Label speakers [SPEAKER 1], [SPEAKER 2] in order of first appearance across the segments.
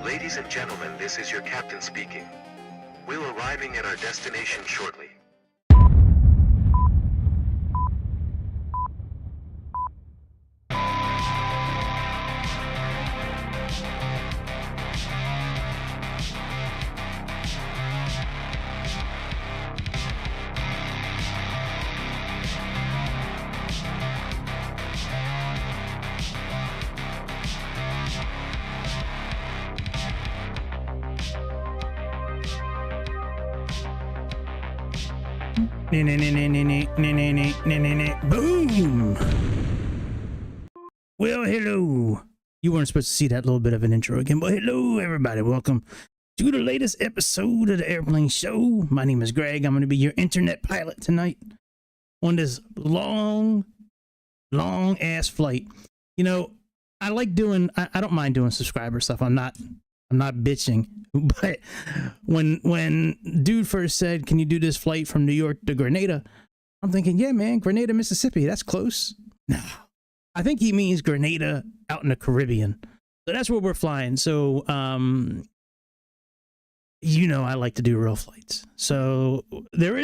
[SPEAKER 1] Ladies and gentlemen, this is your captain speaking. We're arriving at our destination shortly.
[SPEAKER 2] Boom! Well, hello. You weren't supposed to see that little bit of an intro again, but hello, everybody. Welcome to the latest episode of the Airplane Show. My name is Greg. I'm going to be your internet pilot tonight on this long ass flight. You know, I like doing, I don't mind doing subscriber stuff. I'm not bitching, but when dude first said, can you do this flight from New York to Grenada? I'm thinking, yeah, man, Grenada, Mississippi, that's close. No, I think he means Grenada out in the Caribbean. So that's where we're flying. So, you know, I like to do real flights. So there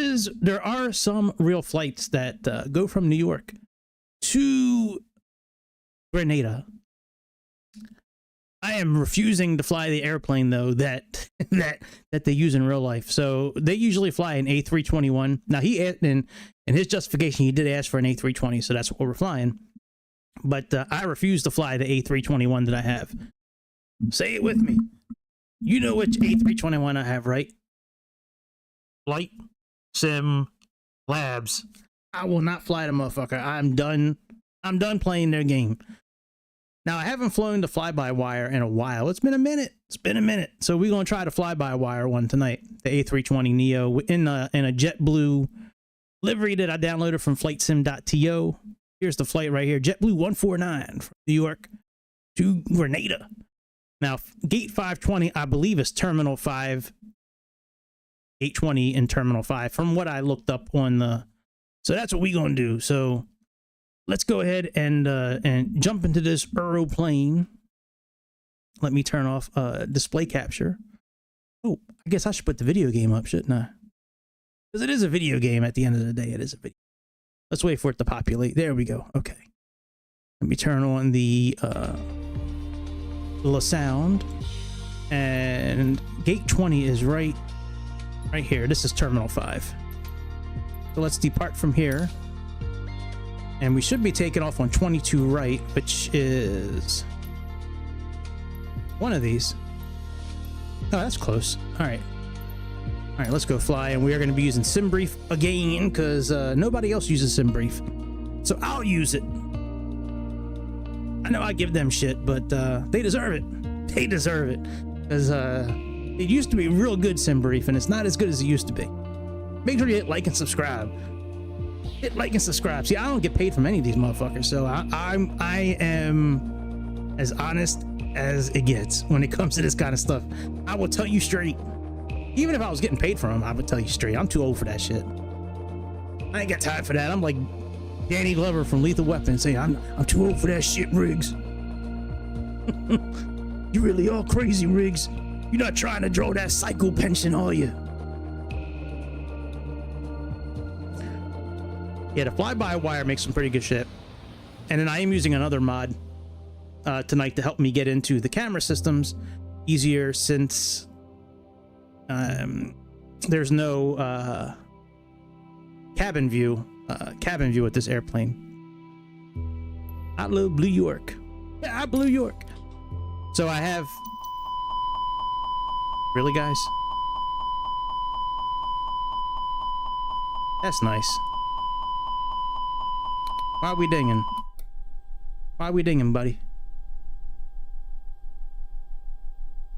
[SPEAKER 2] are some real flights that go from New York to Grenada. I am refusing to fly the airplane though that they use in real life. So they usually fly an A321. Now in his justification, he did ask for an A320, so that's what we're flying. But I refuse to fly the A321 that I have. Say it with me. You know which A321 I have, right? Flight Sim Labs. I will not fly the motherfucker. I'm done playing their game. Now, I haven't flown the fly-by-wire in a while. It's been a minute. So we're going to try the fly-by-wire one tonight. The A320neo in a JetBlue livery that I downloaded from FlightSim.to. Here's the flight right here. JBU149 from New York to Grenada. Now, gate 520, I believe, is Terminal 5. 820 in Terminal 5 from what I looked up on the... So that's what we're going to do. So let's go ahead and jump into this aeroplane. Let me turn off display capture. Oh, I guess I should put the video game up, shouldn't I? Because it is a video game at the end of the day. It is a video. Let's wait for it to populate. There we go. Okay. Let me turn on the sound. And gate 20 is right here. This is Terminal 5. So let's depart from here. And we should be taking off on 22 right, which is one of these. Oh, that's close. All right, let's go fly. And we are going to be using SimBrief again because nobody else uses SimBrief. So I'll use it. I know I give them shit, but they deserve it. They deserve it. Because, It used to be real good, Sim Brief, and it's not as good as it used to be. Make sure you hit like and subscribe. Hit like and subscribe. See, I don't get paid from any of these motherfuckers, so I am as honest as it gets when it comes to this kind of stuff. I will tell you straight. Even if I was getting paid from them, I would tell you straight. I'm too old for that shit. I ain't got time for that. I'm like Danny Glover from Lethal Weapon saying, I'm too old for that shit, Riggs. You really are crazy, Riggs. You're not trying to draw that psycho pension, are you? Yeah, the fly-by-wire makes some pretty good shit. And then I am using another mod tonight to help me get into the camera systems easier, since there's no cabin view with this airplane. I love Blue York. Yeah, I Blue York. So I have... Really, guys? That's nice. Why are we dinging? Why are we dinging, buddy?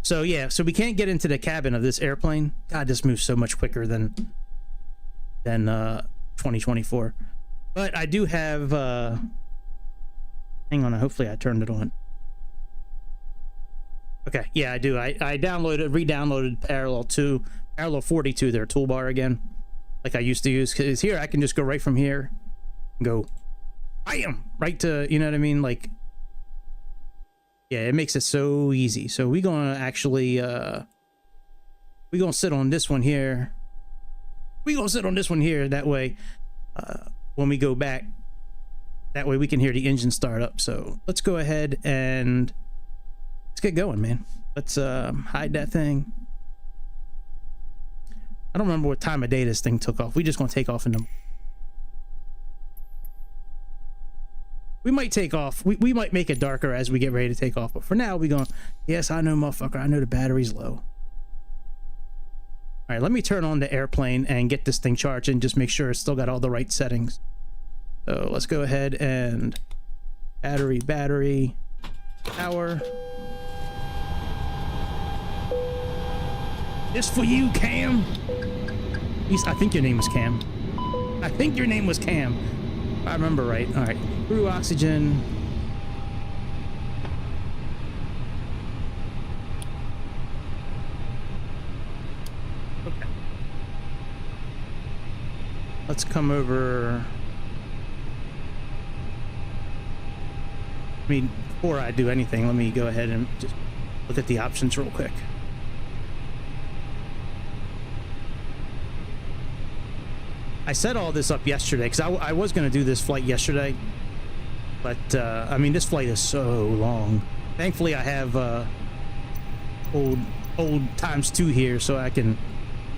[SPEAKER 2] So yeah, so we can't get into the cabin of this airplane. God, this moves so much quicker than 2024. But I do have hang on, hopefully I turned it on. Okay, yeah, I do. I re-downloaded Parallel 42, their toolbar again, like I used to use, because here I can just go right from here and go bam, right to, you know what I mean? Like, yeah, it makes it so easy. So we're gonna actually we're gonna sit on this one here. We're gonna sit on this one here, that way when we go back, that way we can hear the engine start up. So let's go ahead and let's get going, man. Let's hide that thing. I don't remember what time of day this thing took off. We just gonna take off in the... We might take off. We might make it darker as we get ready to take off. But for now, we going, yes, I know, motherfucker. I know the battery's low. All right, let me turn on the airplane and get this thing charged and just make sure it's still got all the right settings. So let's go ahead and battery, power. This for you, Cam. I think your name was Cam. I think your name was Cam. If I remember right. All right. Crew oxygen. Okay. Let's come over. I mean, before I do anything, let me go ahead and just look at the options real quick. I set all this up yesterday because I was going to do this flight yesterday, but I mean, this flight is so long. Thankfully, I have old ×2 here, so I can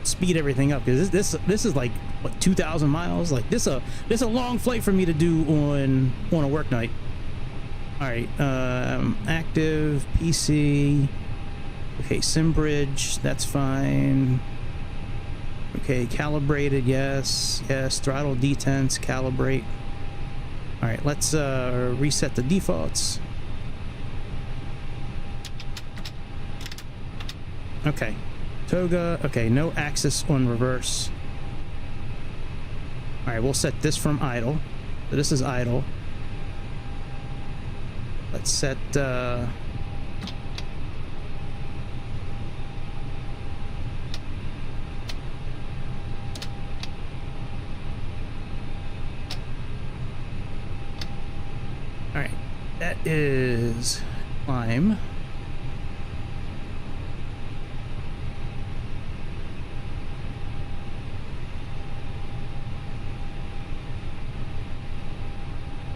[SPEAKER 2] speed everything up, because this is like what, 2,000 miles. Like this a long flight for me to do on a work night. All right, active PC. Okay, SimBridge, that's fine. Okay, calibrated, yes, throttle detents, calibrate. All right, let's reset the defaults. Okay, toga, okay, no axis on reverse. All right, we'll set this from idle. So this is idle. Let's set, all right, that is climb.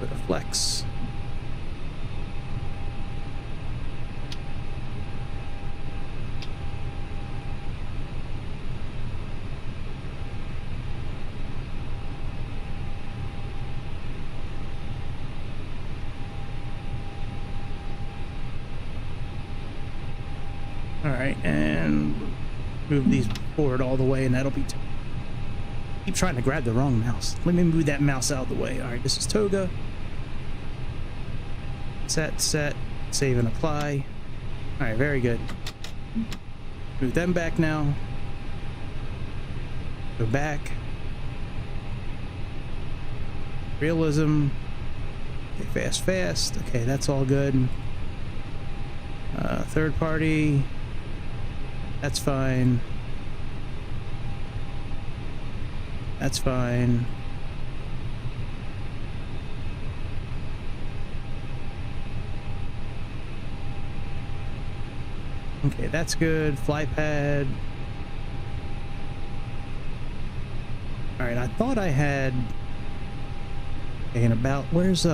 [SPEAKER 2] Put a flex. All right, and move these forward all the way, and that'll be... Keep trying to grab the wrong mouse. Let me move that mouse out of the way. All right, this is toga. Set, save and apply. All right, very good. Move them back now. Go back. Realism. Okay, fast, fast. Okay, that's all good. Third party. That's fine. That's fine. Okay, that's good. Fly pad. All right, I thought I had. Okay, and about where's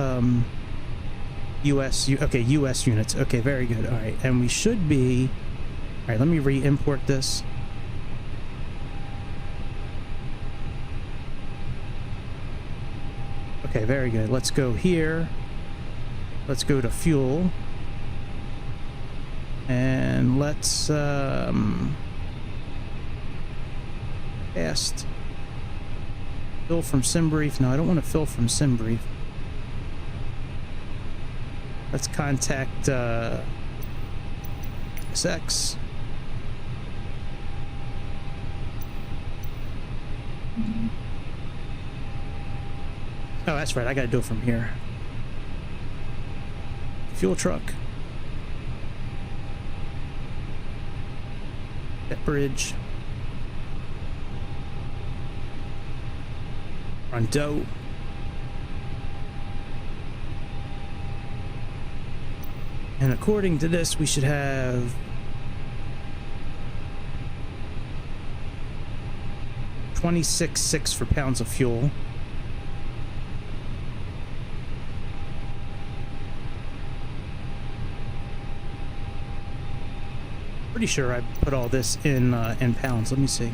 [SPEAKER 2] US? Okay, US units. Okay, very good. All right, and we should be. All right, let me re-import this. Okay, very good. Let's go here. Let's go to fuel. And let's fast fill from SimBrief. No, I don't want to fill from SimBrief. Let's contact SX. Oh, that's right. I gotta do it from here. Fuel truck. That bridge. Rondo. And according to this, we should have 26.6 for pounds of fuel. Pretty sure I put all this in pounds. Let me see.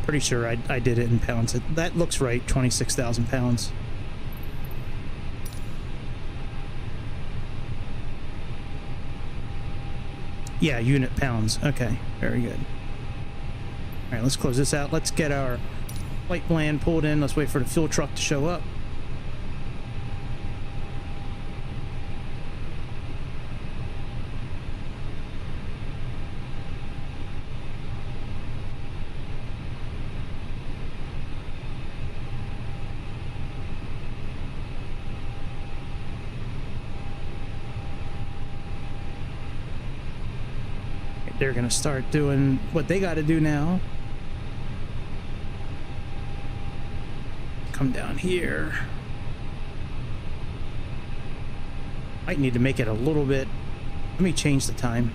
[SPEAKER 2] Pretty sure I did it in pounds. That looks right. 26,000 pounds. Yeah, unit pounds. Okay, very good. All right, let's close this out. Let's get our flight plan pulled in. Let's wait for the fuel truck to show up. They're gonna start doing what they got to do now. Come down here. Might need to make it a little bit. Let me change the time.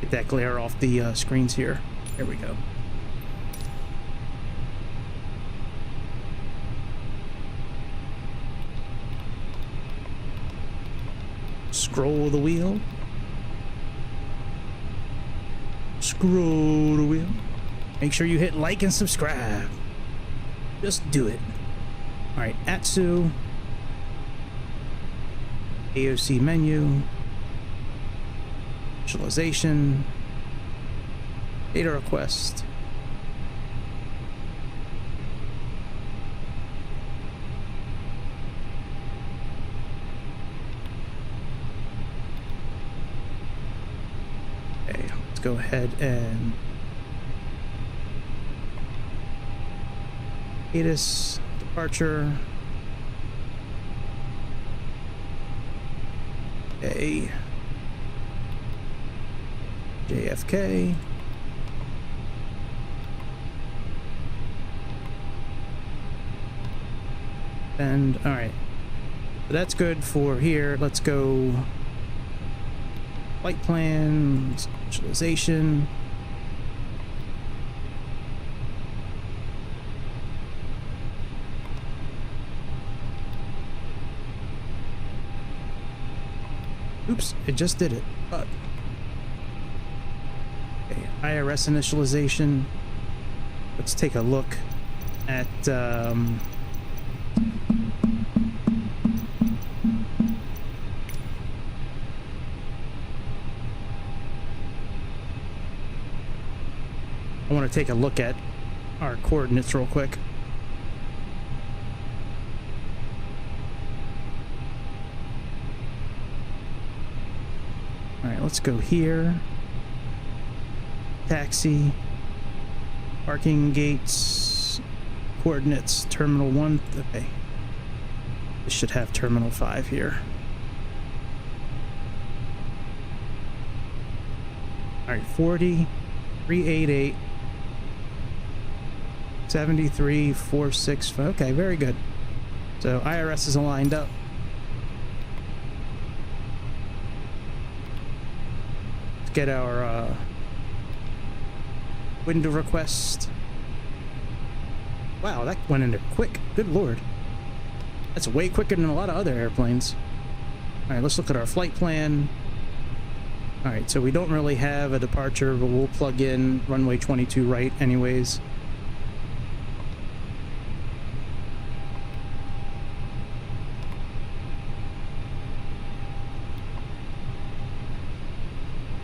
[SPEAKER 2] Get that glare off the screens here. There we go. Scroll the wheel. Scroll the wheel. Make sure you hit like and subscribe. Just do it. All right, Atsu. AOC menu. Visualization. Data request. Go ahead and ATIS departure. A JFK. And all right, so that's good for here. Let's go flight plan, visualization. Oops, it just did it. But okay, IRS initialization. Let's take a look at I want to take a look at our coordinates real quick. let's go here. Taxi. Parking gates. Coordinates. Terminal 1. Okay. This should have Terminal 5 here. Alright, 40, 388, 73, 46. Okay, very good. So IRS is aligned up. Let's get our window request. Wow, that went in there quick. Good lord. That's way quicker than a lot of other airplanes. Alright, let's look at our flight plan. Alright, so we don't really have a departure, but we'll plug in runway 22 right anyways.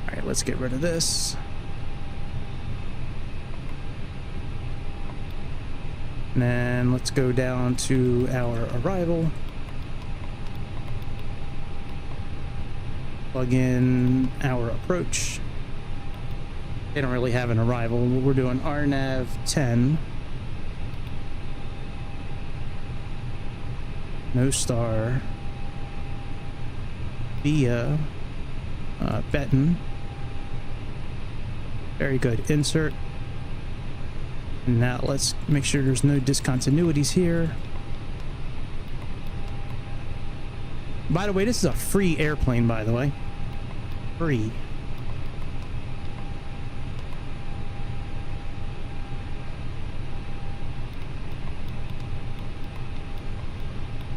[SPEAKER 2] Alright, let's get rid of this. And then let's go down to our arrival. Plug in our approach. They don't really have an arrival. We're doing RNAV 10. No star. Via Benton. Very good. Insert. Now let's make sure there's no discontinuities here. By the way, this is a free airplane, by the way. Free.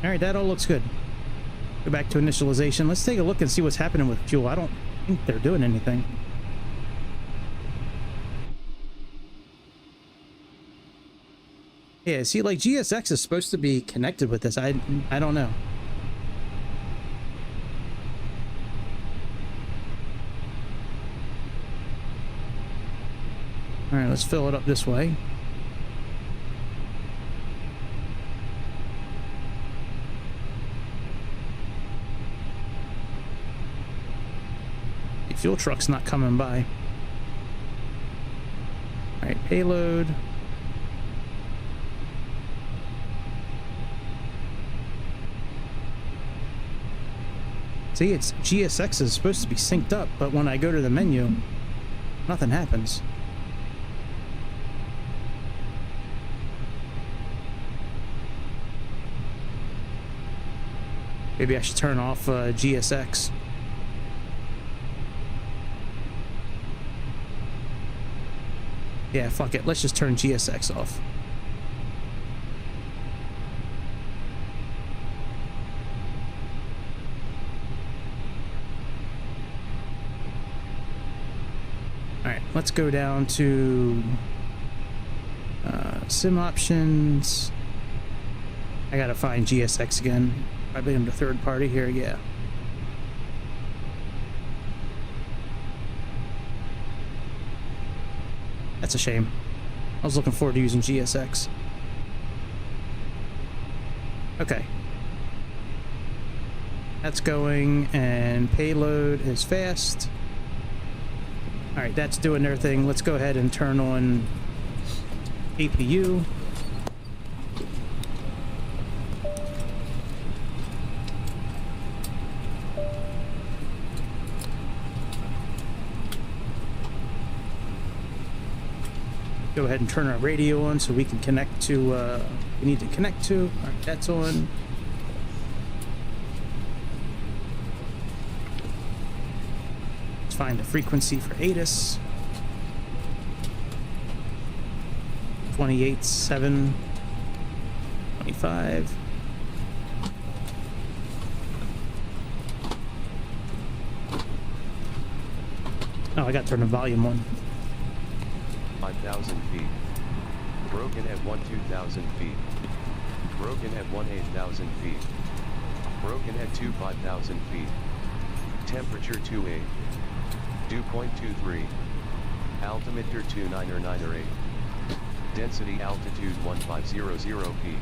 [SPEAKER 2] Alright, that all looks good. Go back to initialization. Let's take a look and see what's happening with fuel. I don't think they're doing anything. Yeah, see, like GSX is supposed to be connected with this. I don't know. All right, let's fill it up this way. The fuel truck's not coming by. All right, payload. See, it's GSX is supposed to be synced up, but when I go to the menu, nothing happens. Maybe I should turn off GSX. Yeah, fuck it. Let's just turn GSX off. Alright, let's go down to sim options. I gotta find GSX again. Probably under third party here, yeah. That's a shame. I was looking forward to using GSX. Okay. That's going, and payload is fast. Alright, that's doing their thing. Let's go ahead and turn on APU. Go ahead and turn our radio on so we can connect to we need to connect to. Alright, that's on. Let's find the frequency for ATIS. 28.7 25. Oh, I got to turn the volume on.
[SPEAKER 3] 5,000 feet. Broken at 2,000 feet. Broken at 8,000 feet. Broken at 5,000 feet. Temperature 28. Dew point 23. Altimeter 2998. Density altitude 1500 feet.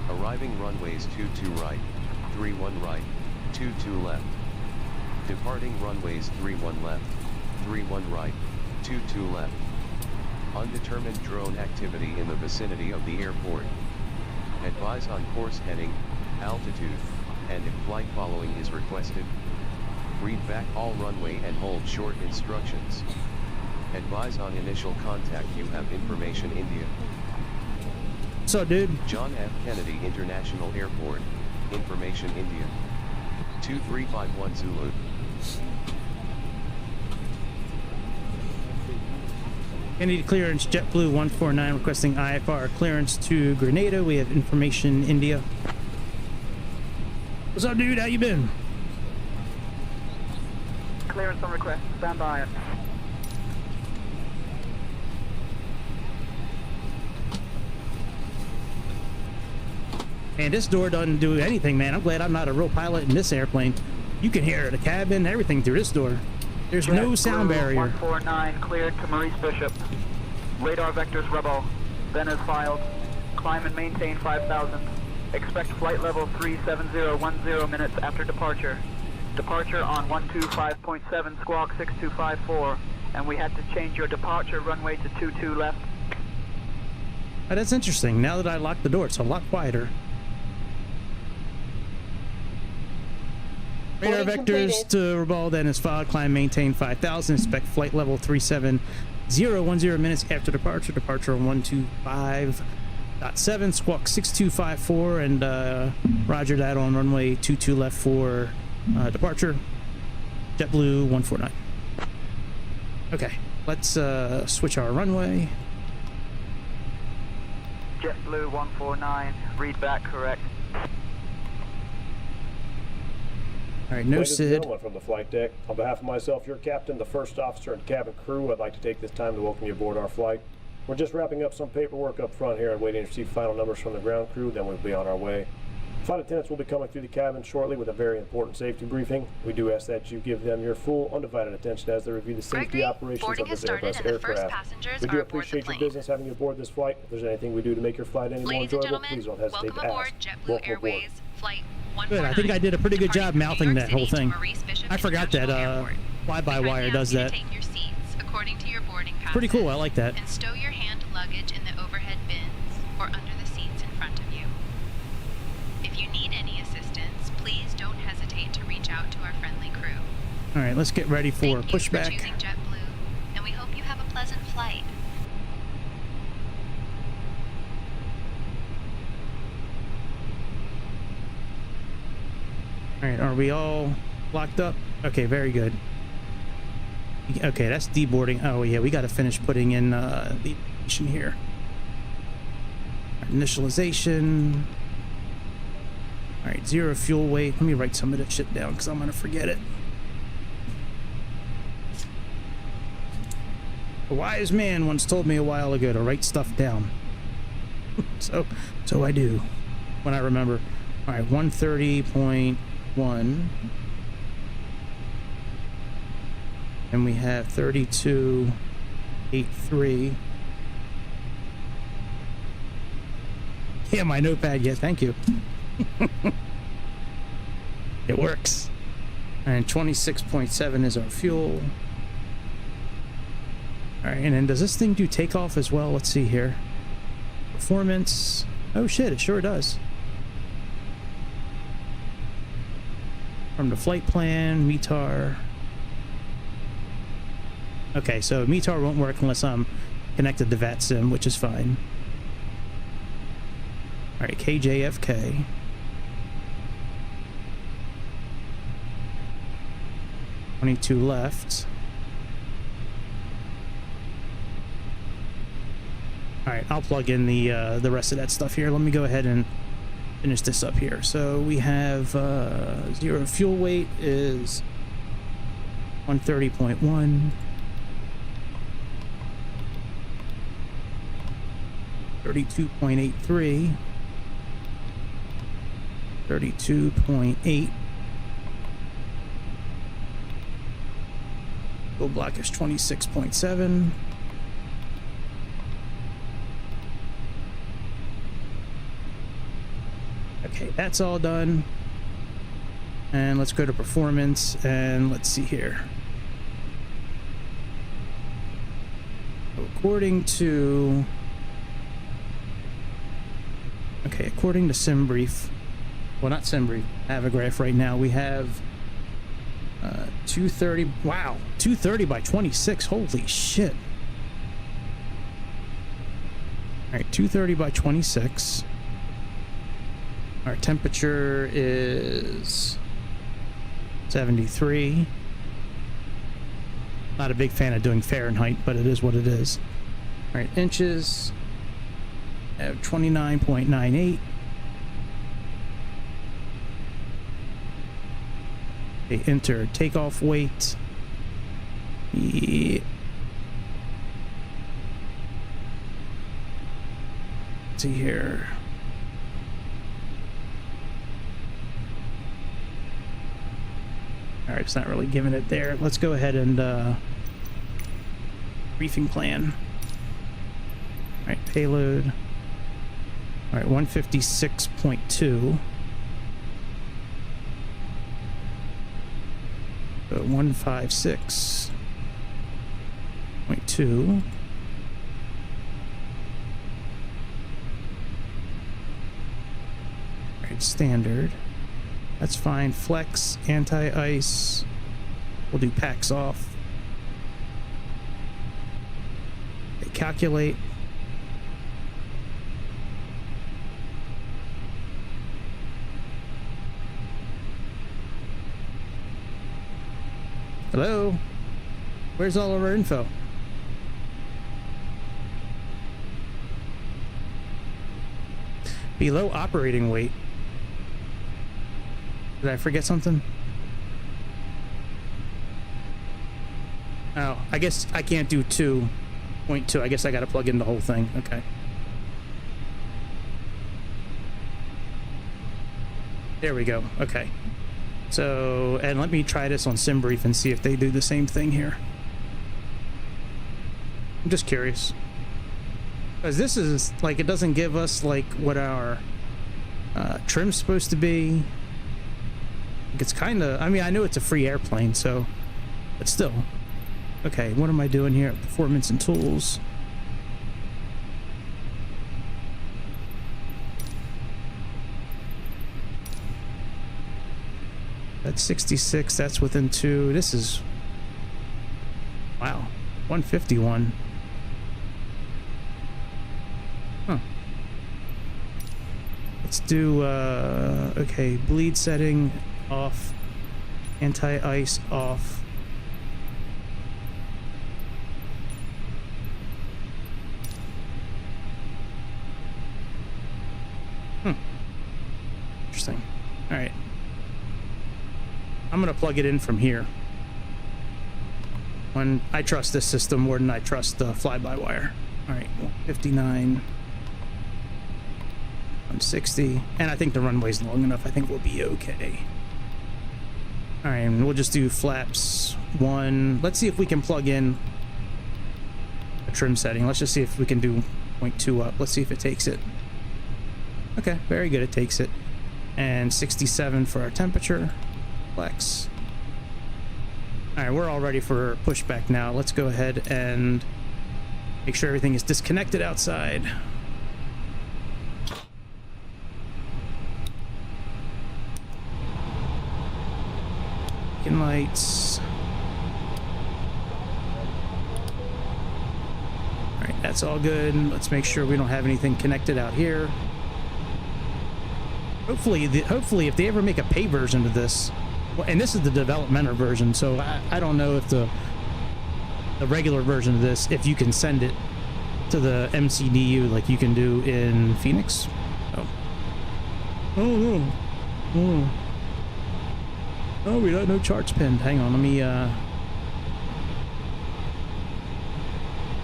[SPEAKER 3] Arriving runways 22 right, 31 right, 22 left. Departing runways 31 left, 31 right, 22 left. Undetermined drone activity in the vicinity of the airport. Advise on course heading, altitude, and if flight following is requested. Read back all runway and hold short instructions. Advise on initial contact. You have information India.
[SPEAKER 2] What's up, dude?
[SPEAKER 3] John F. Kennedy International Airport, information India. 2351 Zulu.
[SPEAKER 2] Kennedy clearance, JetBlue 149 requesting IFR clearance to Grenada. We have information India. What's up, dude? How you been?
[SPEAKER 4] Clearance on request. Stand by.
[SPEAKER 2] Man, this door doesn't do anything, man. I'm glad I'm not a real pilot in this airplane. You can hear the cabin, everything through this door. There's no sound barrier.
[SPEAKER 4] 149 cleared to Maurice Bishop. Radar vectors rebel. Then as filed. Climb and maintain 5,000. Expect flight level 37010 minutes after departure. Departure on 125.7 squawk 6254. And we had to change your departure runway to 22 left.
[SPEAKER 2] Oh, that's interesting. Now that I locked the door, it's a lot quieter. Radar vectors to Rebel, then is filed. Climb, maintain 5,000. Expect flight level 37010 minutes after departure. Departure on 125.7 squawk 6254, and roger that on runway 22 left for departure. JetBlue 149. Okay, let's switch our runway.
[SPEAKER 4] JetBlue 149. Read back correct.
[SPEAKER 2] All right, no
[SPEAKER 5] Ladies and
[SPEAKER 2] SID.
[SPEAKER 5] gentlemen from the flight deck, on behalf of myself, your captain, the first officer, and cabin crew, I'd like to take this time to welcome you aboard our flight. We're just wrapping up some paperwork up front here and waiting to receive final numbers from the ground crew, then we'll be on our way. Flight attendants will be coming through the cabin shortly with a very important safety briefing. We do ask that you give them your full, undivided attention as they review the safety operations of this Airbus aircraft. We do appreciate your business having you aboard this flight. If there's anything we do to make your flight any more enjoyable, please don't hesitate to ask. Welcome aboard.
[SPEAKER 2] Good. I think I did a pretty good job mouthing that whole thing. I forgot that fly-by-wire does that. Pretty cool. I like that.
[SPEAKER 6] And stow your hand luggage in the overhead bins or under the seats in front of you. If you need any assistance, please don't hesitate to reach out to our friendly crew.
[SPEAKER 2] All right, let's get ready for
[SPEAKER 6] Thank you
[SPEAKER 2] pushback.
[SPEAKER 6] for choosing JetBlue, and we hope you have a pleasant flight.
[SPEAKER 2] All right, are we all locked up? Okay, very good. Okay, that's deboarding. Oh yeah, we got to finish putting in the information here. Initialization. All right, 0 fuel weight. Let me write some of that shit down because I'm gonna forget it. A wise man once told me a while ago to write stuff down. so I do when I remember. All right, 130.1. And we have 32.83. Yeah, my notepad. Yeah, thank you. It works. And 26.7 is our fuel. All right, and then does this thing do takeoff as well? Let's see here. Performance. Oh shit, it sure does. From the flight plan, METAR. Okay, so METAR won't work unless I'm connected to VATSIM, which is fine. All right, KJFK. $22 left. All right, I'll plug in the rest of that stuff here. Let me go ahead and finish this up here. So we have 0 fuel weight is 130.1. 32.83. 32.8. Fuel block is 26.7. Okay, that's all done. And let's go to performance, and let's see here. According to SimBrief, well, not SimBrief, I have a graph right now. We have 230. Wow, 230 by 26. Holy shit. All right, 230 by 26. Our temperature is 73. Not a big fan of doing Fahrenheit, but it is what it is. All right, inches. I have 29.98. Okay, enter takeoff weight. Yeah. Let's see here. All right, it's not really giving it there. Let's go ahead and briefing plan. All right, payload. All right, 156.2. 156.2. All right, standard. That's fine. Flex, anti-ice. We'll do packs off. Okay, calculate. Hello? Where's all of our info? Below operating weight. Did I forget something? Oh, I guess I can't do 2.2. I guess I gotta plug in the whole thing. Okay. There we go. Okay. So, and let me try this on SimBrief and see if they do the same thing here. I'm just curious. Because this is, like, it doesn't give us, like, what our trim's supposed to be. It's kind of, I mean, I know it's a free airplane, so, but still. Okay, what am I doing here? Performance and tools. That's 66, that's within 2. This is, wow, 151. Huh. Let's do, okay, bleed setting off, anti-ice off. Interesting. All right. I'm gonna plug it in from here. When I trust this system more than I trust the fly-by-wire. All right, 159, 160, and I think the runway's long enough. I think we'll be okay. All right, and we'll just do flaps 1. Let's see if we can plug in a trim setting. Let's just see if we can do 0.2 up. Let's see if it takes it. Okay, very good. It takes it. And 67 for our temperature. Flex. All right, we're all ready for pushback now. Let's go ahead and make sure everything is disconnected outside. Beacon lights. All right, that's all good. Let's make sure we don't have anything connected out here. Hopefully if they ever make a pay version of this, and this is the developmental version, so I don't know if the regular version of this, if you can send it to the MCDU like you can do in Phoenix. Oh, we got no charts pinned. Hang on, let me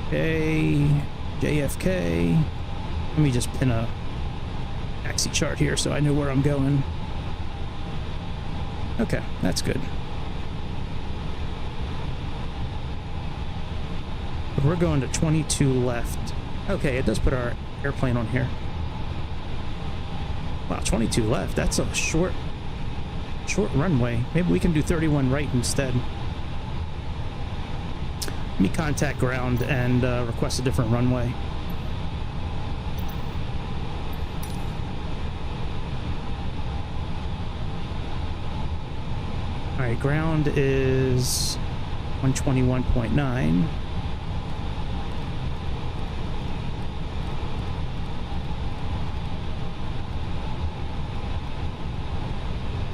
[SPEAKER 2] okay, JFK. Let me just pin a taxi chart here so I know where I'm going. Okay, that's good. But we're going to 22 left. Okay, it does put our airplane on here. Wow, 22 left. That's a short Short runway. Maybe we can do 31 right instead. Let me contact ground and request a different runway. Alright, ground is 121.9.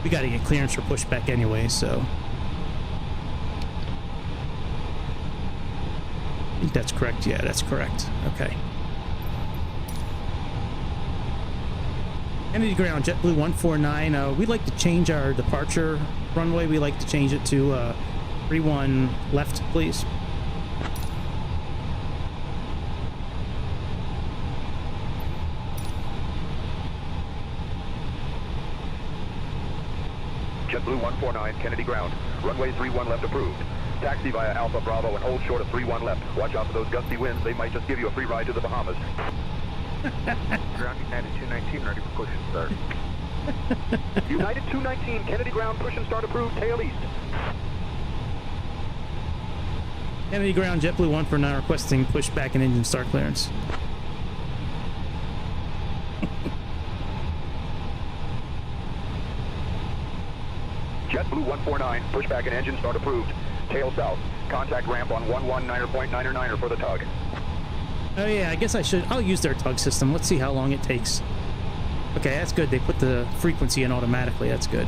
[SPEAKER 2] We gotta get clearance for pushback anyway, so. I think that's correct. Yeah, that's correct. Okay. Kennedy ground, JetBlue 149. We'd like to change our departure runway. We like to change it to 31 left, please.
[SPEAKER 7] JetBlue 149, Kennedy ground. Runway 31 left approved. Taxi via Alpha Bravo and hold short of 31 left. Watch out for those gusty winds. They might just give you a free ride to the Bahamas. Ground United 219, ready for push and start. United 219, Kennedy ground, push and start approved, tail east.
[SPEAKER 2] Kennedy ground, JetBlue 149 requesting pushback and engine start clearance.
[SPEAKER 7] JetBlue 149, pushback and engine start approved. Tail south. Contact ramp on 119.9er for the tug.
[SPEAKER 2] Oh yeah, I guess I'll use their tug system. Let's see how long it takes. Okay, that's good. They put the frequency in automatically. That's good.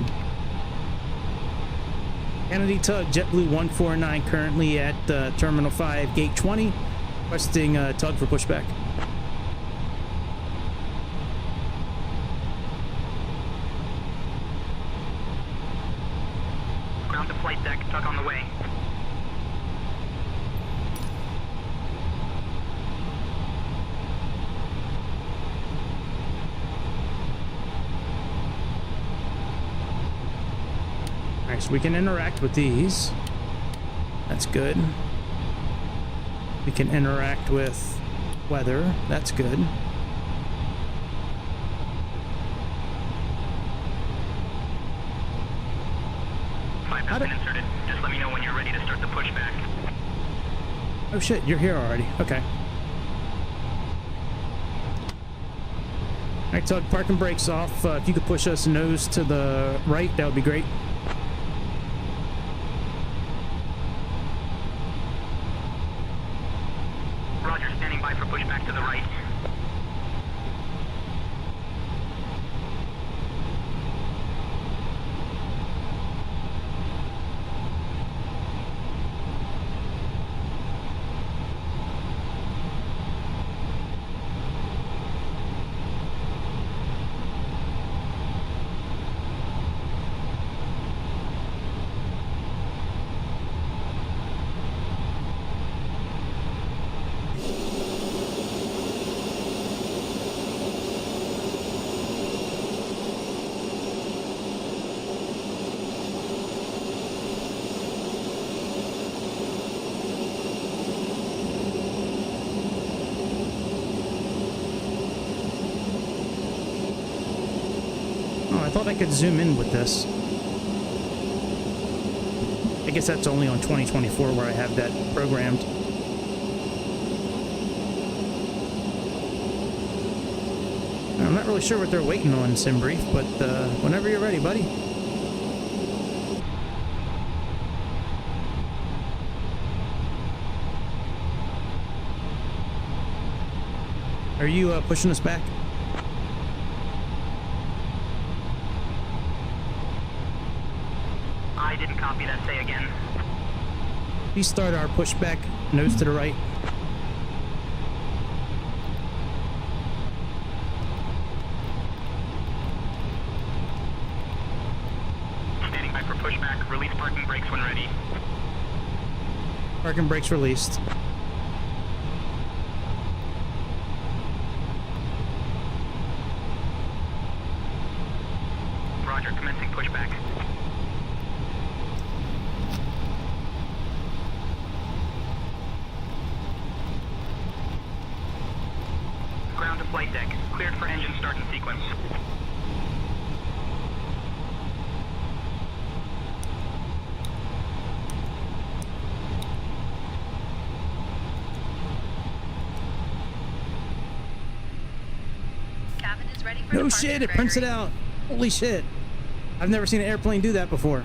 [SPEAKER 2] Kennedy tug, JetBlue 149 currently at Terminal 5, Gate 20. Requesting tug for pushback.
[SPEAKER 4] Ground to flight deck, tug on the way.
[SPEAKER 2] Alright, so we can interact with these. That's good. We can interact with weather. That's good.
[SPEAKER 4] Has been inserted. Just let me know when you're ready to start the pushback.
[SPEAKER 2] Oh shit, you're here already. Okay. Alright, tug, parking brakes off. If you could push us nose to the right, that would be great.
[SPEAKER 4] Roger, standing by for pushback to the right.
[SPEAKER 2] I thought I could zoom in with this. I guess that's only on 2024 where I have that programmed. I'm not really sure what they're waiting on, Simbrief, but whenever you're ready, buddy. Are you pushing us back?
[SPEAKER 4] I didn't copy that. Say again.
[SPEAKER 2] Please start our pushback nose to the right.
[SPEAKER 4] Standing by for pushback. Release parking brakes when ready.
[SPEAKER 2] Parking brakes released.
[SPEAKER 4] Roger, commencing pushback. Ground to flight deck. Cleared for engine start and sequence.
[SPEAKER 6] ready for
[SPEAKER 2] No
[SPEAKER 6] departure,
[SPEAKER 2] shit, it prints it
[SPEAKER 6] Gregory.
[SPEAKER 2] out. Holy shit. I've never seen an airplane do that before.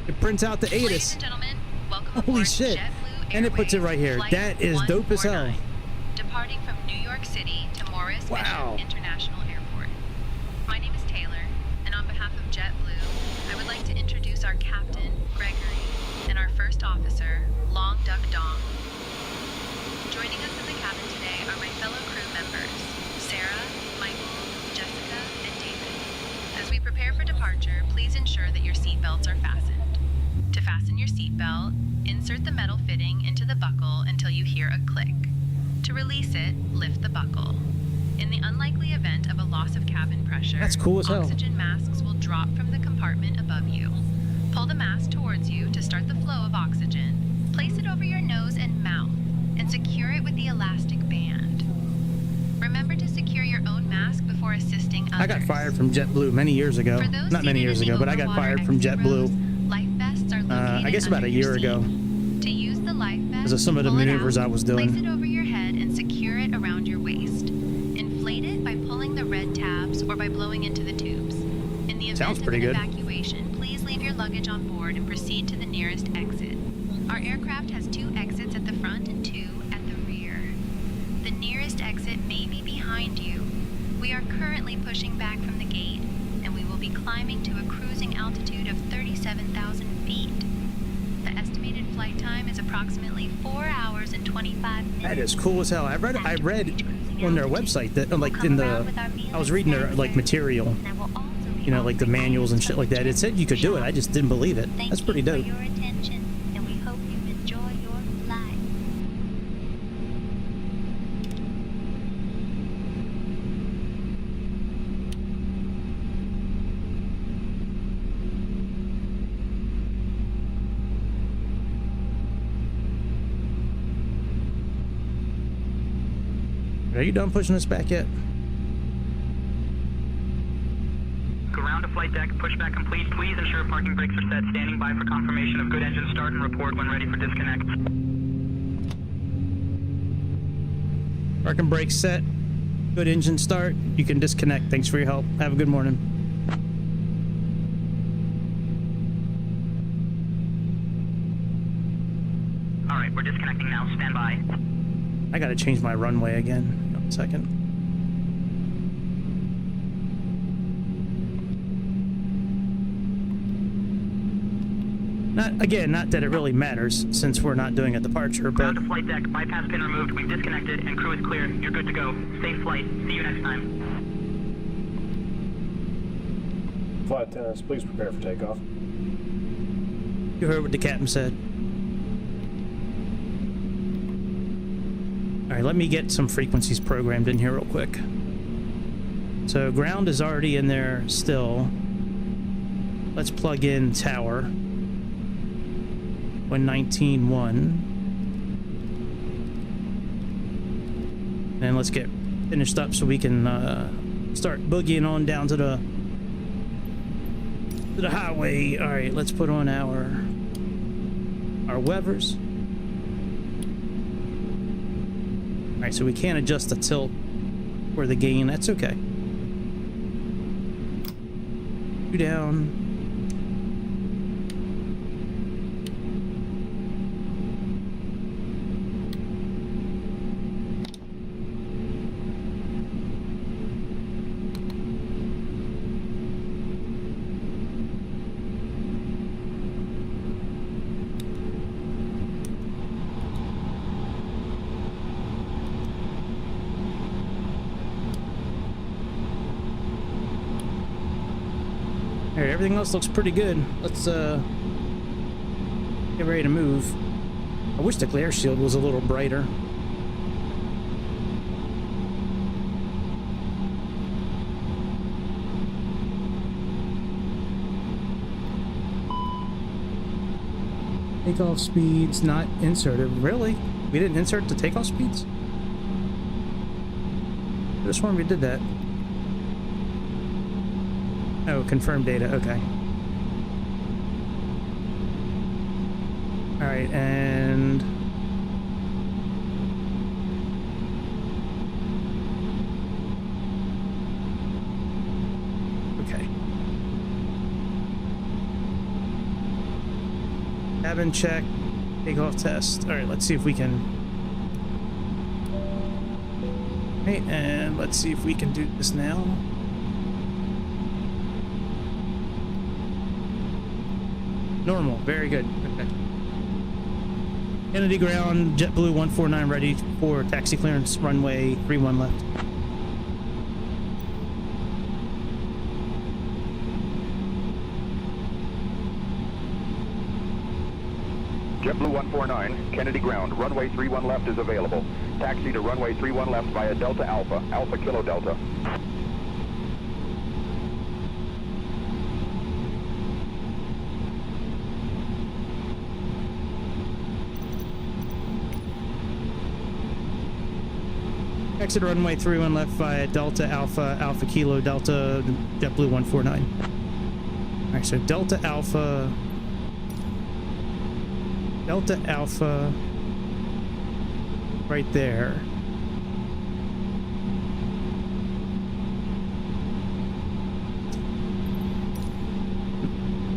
[SPEAKER 2] It prints out the
[SPEAKER 6] Ladies
[SPEAKER 2] ATIS.
[SPEAKER 6] and gentlemen, welcome
[SPEAKER 2] Holy
[SPEAKER 6] aboard
[SPEAKER 2] shit.
[SPEAKER 6] JetBlue
[SPEAKER 2] And it puts it
[SPEAKER 6] Airways,
[SPEAKER 2] right here.
[SPEAKER 6] Flight
[SPEAKER 2] That is dope as hell.
[SPEAKER 6] 149, departing from New York City to Morris
[SPEAKER 2] Wow.
[SPEAKER 6] Bishop International Airport. My name is Taylor, and on behalf of JetBlue, I would like to introduce our captain, Gregory, and our first officer, Long Duck Dong. Joining us in the cabin today are my fellow crew members, Sarah, Michael, Jessica, and David. As we prepare for departure, please ensure that your seatbelts are fastened. To fasten your seatbelt, insert the metal fitting into the buckle until you hear a click. To release it, lift the buckle. In the unlikely event of a loss of cabin pressure,
[SPEAKER 2] That's cool as hell.
[SPEAKER 6] oxygen masks will drop from the compartment above you. Pull the mask towards you to start the flow of oxygen. Place it over your nose and mouth, and secure it with the elastic band. Remember to secure your own mask before assisting others.
[SPEAKER 2] I got fired from JetBlue many years ago.
[SPEAKER 6] For those
[SPEAKER 2] Not many
[SPEAKER 6] seated
[SPEAKER 2] years
[SPEAKER 6] in the
[SPEAKER 2] ago, but I got
[SPEAKER 6] overwater
[SPEAKER 2] fired from
[SPEAKER 6] exit
[SPEAKER 2] JetBlue.
[SPEAKER 6] rows, life vests are located
[SPEAKER 2] I guess about
[SPEAKER 6] under
[SPEAKER 2] a
[SPEAKER 6] your
[SPEAKER 2] year ago.
[SPEAKER 6] seat. To use the life vest,
[SPEAKER 2] Because of some of the
[SPEAKER 6] pull it
[SPEAKER 2] maneuvers
[SPEAKER 6] out,
[SPEAKER 2] I was doing.
[SPEAKER 6] Place it over your head and secure it around your waist. Inflate it by pulling the red tabs or by blowing into the tubes. In the event
[SPEAKER 2] Sounds
[SPEAKER 6] of
[SPEAKER 2] pretty
[SPEAKER 6] an
[SPEAKER 2] good.
[SPEAKER 6] evacuation, please leave your luggage on board and proceed to the nearest exit. Our aircraft has 2 exits at the front and 2 at the rear. The nearest exit may be behind you. We are currently pushing back from the gate, and we will be climbing to a cruising altitude of 37,000 feet. The estimated flight time is approximately 4 hours and 25 minutes.
[SPEAKER 2] That is cool as hell. I read on their website that like in the I was reading their like material, you know, like the manuals and shit like that. It said you could do it. I just didn't believe it. That's pretty dope.
[SPEAKER 8] Thank you for your attention, and we hope you enjoy your flight.
[SPEAKER 2] Are you done pushing us back yet?
[SPEAKER 4] Ground to flight deck, pushback complete. Please ensure parking brakes are set. Standing by for confirmation of good engine start and report when ready for disconnect.
[SPEAKER 2] Parking brakes set. Good engine start. You can disconnect. Thanks for your help. Have a good morning.
[SPEAKER 4] All right, we're disconnecting now. Stand by.
[SPEAKER 2] I gotta change my runway again. Hang on a second. Not that it really matters since we're not doing a departure, but
[SPEAKER 4] Ground to flight deck, bypass pin removed. We've disconnected and crew is clear. You're good to go. Safe flight. See you next time.
[SPEAKER 5] Flight attendants, please prepare for takeoff.
[SPEAKER 2] you heard what the captain said. Alright, let me get some frequencies programmed in here real quick. So ground is already in there still. Let's plug in tower. 119.1. And let's get finished up so we can start boogieing on down to the highway. All right, let's put on our wevers. All right, so we can't adjust the tilt or the gain. That's okay. 2 down. Alright, everything else looks pretty good. Let's get ready to move. I wish the glare shield was a little brighter. Takeoff speeds not inserted. Really? We didn't insert the takeoff speeds? I just sworn we did that. Oh, confirmed data, okay. Alright, and... Cabin check. Takeoff test. All right, let's see if we can. Okay, and let's see if we can do this now. Normal, very good. Okay. Kennedy ground, JetBlue 149 ready for taxi clearance, runway 31 left.
[SPEAKER 7] JetBlue 149, Kennedy ground, runway 31 left is available. Taxi to runway 31 left via Delta Alpha, Alpha Kilo Delta.
[SPEAKER 2] Exit runway 31 left via Delta Alpha, Alpha Kilo Delta, JetBlue 149. Alright, so Delta Alpha, right there.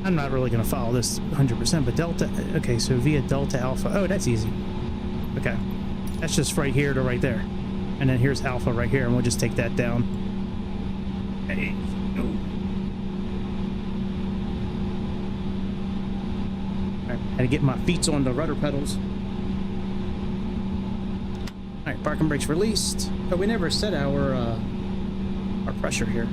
[SPEAKER 2] I'm not really going to follow this 100%, but Delta, okay, so via Delta Alpha, oh, that's easy. Okay, that's just right here to right there. And then here's Alpha right here, and we'll just take that down. Hey, no. Alright, had to get my feet on the rudder pedals. Alright, parking brakes released. Oh, we never set our pressure here.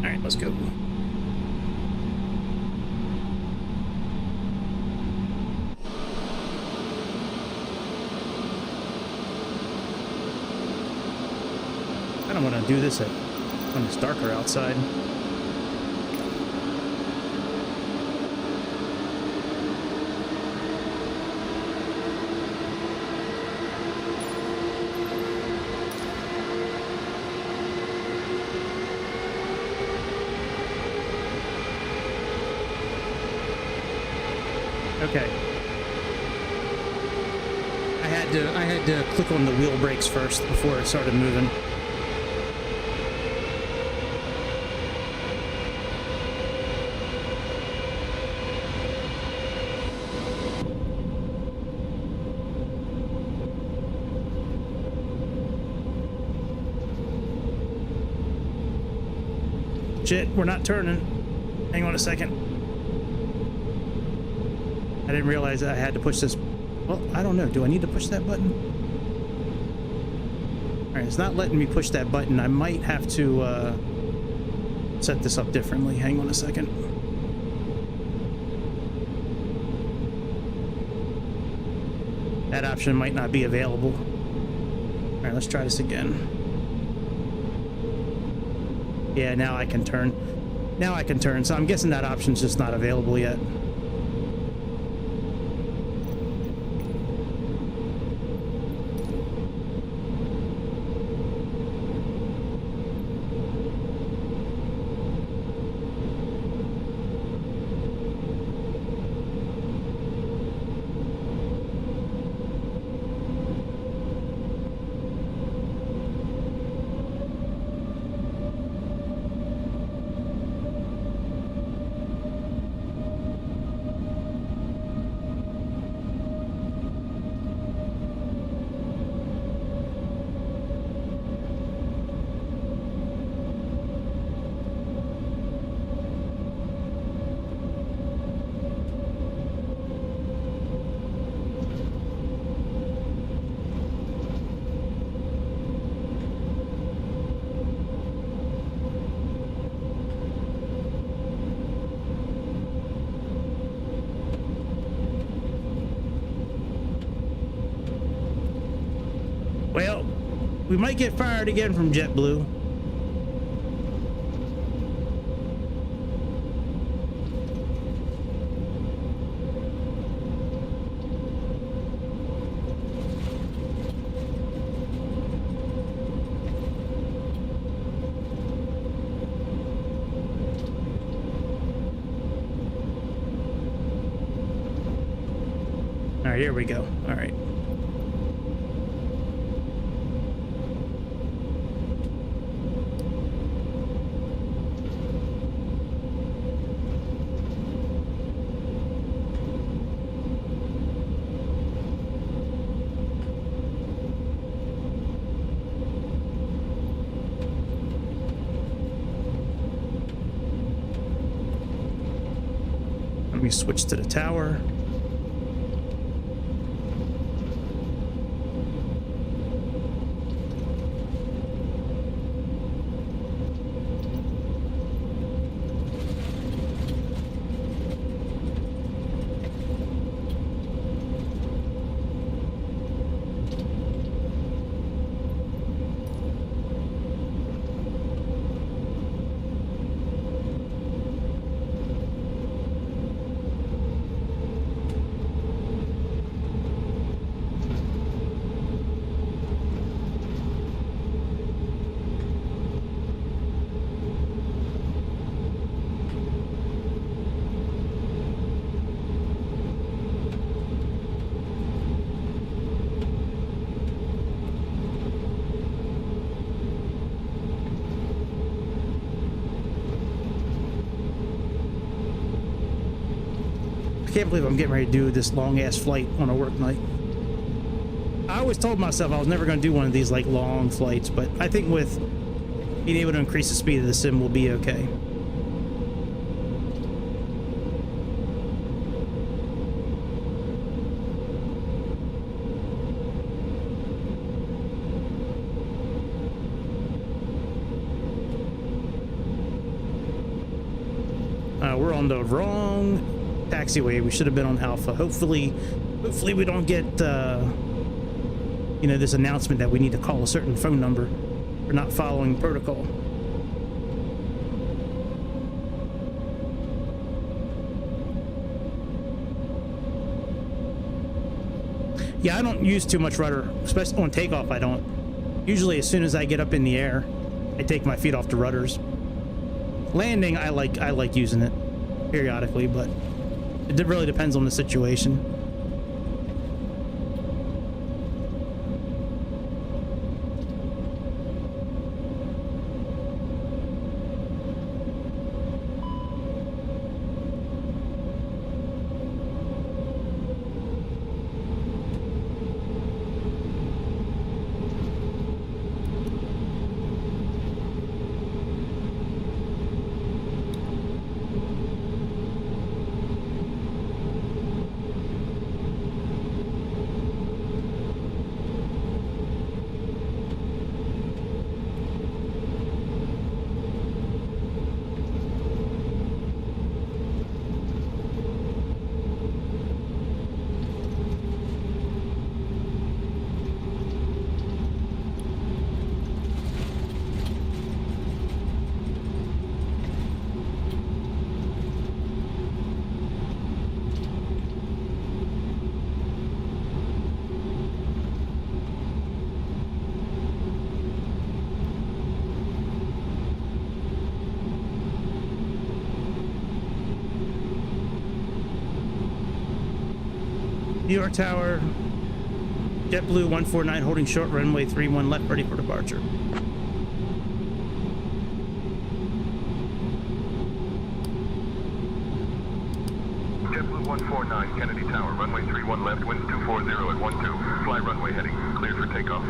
[SPEAKER 2] Alright, let's go. I don't want to do this when it's darker outside. Okay. I had to click on the wheel brakes first before it started moving. Shit, we're not turning. Hang on a second. I didn't realize I had to push this. Well, I don't know. Do I need to push that button? Alright, it's not letting me push that button. I might have to set this up differently. Hang on a second. That option might not be available. Alright, let's try this again. Yeah, now I can turn. Now I can turn, so I'm guessing that option's just not available yet. Well, we might get fired again from JetBlue. All right, here we go. All right. me switch to the tower. I can't believe I'm getting ready to do this long ass flight on a work night. I always told myself I was never going to do one of these like long flights, but I think with being able to increase the speed of the sim will be okay. We're on the wrong taxiway. We should have been on Alpha. Hopefully we don't get you know, this announcement that we need to call a certain phone number for not following protocol. Yeah, I don't use too much rudder, especially on takeoff. I don't. Usually as soon as I get up in the air, I take my feet off the rudders. Landing, I like using it periodically, but it really depends on the situation. New York Tower, JetBlue 149 holding short runway 31 left, ready for departure.
[SPEAKER 7] JetBlue 149, Kennedy Tower, runway 31 left, winds 240 at 12, fly runway heading, cleared for takeoff.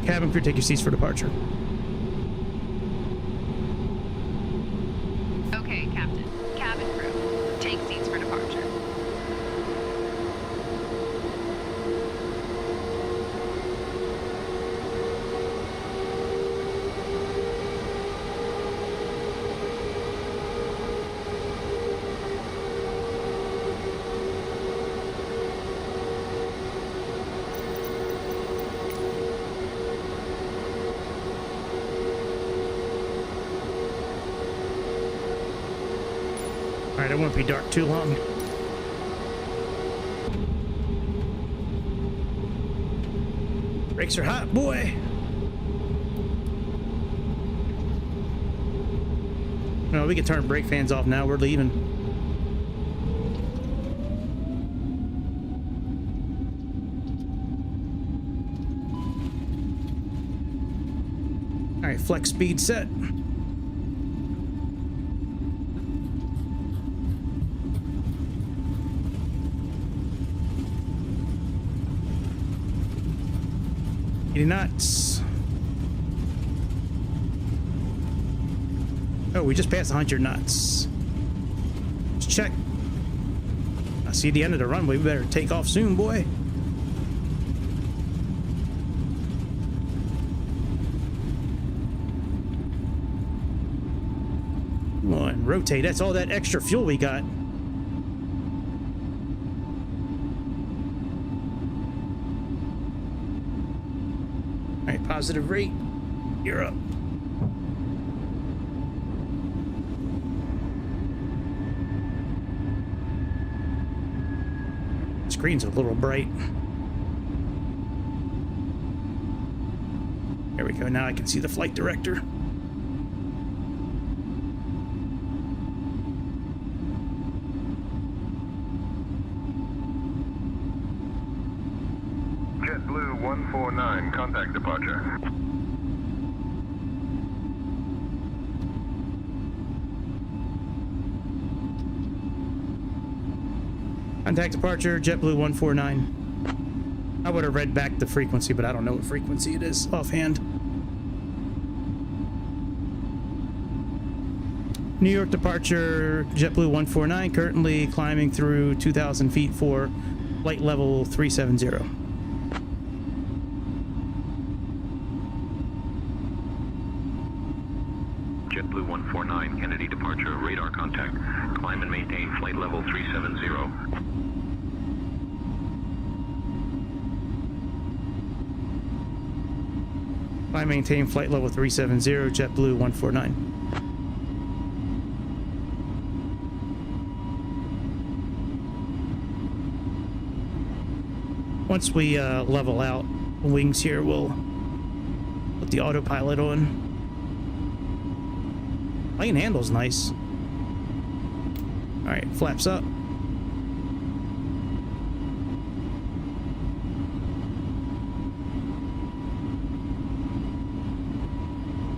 [SPEAKER 2] Cabin crew, take your seats for departure.
[SPEAKER 6] Okay, Captain. Cabin crew, take seats for departure.
[SPEAKER 2] Alright, it won't be dark too long. Brakes are hot, boy. No, we can turn brake fans off now. We're leaving. Alright, flex speed set. Knots. Oh, we just passed 100 knots. Let's check. I see the end of the runway. We better take off soon, boy. Come on, rotate. That's all that extra fuel we got. All right, positive rate. You're up. Screen's a little bright. There we go. Now I can see the flight director.
[SPEAKER 7] JetBlue 149, contact departure.
[SPEAKER 2] Contact departure, JetBlue 149. I would have read back the frequency, but I don't know what frequency it is offhand. New York departure, JetBlue 149, currently climbing through 2,000 feet for flight level 370.
[SPEAKER 7] JetBlue 149, Kennedy departure, radar contact. Climb and maintain flight level 370.
[SPEAKER 2] I maintain flight level 370, JetBlue 149. Once we level out, wings here, we'll put the autopilot on. Plane handle's nice. All right, flaps up.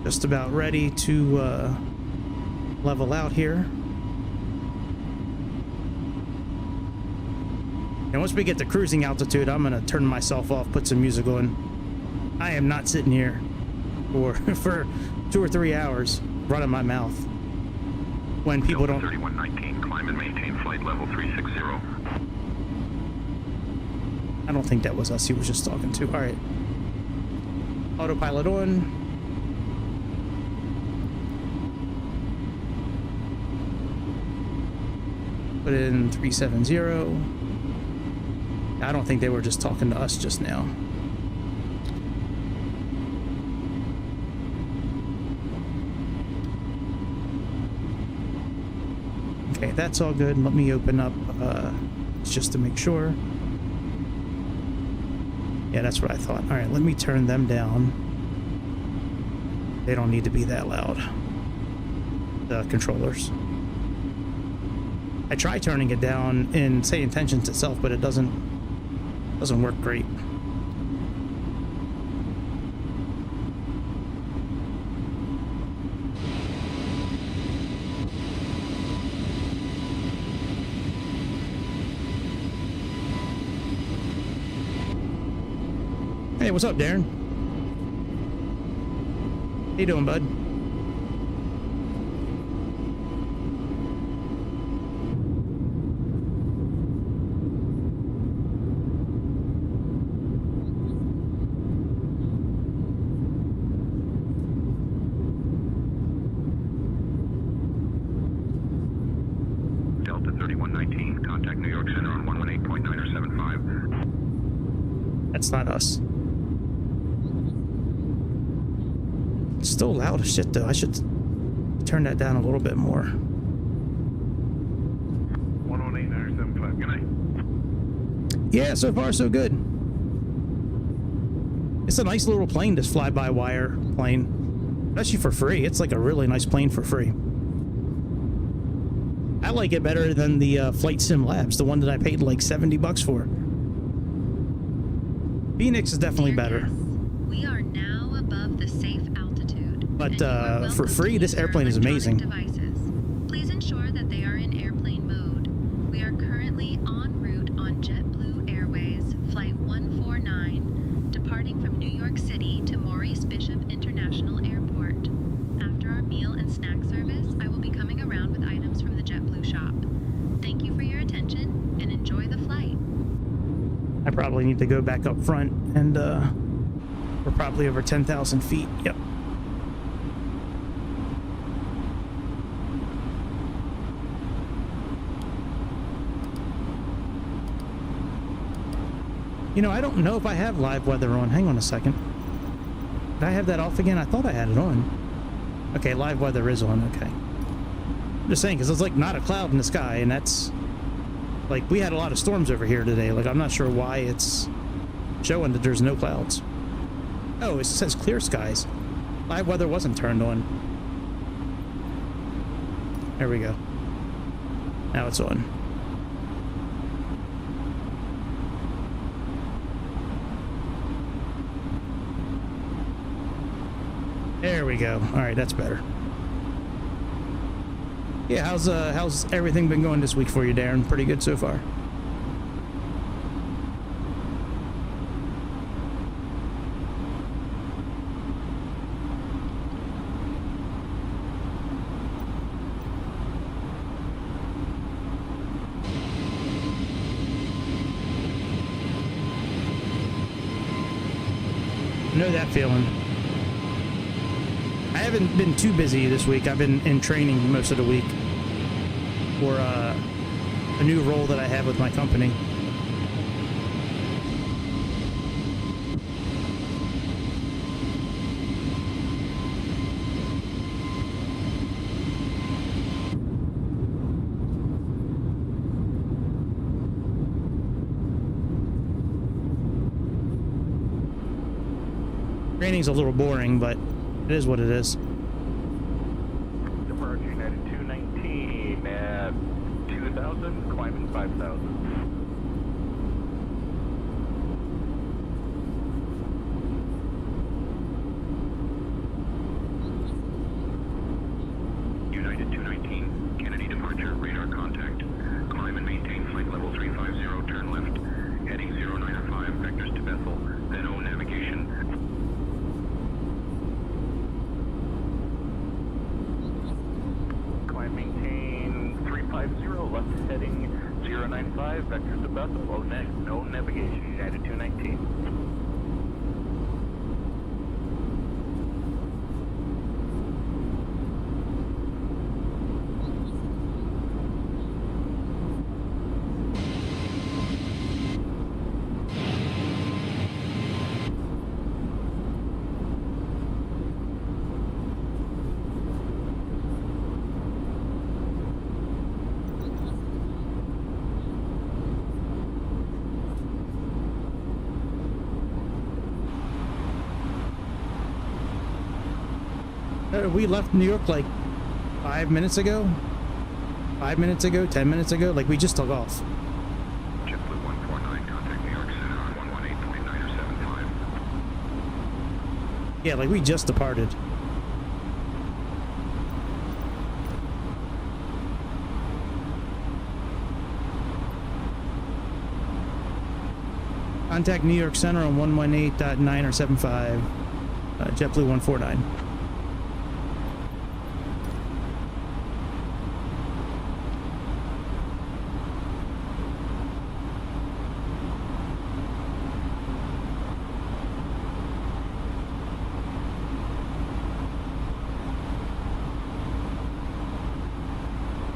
[SPEAKER 2] Just about ready to level out here. And once we get to cruising altitude, I'm gonna turn myself off, put some music on. I am not sitting here for 2 or 3 hours running my mouth when people don't.
[SPEAKER 7] 3119, climb and maintain flight level 360.
[SPEAKER 2] I don't think that was us he was just talking to. All right, autopilot on. Put in 370. I don't think they were just talking to us just now. Okay, that's all good. Let me open up just to make sure. Yeah, that's what I thought. All right, let me turn them down. They don't need to be that loud. The controllers. I tried turning it down in Sayintentions itself, but it doesn't work great. Hey, what's up, Darren? How you doing, bud?
[SPEAKER 7] Delta 3119, contact New York Center on 118.975.
[SPEAKER 2] That's not us. It's still loud as shit, though. I should turn that down a little bit more.
[SPEAKER 7] 118.975, good night.
[SPEAKER 2] Yeah, so far so good. It's a nice little plane, this fly-by-wire plane. Especially for free. It's like a really nice plane for free. I like it better than the Flight Sim Labs, the one that I paid like $70 for. Phoenix is definitely better.
[SPEAKER 6] We are now above the safe altitude.
[SPEAKER 2] But
[SPEAKER 6] and you are
[SPEAKER 2] for
[SPEAKER 6] welcome
[SPEAKER 2] free,
[SPEAKER 6] to
[SPEAKER 2] this
[SPEAKER 6] use your
[SPEAKER 2] airplane is
[SPEAKER 6] electronic
[SPEAKER 2] amazing.
[SPEAKER 6] Devices. Please ensure that they are in airplane mode. We are currently en route on JetBlue Airways Flight 149, departing from New York City to Maurice Bishop International Airport. After our meal and snack service, I will be coming around with items from the JetBlue shop. Thank you for your attention and enjoy the flight.
[SPEAKER 2] I probably need to go back up front, and we're probably over 10,000 feet. Yep. You know, I don't know if I have live weather on. Hang on a second. Did I have that off again? I thought I had it on. Okay, live weather is on. Okay. I'm just saying, because it's like not a cloud in the sky, and that's like, we had a lot of storms over here today. Like, I'm not sure why it's showing that there's no clouds. Oh, it says clear skies. Live weather wasn't turned on. There we go. Now it's on. There we go. All right, that's better. Yeah, how's everything been going this week for you, Darren? Pretty good so far. I know that feeling. I haven't been too busy this week. I've been in training most of the week for a new role that I have with my company. Training's a little boring, but it is what it is.
[SPEAKER 7] Departure United 219 at 2,000, climbing 5,000. United 219, Kennedy departure, radar contact. Climb and maintain flight level 350, turn left. Heading 095, vectors to Bethel, then O navigation. Maintain 350, left heading 095, vectors to Bethel, no navigation, United 219.
[SPEAKER 2] We left New York like 5 minutes ago. 5 minutes ago, 10 minutes ago. Like, we just took off.
[SPEAKER 7] JetBlue 149, contact New York Center on 118.975.
[SPEAKER 2] Yeah, like we just departed. Contact New York Center on 118.9 or 75. JetBlue 149.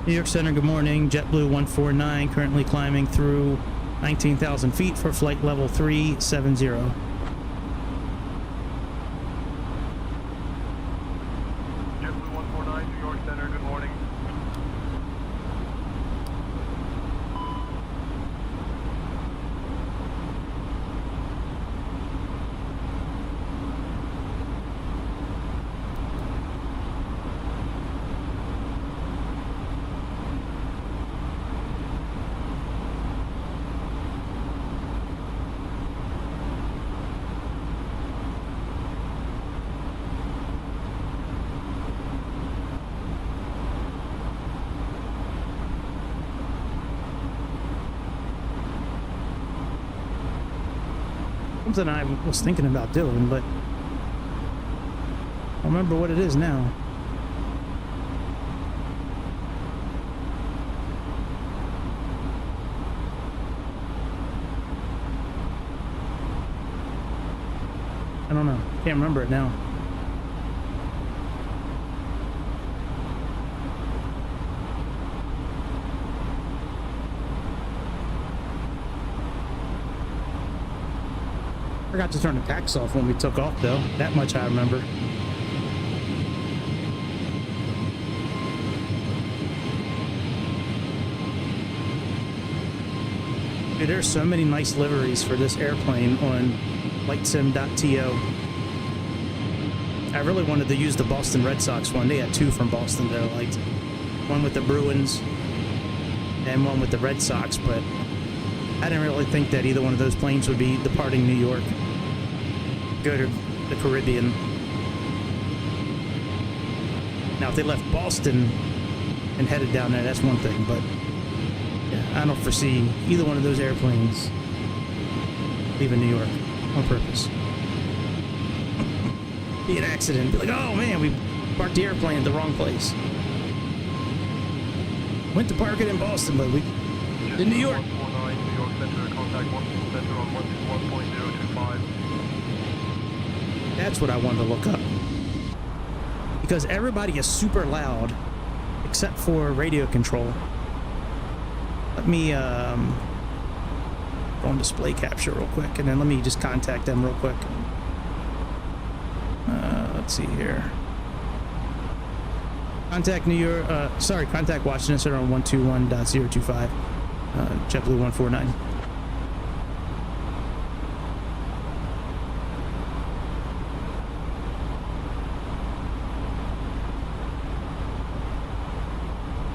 [SPEAKER 2] New York Center, good morning. JetBlue 149 currently climbing through 19,000 feet for flight level 370.
[SPEAKER 7] JetBlue 149, New York Center, good morning.
[SPEAKER 2] Something I was thinking about doing, but I don't remember what it is now. I don't know. Can't remember it now. Forgot to turn the tax off when we took off, though. That much I remember. Dude, there's so many nice liveries for this airplane on Sayintentions.ai. I really wanted to use the Boston Red Sox one. They had two from Boston that I liked. One with the Bruins and one with the Red Sox, but I didn't really think that either one of those planes would be departing New York, go to the Caribbean. Now, if they left Boston and headed down there, that's one thing, but yeah, I don't foresee either one of those airplanes leaving New York on purpose. Be an accident, be like, oh man, we parked the airplane at the wrong place. Went to park it in Boston, but we in New York.
[SPEAKER 7] New York Center, contact 1 Center on 121.025.
[SPEAKER 2] That's what I wanted to look up. Because everybody is super loud, except for radio control. Let me go on display capture real quick, and then let me just contact them real quick. Let's see here. Contact New York, contact Washington Center on 121.025, JBU149.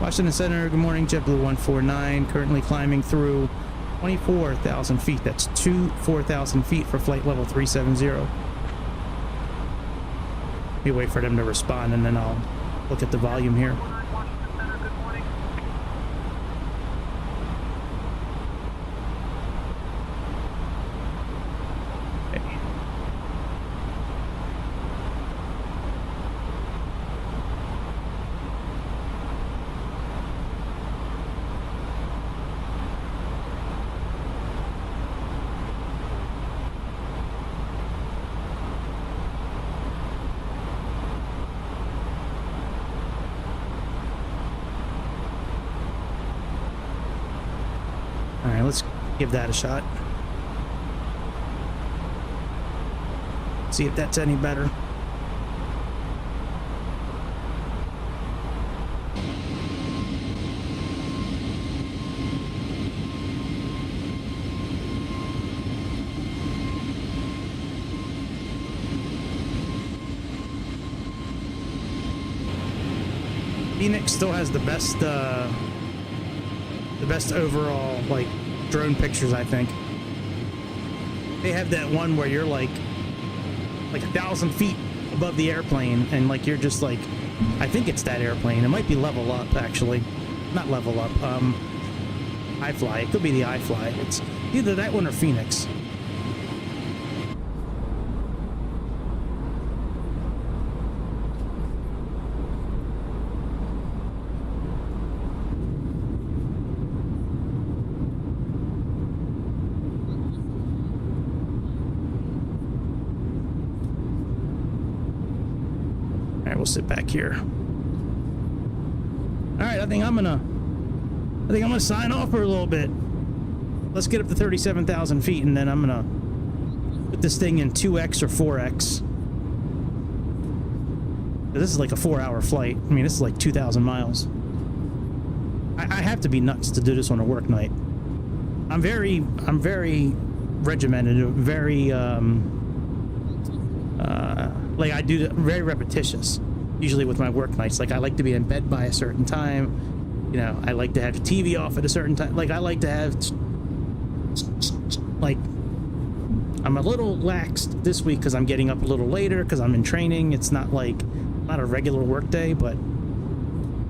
[SPEAKER 2] Washington Center, good morning, JBU149, currently climbing through 24,000 feet. That's 4,000 feet for flight level 370. Let me wait for them to respond, and then I'll look at the volume here. Alright, let's give that a shot. See if that's any better. Phoenix still has the best overall, like, drone pictures, I think. They have that one where you're like 1,000 feet above the airplane, and like you're just like, I think it's that airplane. It might be Level Up, actually. Not Level Up. iFly. It could be the iFly. It's either that one or Phoenix. We'll sit back here. All right, I think I'm gonna sign off for a little bit. Let's get up to 37,000 feet, and then I'm gonna put this thing in 2x or 4x. This is like a 4-hour flight. I mean, this is like 2,000 miles. I have to be nuts to do this on a work night. I'm very regimented, very like I do very repetitious. Usually with my work nights, like I like to be in bed by a certain time. You know, I like to have the TV off at a certain time. Like I like to have, like, I'm a little laxed this week because I'm getting up a little later because I'm in training. It's not like, not a regular work day, but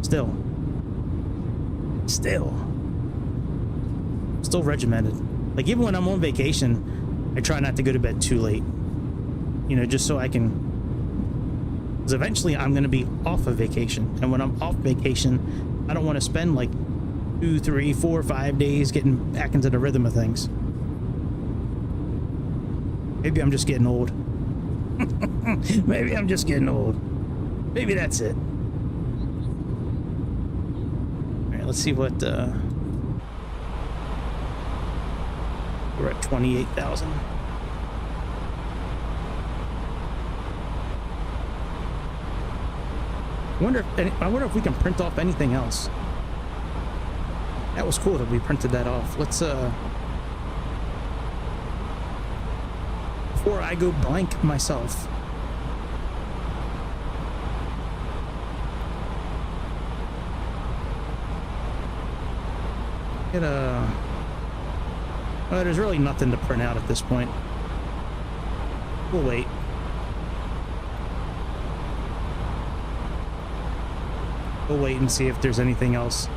[SPEAKER 2] still regimented. Like even when I'm on vacation, I try not to go to bed too late. You know, just so I can, because eventually I'm going to be off of vacation, and when I'm off vacation, I don't want to spend like 2, 3, 4, 5 days getting back into the rhythm of things. Maybe I'm just getting old. Maybe I'm just getting old. Maybe that's it. All right, let's see what we're at 28,000. I wonder if we can print off anything else. That was cool that we printed that off. Let's before I go blank myself. Get a... Well, there's really nothing to print out at this point. We'll wait. We'll wait and see if there's anything else.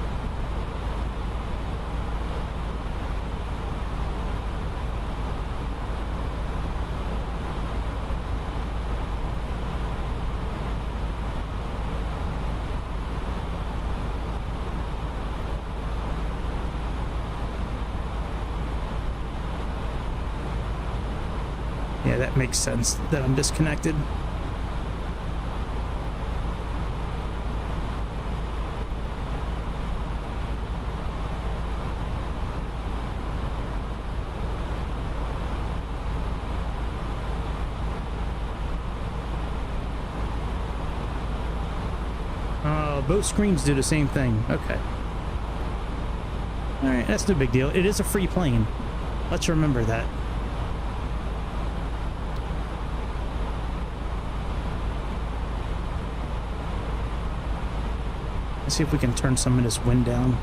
[SPEAKER 2] Yeah, that makes sense that I'm disconnected. Both screens do the same thing. Okay. All right, that's no big deal. It is a free plane. Let's remember that. Let's see if we can turn some of this wind down.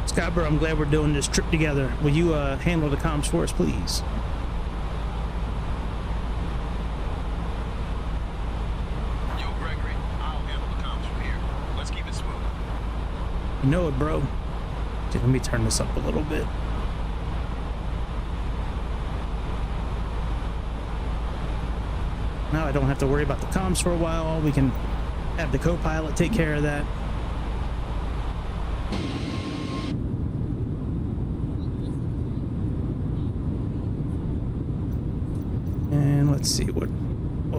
[SPEAKER 2] Scarborough, I'm glad we're doing this trip together. Will you handle the comms for us, please?
[SPEAKER 9] Yo, Gregory, I'll handle the comms from here. Let's keep it smooth.
[SPEAKER 2] You know it, bro. Okay, let me turn this up a little bit. Now I don't have to worry about the comms for a while. We can have the co-pilot take care of that. And let's see what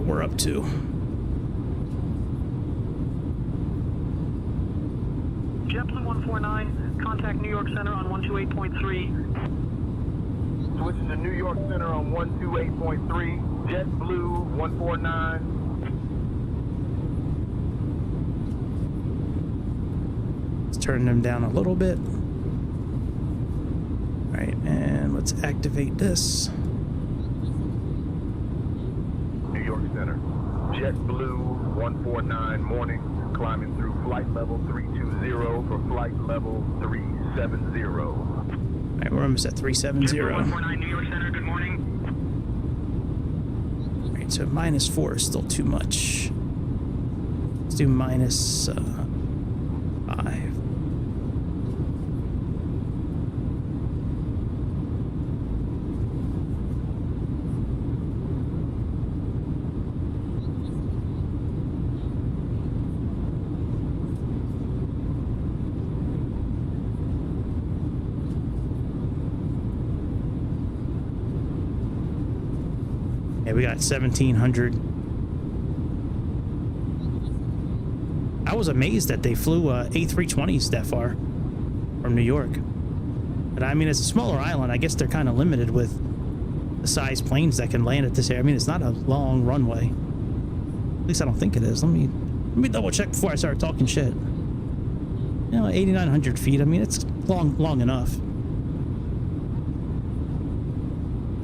[SPEAKER 2] we're up to.
[SPEAKER 4] JetBlue 149, contact New York Center on 128.3.
[SPEAKER 7] Switching to New York Center on 128.3. JetBlue 149.
[SPEAKER 2] Let's turn them down a little bit. All right, and let's activate this.
[SPEAKER 7] New York Center. JetBlue 149 morning. Climbing through flight level 320 for flight level 370.
[SPEAKER 2] All right, we're almost at 370.
[SPEAKER 4] JetBlue 149, New York Center, good morning.
[SPEAKER 2] All right, so -4 is still too much. Let's do -5. Yeah, we got 1,700. I was amazed that they flew A320s that far from New York. But I mean, it's a smaller island. I guess they're kind of limited with the size planes that can land at this area. I mean, it's not a long runway. At least I don't think it is. Let me double check before I start talking shit. You know, 8,900 feet. I mean, it's long enough.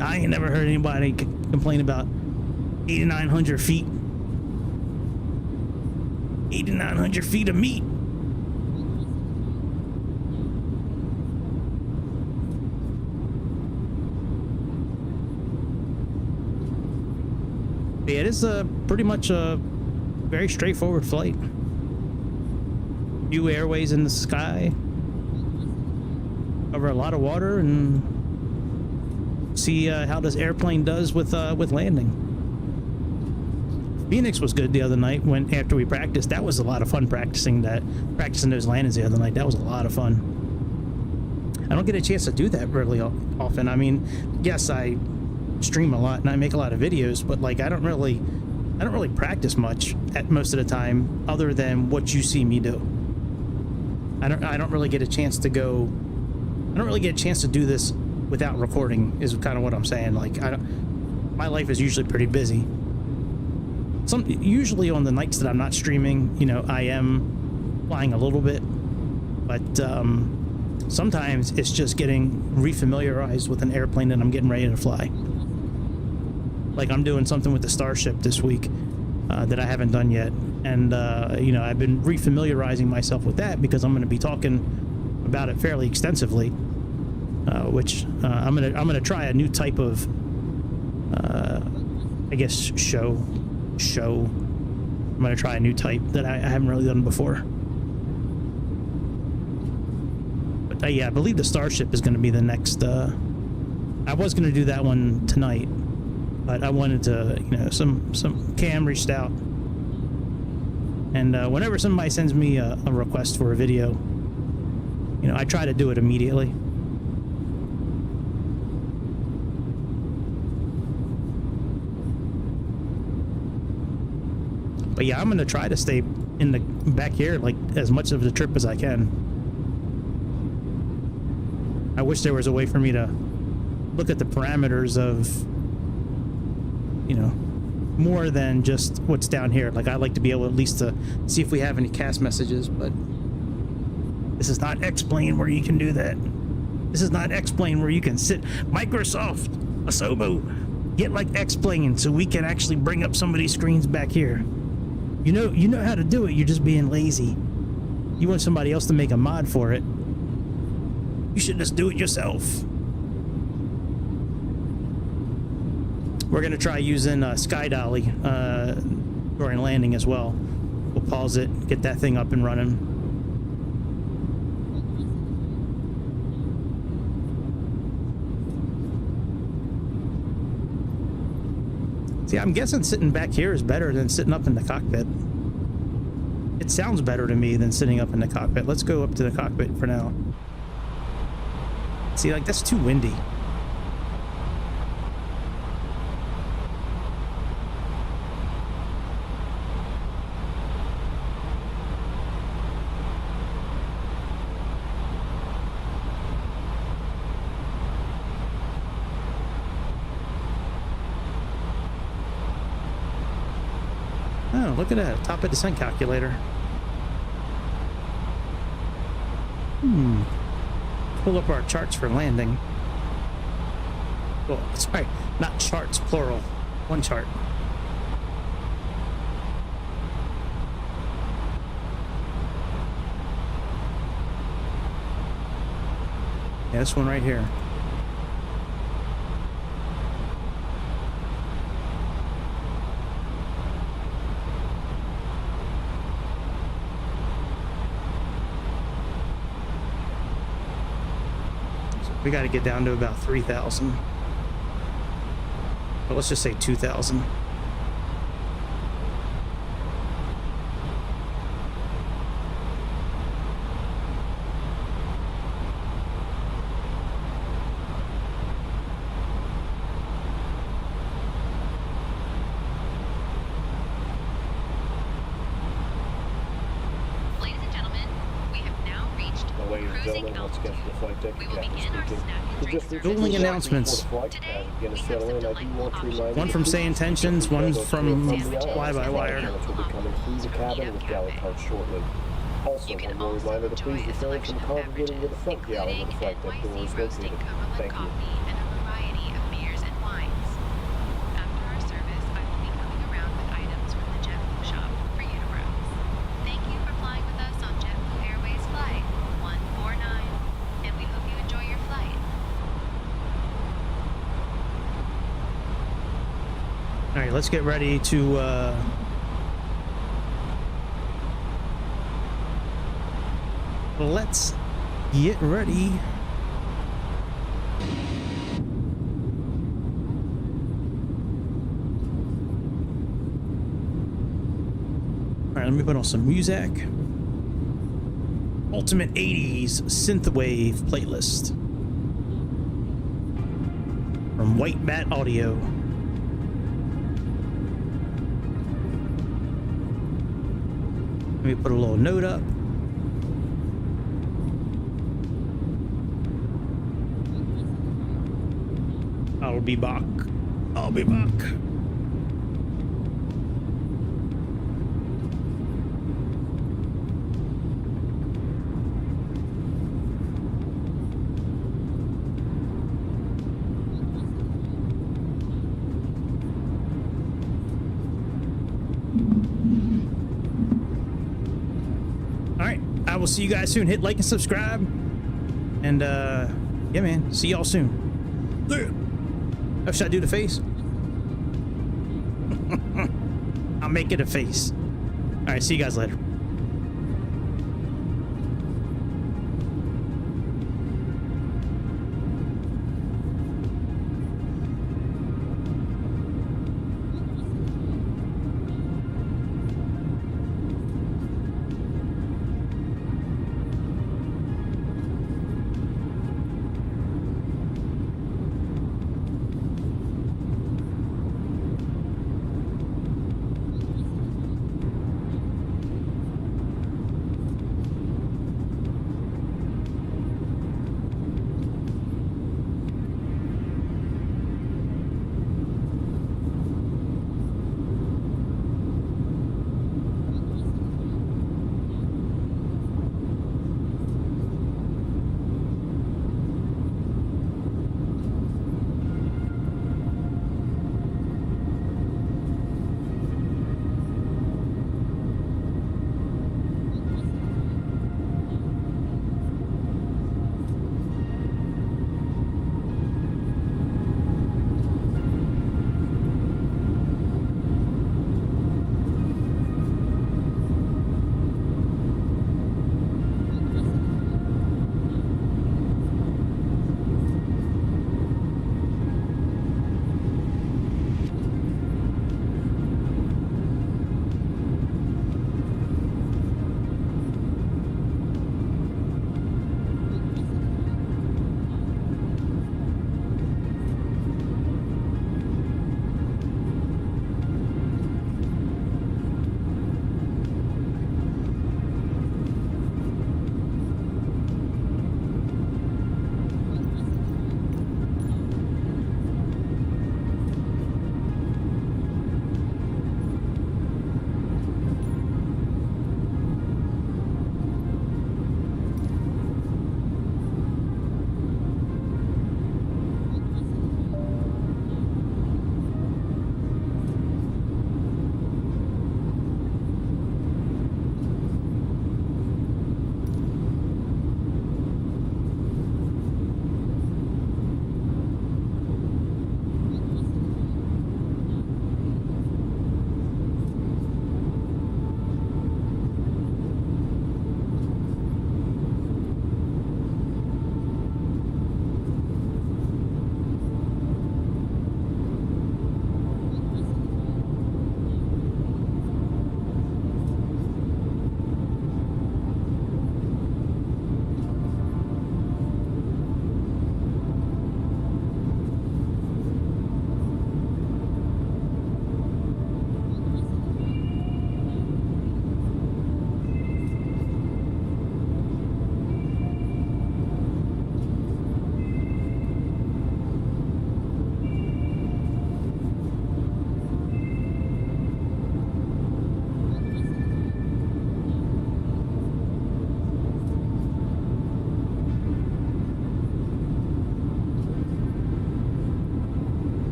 [SPEAKER 2] I ain't never heard anybody complain about 8,900 feet. 8,900 feet of meat. But yeah, it is pretty much a very straightforward flight. Few airways in the sky. Cover a lot of water and see how this airplane does with landing. Phoenix was good the other night when after we practiced. That was a lot of fun practicing those landings the other night. That was a lot of fun. I don't get a chance to do that really often. I mean, yes, I stream a lot and I make a lot of videos, but like I don't really practice much at most of the time other than what you see me do. I don't really get a chance to do this without recording is kind of what I'm saying. Like my life is usually pretty busy. Usually on the nights that I'm not streaming, you know, I am flying a little bit, but sometimes it's just getting refamiliarized with an airplane that I'm getting ready to fly. Like I'm doing something with the Starship this week that I haven't done yet, and you know, I've been refamiliarizing myself with that because I'm going to be talking about it fairly extensively. Which I'm gonna try a new type of I guess show. I'm gonna try a new type that I haven't really done before. But yeah, I believe the Starship is gonna be the next. I was gonna do that one tonight, but I wanted to, you know, some Cam reached out, and whenever somebody sends me a request for a video, you know, I try to do it immediately. But yeah, I'm going to try to stay in the back here like as much of the trip as I can. I wish there was a way for me to look at the parameters of, you know, more than just what's down here. Like I like to be able at least to see if we have any cast messages, but this is not X-Plane where you can do that. This is not X-Plane where you can sit. Microsoft, Asobo, get like X-Plane so we can actually bring up some of these screens back here. You know how to do it, you're just being lazy. You want somebody else to make a mod for it. You should just do it yourself. We're gonna try using Sky Dolly during landing as well. We'll pause it, get that thing up and running. See, I'm guessing sitting back here is better than sitting up in the cockpit. It sounds better to me than sitting up in the cockpit. Let's go up to the cockpit for now. See, like, that's too windy. Oh, look at that. Top of descent calculator. Pull up our charts for landing. Well, sorry, not charts, plural. One chart. Yeah, this one right here. We got to get down to about 3,000. But let's just say 2,000.
[SPEAKER 6] Ladies and gentlemen, we have now reached
[SPEAKER 5] Ladies and
[SPEAKER 6] cruising
[SPEAKER 5] gentlemen, let's get to the flight deck.
[SPEAKER 6] We will
[SPEAKER 5] Captain
[SPEAKER 6] begin our
[SPEAKER 5] speaking.
[SPEAKER 6] snack and
[SPEAKER 5] We
[SPEAKER 6] drink
[SPEAKER 5] just
[SPEAKER 6] service.
[SPEAKER 2] Dueling announcements.
[SPEAKER 6] Today, we have some delightful
[SPEAKER 2] One from Sayintentions, one from Fly By Wire.
[SPEAKER 5] Will be coming through the cabin with galley cards shortly. Also,
[SPEAKER 6] You can
[SPEAKER 5] one more
[SPEAKER 6] also
[SPEAKER 5] reminder to
[SPEAKER 6] enjoy
[SPEAKER 5] please
[SPEAKER 6] a
[SPEAKER 5] refrain
[SPEAKER 6] selection
[SPEAKER 5] from
[SPEAKER 6] of
[SPEAKER 5] congregating with
[SPEAKER 6] beverages,
[SPEAKER 5] the front galley when
[SPEAKER 6] including
[SPEAKER 5] the flight deck door
[SPEAKER 6] NYC
[SPEAKER 5] is
[SPEAKER 6] roasting
[SPEAKER 5] located.
[SPEAKER 6] Cumberland
[SPEAKER 5] Thank you.
[SPEAKER 6] coffee and a variety of beers and wines. After our service, I will be coming around with items from the JetBlue shop for you to browse.
[SPEAKER 2] right, let's get ready to let's get ready. All right, let me put on some music. Ultimate 80s synthwave playlist from White Bat Audio. Let me put a little note up. I'll be back. I'll be back. All right, I will see you guys soon. Hit like and subscribe. And yeah, man, see y'all soon. Oh, should I do the face? I'll make it a face. All right, see you guys later.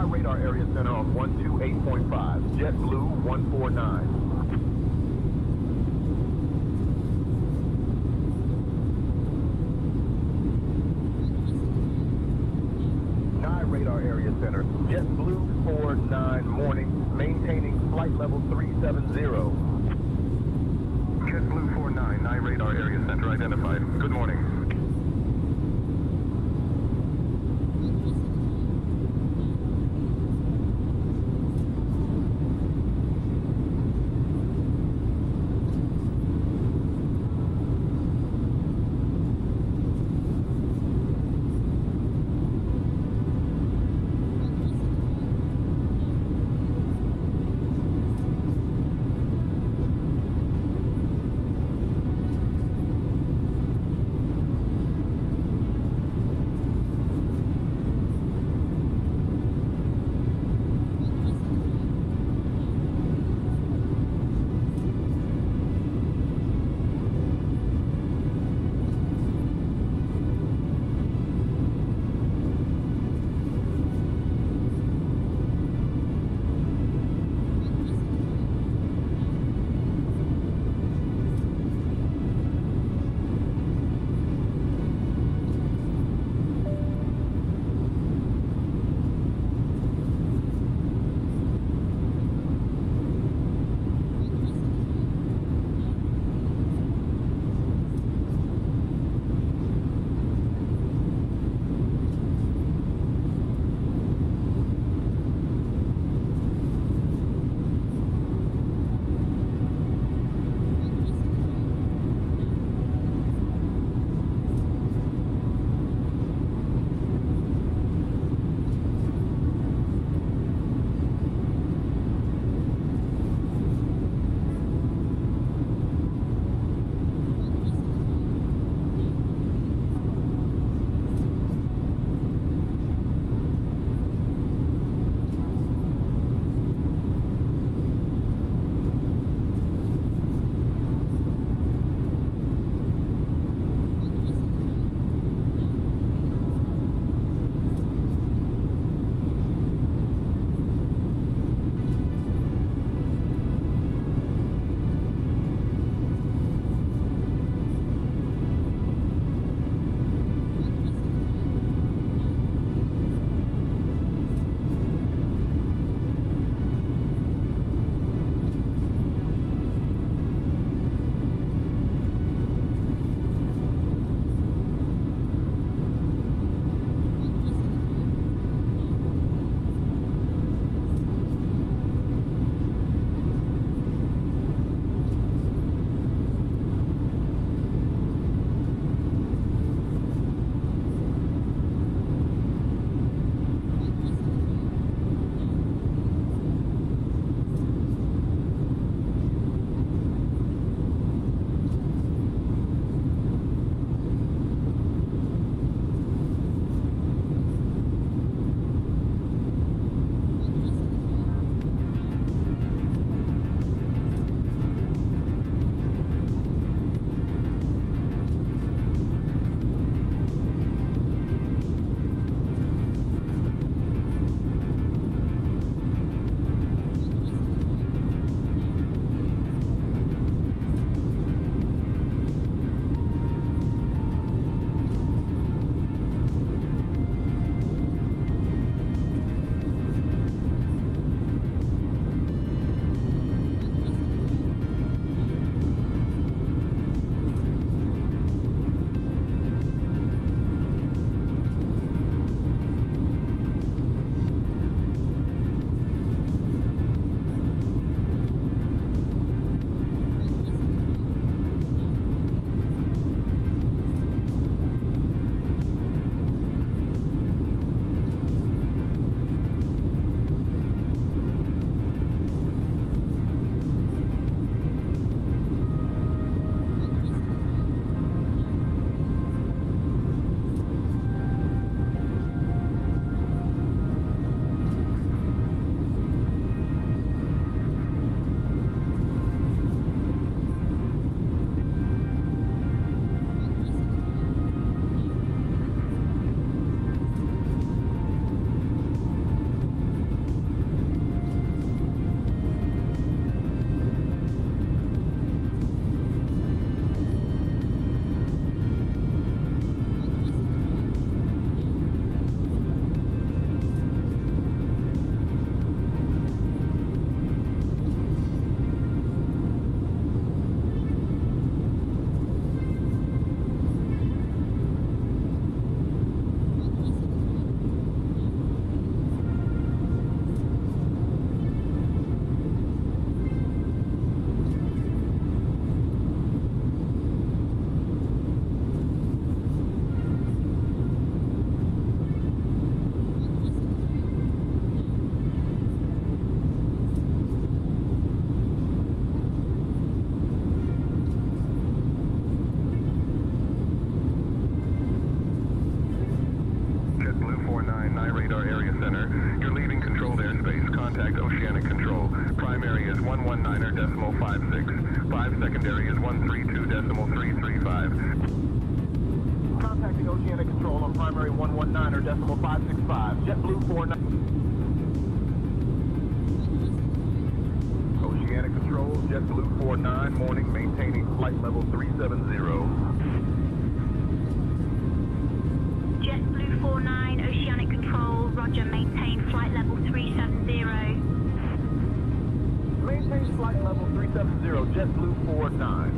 [SPEAKER 7] Now radar area center on 128.5, JetBlue 149. Radar area center, JetBlue 49 morning, maintaining flight level 370. JetBlue 49, 9 radar area center identified. Good morning. 1.56. 5 secondary is 132.335. Contacting Oceanic Control on primary 119 or decimal 565. JetBlue 49. Oceanic Control, JetBlue 49, morning, maintaining flight level 370.
[SPEAKER 8] JetBlue 49, Oceanic Control, roger, maintain flight level 370.
[SPEAKER 7] Maintain flight level 370, JetBlue 49.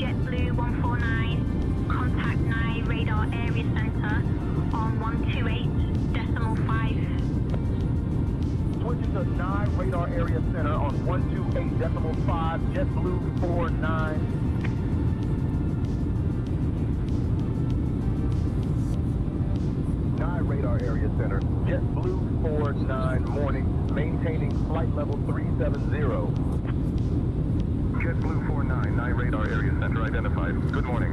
[SPEAKER 8] JetBlue 149, contact NI radar area center on 128.5.
[SPEAKER 7] Switching to 9 radar area center on 128.5, JetBlue 49. Radar area center, JetBlue 49, morning, maintaining flight level 370. JetBlue 49, 9 radar area center identified. Good morning.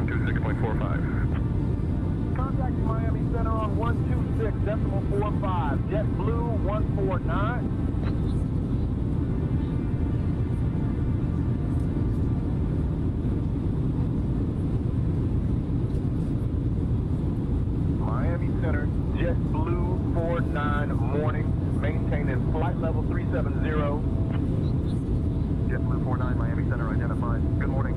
[SPEAKER 7] 126.45. Contact Miami Center on 126.45. JetBlue 149. Miami Center, JetBlue 49 morning, maintaining flight level 370. JetBlue 49, Miami Center identified. Good morning.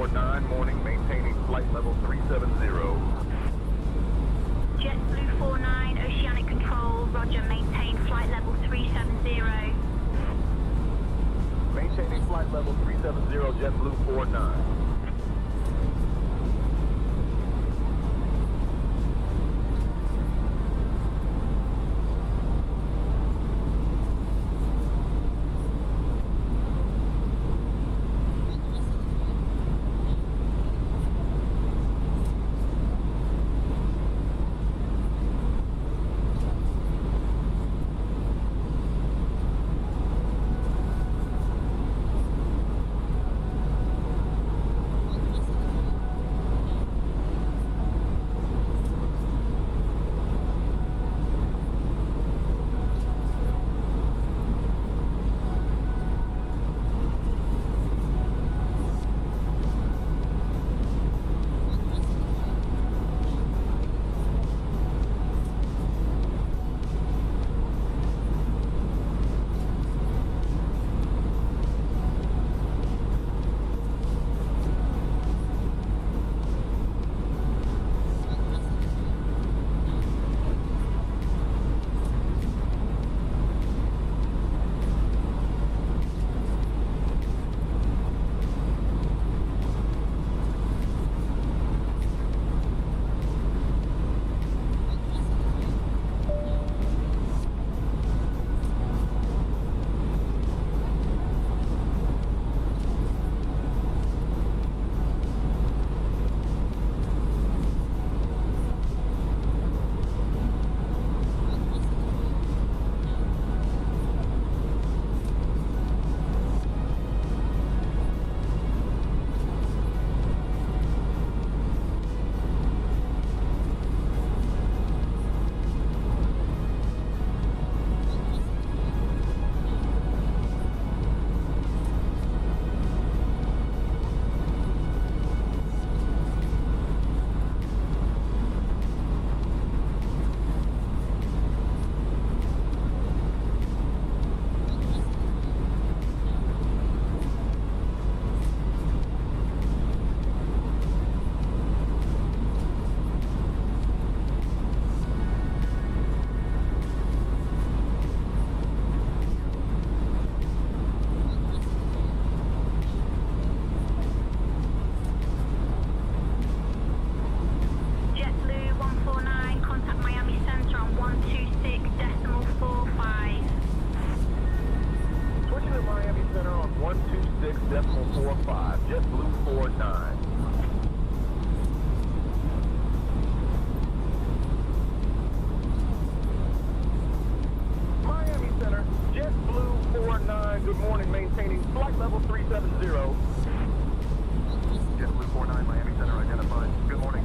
[SPEAKER 7] JetBlue49, morning, maintaining flight level 370.
[SPEAKER 8] JetBlue 49, oceanic control, roger, maintain flight level 370.
[SPEAKER 7] Maintaining flight level 370, JetBlue49.
[SPEAKER 8] JetBlue 149, contact Miami Center on 126.45.
[SPEAKER 7] Switching to Miami Center on 126.45, JetBlue49. Miami Center, JetBlue49, good morning, maintaining flight level 370. JetBlue49, Miami Center identified. Good morning.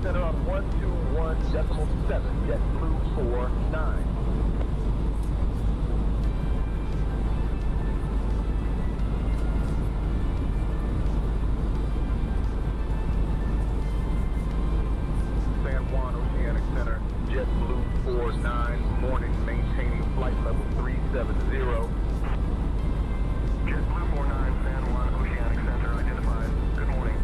[SPEAKER 7] Center on 121.7, JetBlue 49. San Juan Oceanic Center, JetBlue 49, morning, maintaining flight level 370. JetBlue 49, San Juan Oceanic Center, identified. Good morning.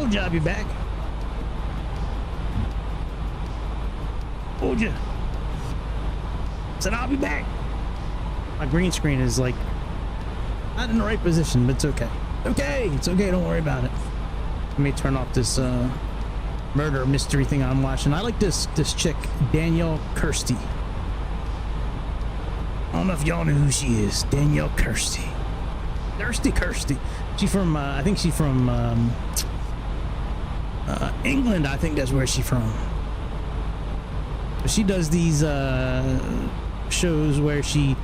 [SPEAKER 2] Told you I'd be back. Told you. Said I'll be back. My green screen is like not in the right position, but it's okay. Okay, it's okay. Don't worry about it. Let me turn off this murder mystery thing I'm watching. I like this chick, Danielle Kirsty. I don't know if y'all know who she is. Danielle Kirsty. Kirsty. She's from I think she's from England. I think that's where she's from. But she does these shows where she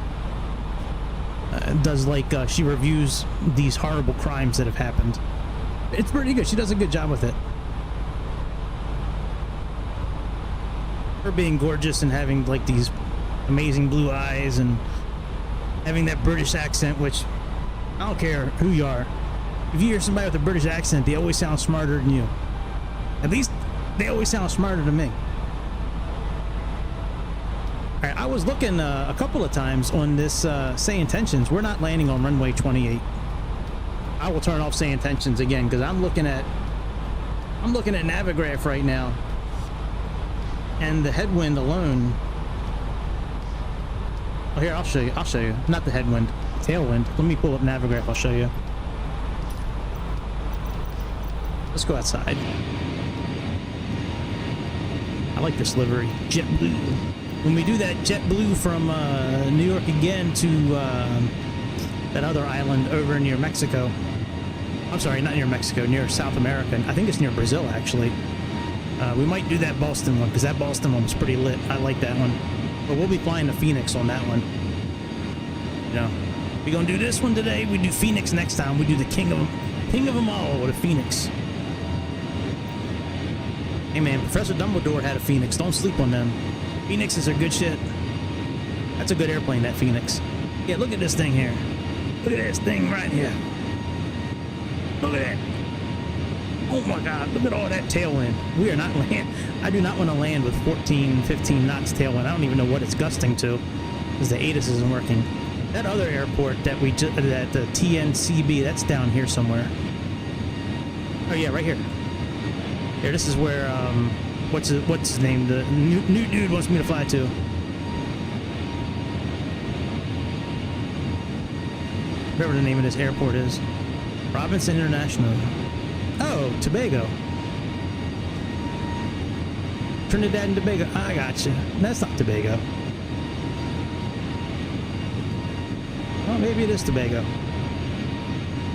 [SPEAKER 2] does like she reviews these horrible crimes that have happened. It's pretty good. She does a good job with it. Her being gorgeous and having like these amazing blue eyes and having that British accent, which I don't care who you are. If you hear somebody with a British accent, they always sound smarter than you. At least they always sound smarter than me. All right, I was looking a couple of times on this Sayintentions. We're not landing on runway 28. I will turn off Sayintentions again because I'm looking at Navigraph right now, and the headwind alone. Oh, here, I'll show you. Not the headwind, tailwind. Let me pull up Navigraph. I'll show you. Let's go outside. I like this livery, JetBlue. When we do that JetBlue from New York again to that other island over near Mexico. I'm sorry, not near Mexico, near South America. I think it's near Brazil, actually. We might do that Boston one, because that Boston one was pretty lit. I like that one. But we'll be flying to Phoenix on that one. You know, we're going to do this one today. We do Phoenix next time. We do the king of them all with a Phoenix. Hey, man, Professor Dumbledore had a Phoenix. Don't sleep on them. Phoenixes are good shit. That's a good airplane, that Phoenix. Yeah, look at this thing here. Look at this thing right here. Look at that. Oh my God, look at all that tailwind. We are not land. I do not want to land with 14, 15 knots tailwind. I don't even know what it's gusting to because the ATIS isn't working. That other airport that the TNCB, that's down here somewhere. Oh yeah, right here. Here, this is where, what's his name? The new dude wants me to fly to. Whatever the name of this airport is. Robinson International. Oh, Tobago. Trinidad and Tobago. I gotcha. That's not Tobago. Oh, maybe it is Tobago.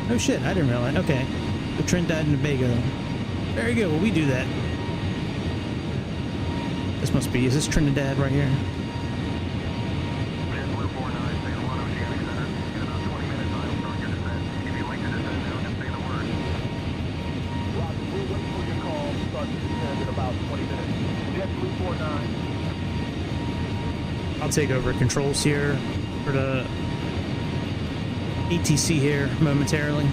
[SPEAKER 2] Oh shit, I didn't realize. Okay. The Trinidad and Tobago. Very good. Well, we do that. This must be. Is this Trinidad right here? I'll take over controls here for the ETC here momentarily.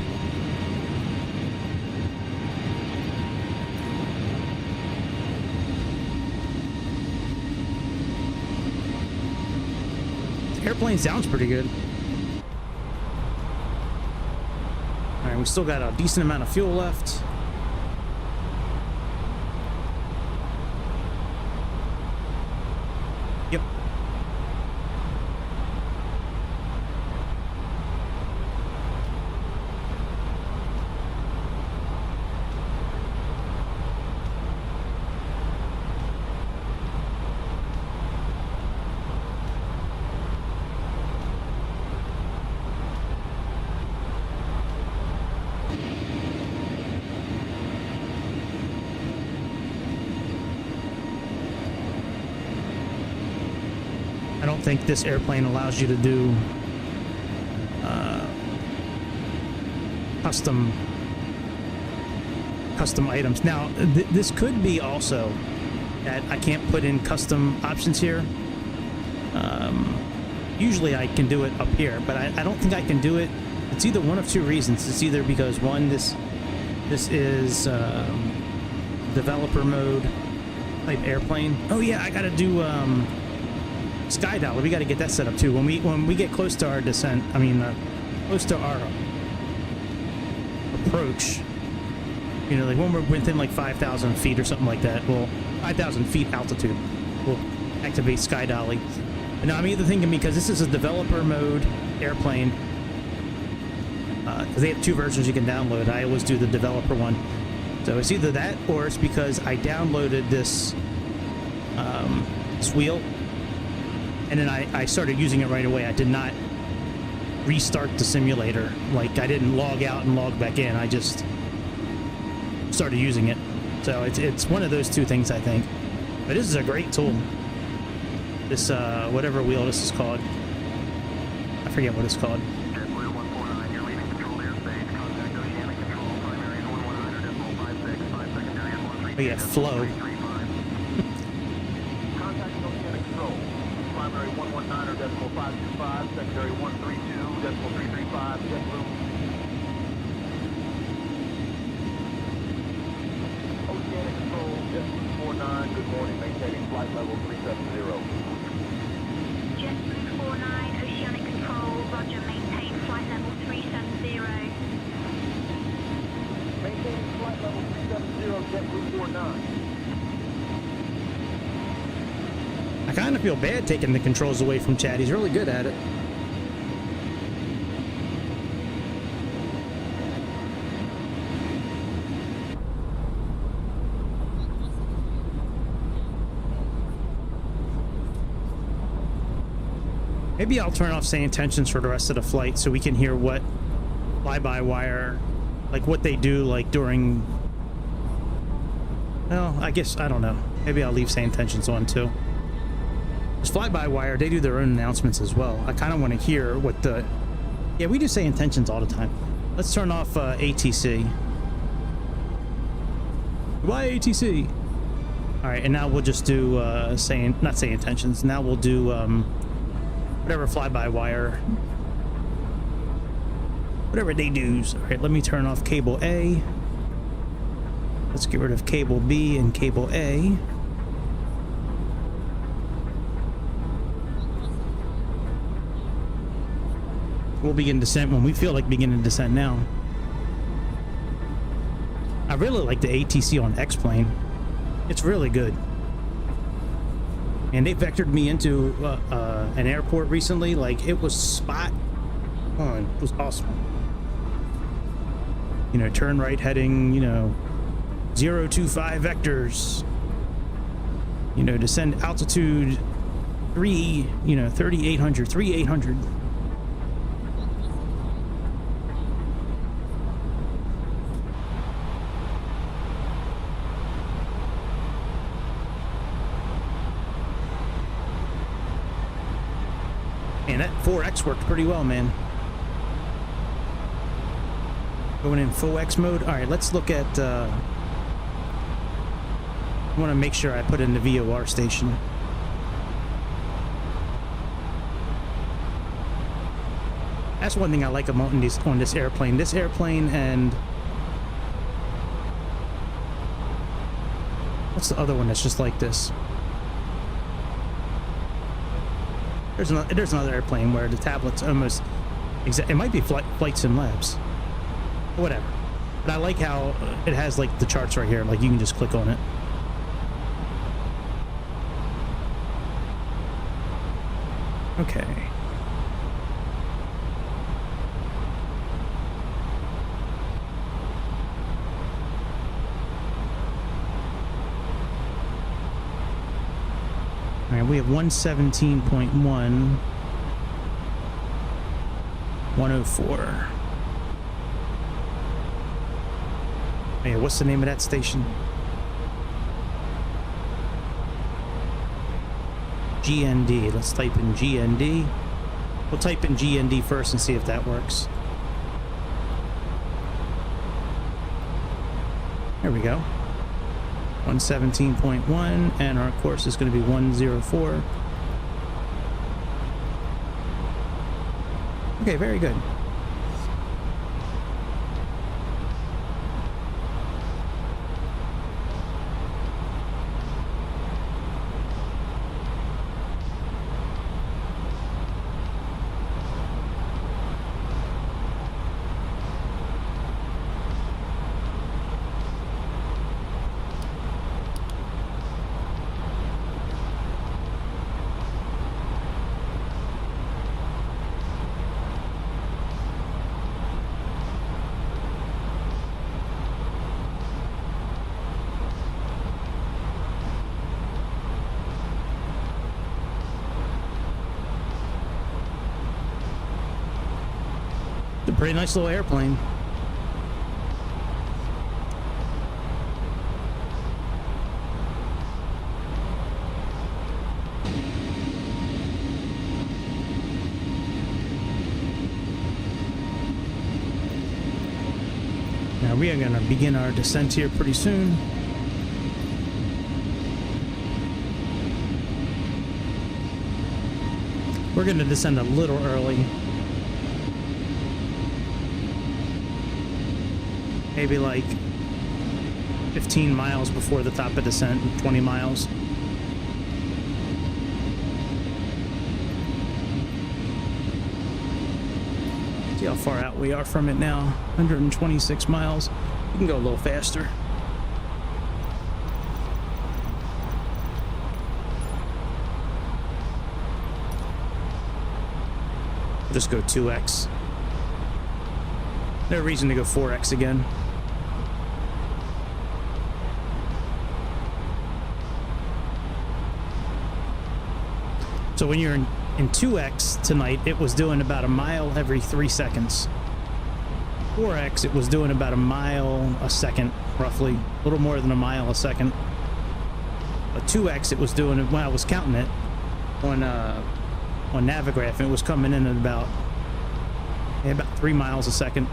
[SPEAKER 2] The airplane sounds pretty good. All right, we still got a decent amount of fuel left. Yep. I don't think this airplane allows you to do custom items. Now, this could be also that I can't put in custom options here. Usually I can do it up here, but I don't think I can do it. It's either one of two reasons. It's either because one, this is developer mode type airplane. Oh yeah, I gotta do Sky Dollar. We got to get that set up too. When we get close to our descent, I mean, close to our approach, You know, like when we're within like 5,000 feet or something like that, well, 5,000 feet altitude, we'll activate Sky Dolly. And now I'm either thinking, because this is a developer mode airplane, because they have 2 versions you can download. I always do the developer one. So it's either that, or it's because I downloaded this this wheel, and then I started using it right away. I did not restart the simulator. Like, I didn't log out and log back in. I just started using it. So it's one of those 2 things, I think. But this is a great tool. This whatever wheel this is called, I forget what it's called.
[SPEAKER 7] JBU149, you're leaving control airspace. Contact oceanic control. Primary is 119.56. 5 secondary is 132.
[SPEAKER 2] Oh yeah, flow.
[SPEAKER 7] Contacting oceanic control. Primary 119.525. Secondary 132.335. JetBlue. Oceanic control. JetBlue 49. Good morning. Maintaining flight level 370.
[SPEAKER 8] JetBlue 49, Oceanic Control, roger, maintain flight level 370.
[SPEAKER 7] Maintaining flight level 370, JetBlue 49.
[SPEAKER 2] I kind of feel bad taking the controls away from Chad. He's really good at it. Maybe I'll turn off Sayintentions for the rest of the flight so we can hear what fly-by-wire, like what they do, like during... Well, I guess, I don't know. Maybe I'll leave Sayintentions on too. Because fly-by-wire, they do their own announcements as well. I kind of want to hear what the... Yeah, we do Sayintentions all the time. Let's turn off ATC. Why ATC? Alright, and now we'll just do, not Sayintentions. Now we'll do, whatever fly-by-wire, whatever they do. All right, let me turn off cable A. Let's get rid of cable B and cable A. We'll begin descent when we feel like beginning descent now. I really like the ATC on X-Plane. It's really good. And they vectored me into an airport recently. Like, it was spot on. It was awesome. You know, turn right heading, you know, 025 vectors. You know, descend altitude 3,800, 3,800. Man, that 4X worked pretty well, man. Going in full X mode. All right, let's look at... I want to make sure I put in the VOR station. That's one thing I like about on this airplane. This airplane and... What's the other one that's just like this? There's another airplane where the tablet's almost exact. It might be Flights and Labs, whatever. But I like how it has like the charts right here. Like you can just click on it. Okay. All right, we have 117.1, 104. Hey, what's the name of that station? GND. Let's type in GND. We'll type in GND first and see if that works. There we go. 117.1, and our course is going to be 104. Okay, very good. a pretty nice little airplane. Now we are going to begin our descent here pretty soon. We're going to descend a little early. Maybe like 15 miles before the top of descent, 20 miles. See how far out we are from it now. 126 miles. You can go a little faster. Just go 2x. No reason to go 4x again. So when you're in 2x tonight, it was doing about a mile every 3 seconds. 4x, it was doing about a mile a second, roughly. A little more than a mile a second. But 2x, it was doing, when I was counting it on Navigraph, and it was coming in at about 3 miles a second.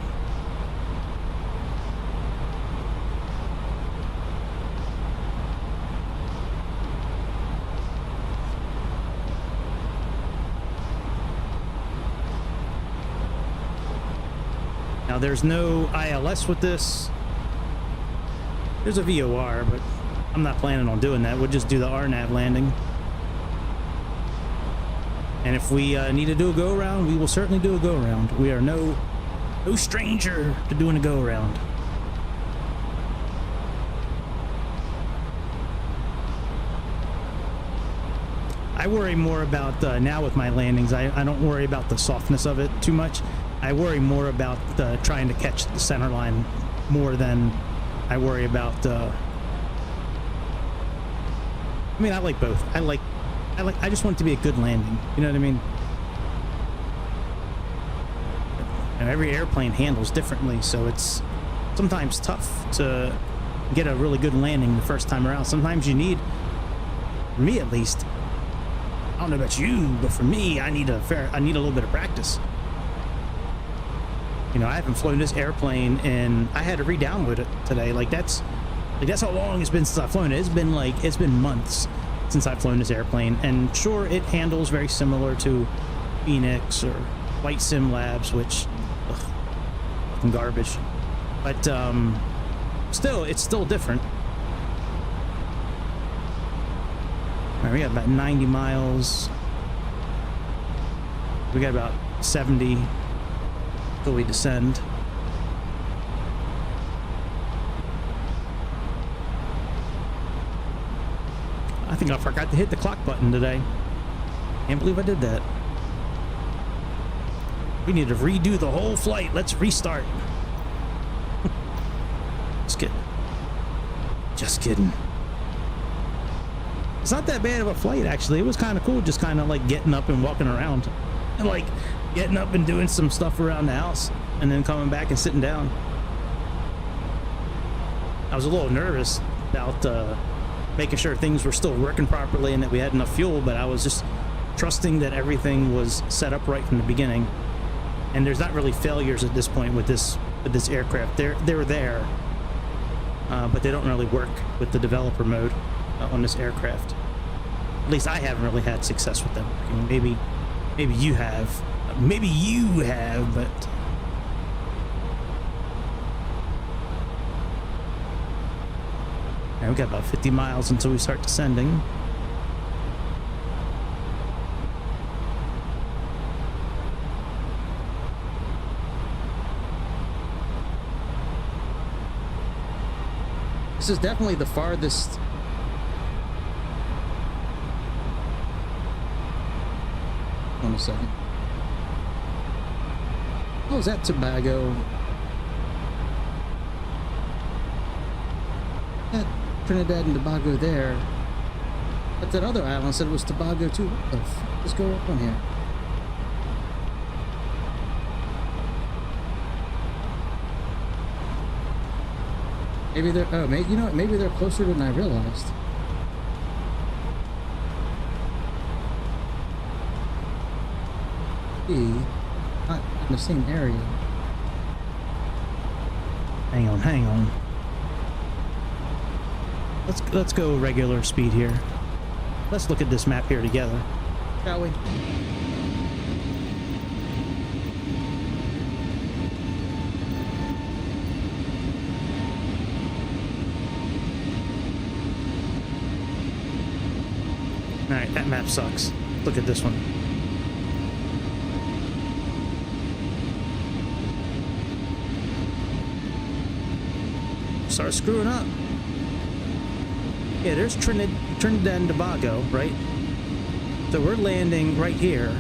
[SPEAKER 2] Now there's no ILS with this. There's a VOR, but I'm not planning on doing that. We'll just do the RNAV landing. And if we need to do a go-around, we will certainly do a go-around. We are no stranger to doing a go-around. I worry more about, now with my landings, I don't worry about the softness of it too much. I worry more about trying to catch the center line more than I worry about, I mean, I like both. I just want it to be a good landing. You know what I mean? And every airplane handles differently, so it's sometimes tough to get a really good landing the first time around. Sometimes you need, for me at least, I don't know about you, but for me, I need a little bit of practice. You know, I haven't flown this airplane and I had to re-download it today. That's how long it's been since I've flown it. It's been months since I've flown this airplane, and sure, it handles very similar to Phoenix or Flight Sim Labs, which, fucking garbage. But still, it's still different. All right, we got about 90 miles. We got about 70 till we descend. I think I forgot to hit the clock button today. Can't believe I did that. We need to redo the whole flight. Let's restart. Just kidding. Just kidding. It's not that bad of a flight, actually. It was kind of cool, just kind of like getting up and walking around. And like getting up and doing some stuff around the house. And then coming back and sitting down. I was a little nervous about making sure things were still working properly and that we had enough fuel, but I was just trusting that everything was set up right from the beginning. And there's not really failures at this point with this aircraft. They're there, but they don't really work with the developer mode on this aircraft. At least I haven't really had success with them. I mean, maybe you have, but. Now we got about 50 miles until we start descending. This is definitely the farthest. Hold on a second. Oh, is that Tobago? That Trinidad and Tobago there. But that other island said it was Tobago too. What the f? Let's go up on here. Maybe they're, oh, maybe, you know what, maybe they're closer than I realized. Not in the same area. Hang on. Let's go regular speed here. Let's look at this map here together, shall we? Alright, that map sucks. Look at this one. Start screwing up. Yeah, there's Trinidad and Tobago, right? So we're landing right here.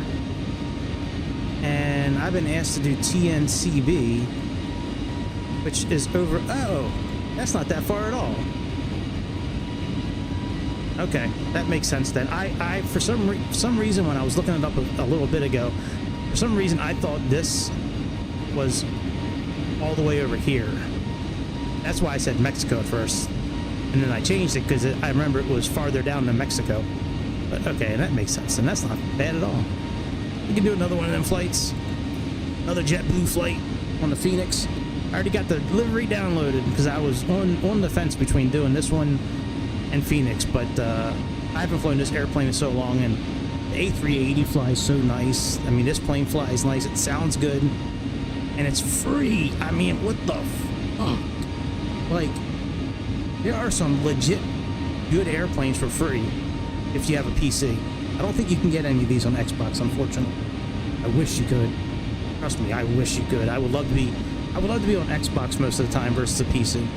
[SPEAKER 2] And I've been asked to do TNCB, which is over... Oh, that's not that far at all. Okay, that makes sense then. I for some reason, when I was looking it up a little bit ago, for some reason I thought this was all the way over here. That's why I said Mexico at first. And then I changed it because I remember it was farther down than Mexico. But okay, that makes sense. And that's not bad at all. We can do another one of them flights. Another JetBlue flight on the Phoenix. I already got the delivery downloaded because I was on the fence between doing this one and Phoenix. But I haven't flown this airplane in so long. And the A380 flies so nice. I mean, this plane flies nice. It sounds good. And it's free. I mean, what the fuck? Like, there are some legit good airplanes for free if you have a PC. I don't think you can get any of these on Xbox, unfortunately. I wish you could. Trust me, I wish you could. I would love to be on Xbox most of the time versus a PC.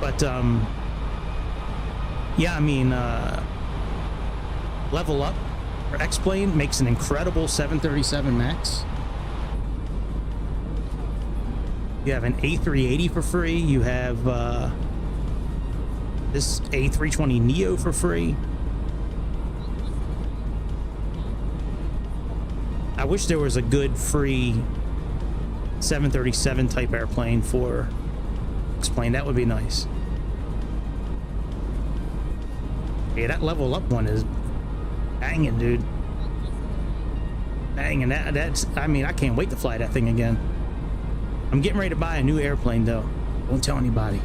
[SPEAKER 2] But yeah, I mean, Level Up for X-Plane makes an incredible 737 MAX. You have an A380 for free. You have this A320neo for free. I wish there was a good free 737 type airplane for X-Plane. That would be nice. Yeah, that Level Up one is banging, dude. Banging. That's. I mean, I can't wait to fly that thing again. I'm getting ready to buy a new airplane, though. Don't tell anybody.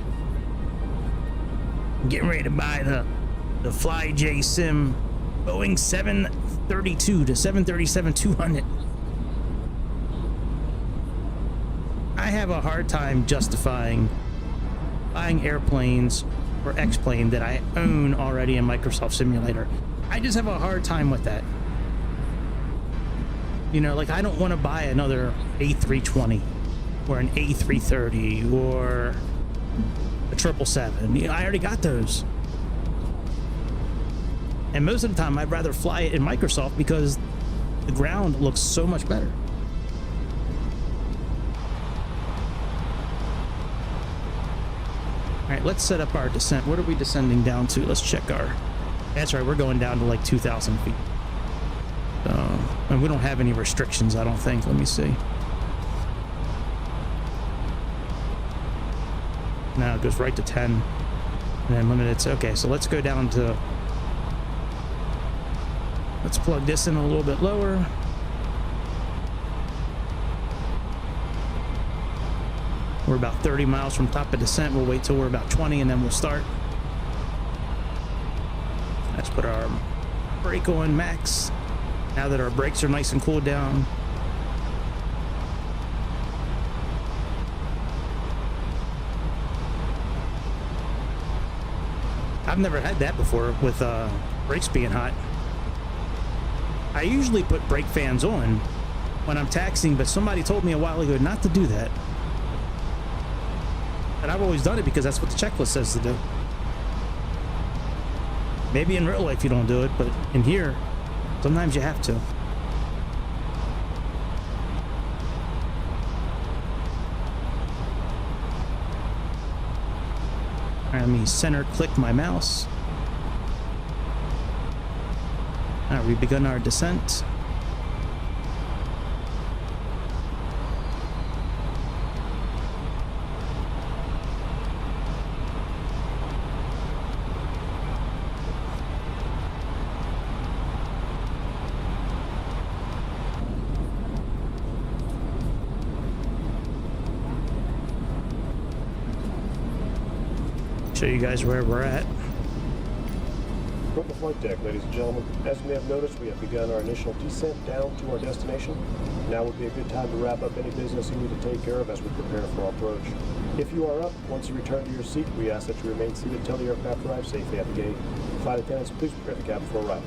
[SPEAKER 2] I'm getting ready to buy the FlyJ Sim Boeing 732 to 737-200. I have a hard time justifying buying airplanes or X-Plane that I own already in Microsoft Simulator. I just have a hard time with that. You know, like, I don't want to buy another A320. Or an A330 or a 777. You know, I already got those. And most of the time, I'd rather fly it in Microsoft because the ground looks so much better. All right, let's set up our descent. What are we descending down to? Let's check our... That's right, we're going down to like 2,000 feet. And we don't have any restrictions, I don't think. Let me see. No, it goes right to 10 and then limited. Okay, so let's go down to, let's plug this in a little bit lower. We're about 30 miles from top of descent. We'll wait till we're about 20 and then we'll start. Let's put our brake on max now that our brakes are nice and cooled down. I've never had that before with brakes being hot. I usually put brake fans on when I'm taxiing, but somebody told me a while ago not to do that. And I've always done it because that's what the checklist says to do. Maybe in real life you don't do it, but in here, sometimes you have to. All right, let me center click my mouse. All right, we've begun our descent. show you guys where we're at.
[SPEAKER 5] From the flight deck, ladies and gentlemen, as you may have noticed, we have begun our initial descent down to our destination. Now would be a good time to wrap up any business you need to take care of as we prepare for our approach. If you are up, once you return to your seat, we ask that you remain seated until the aircraft arrives safely at the gate. Flight attendants, please prepare the cabin for arrival.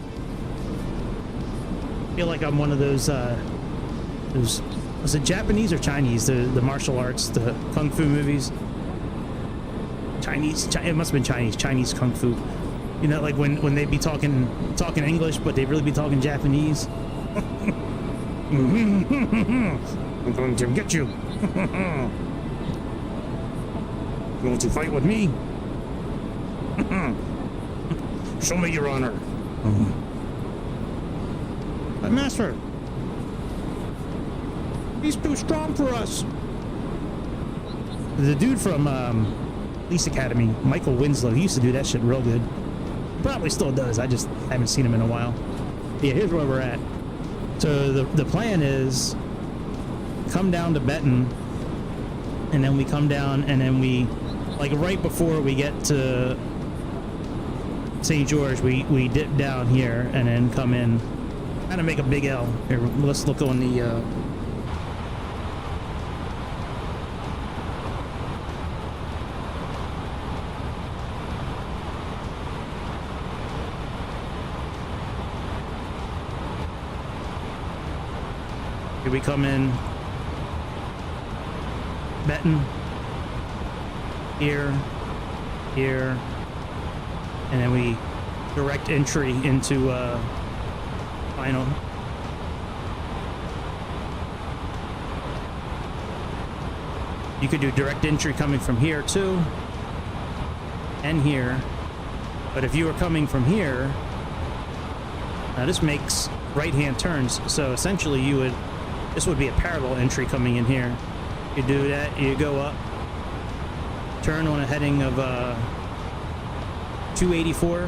[SPEAKER 2] I feel like I'm one of those was it Japanese or Chinese? The martial arts, the kung fu movies. Chinese, it must have been Chinese kung fu. You know, like when they be talking English, but they really be talking Japanese. I'm going to get you. You want to fight with me? Show me your honor. But master, he's too strong for us. The dude from Police Academy, Michael Winslow, he used to do that shit real good. Probably still does. I just haven't seen him in a while. Yeah, here's where we're at. So the plan is come down to Benton, and then we come down, and then we, like right before we get to St. George, we dip down here and then come in, kind of make a big L. Here, let's look on the here we come in Benton, here, and then we direct entry into final. You could do direct entry coming from here too, and here. But if you were coming from here, now this makes right-hand turns, so essentially this would be a parallel entry coming in here. You do that, you go up, turn on a heading of 284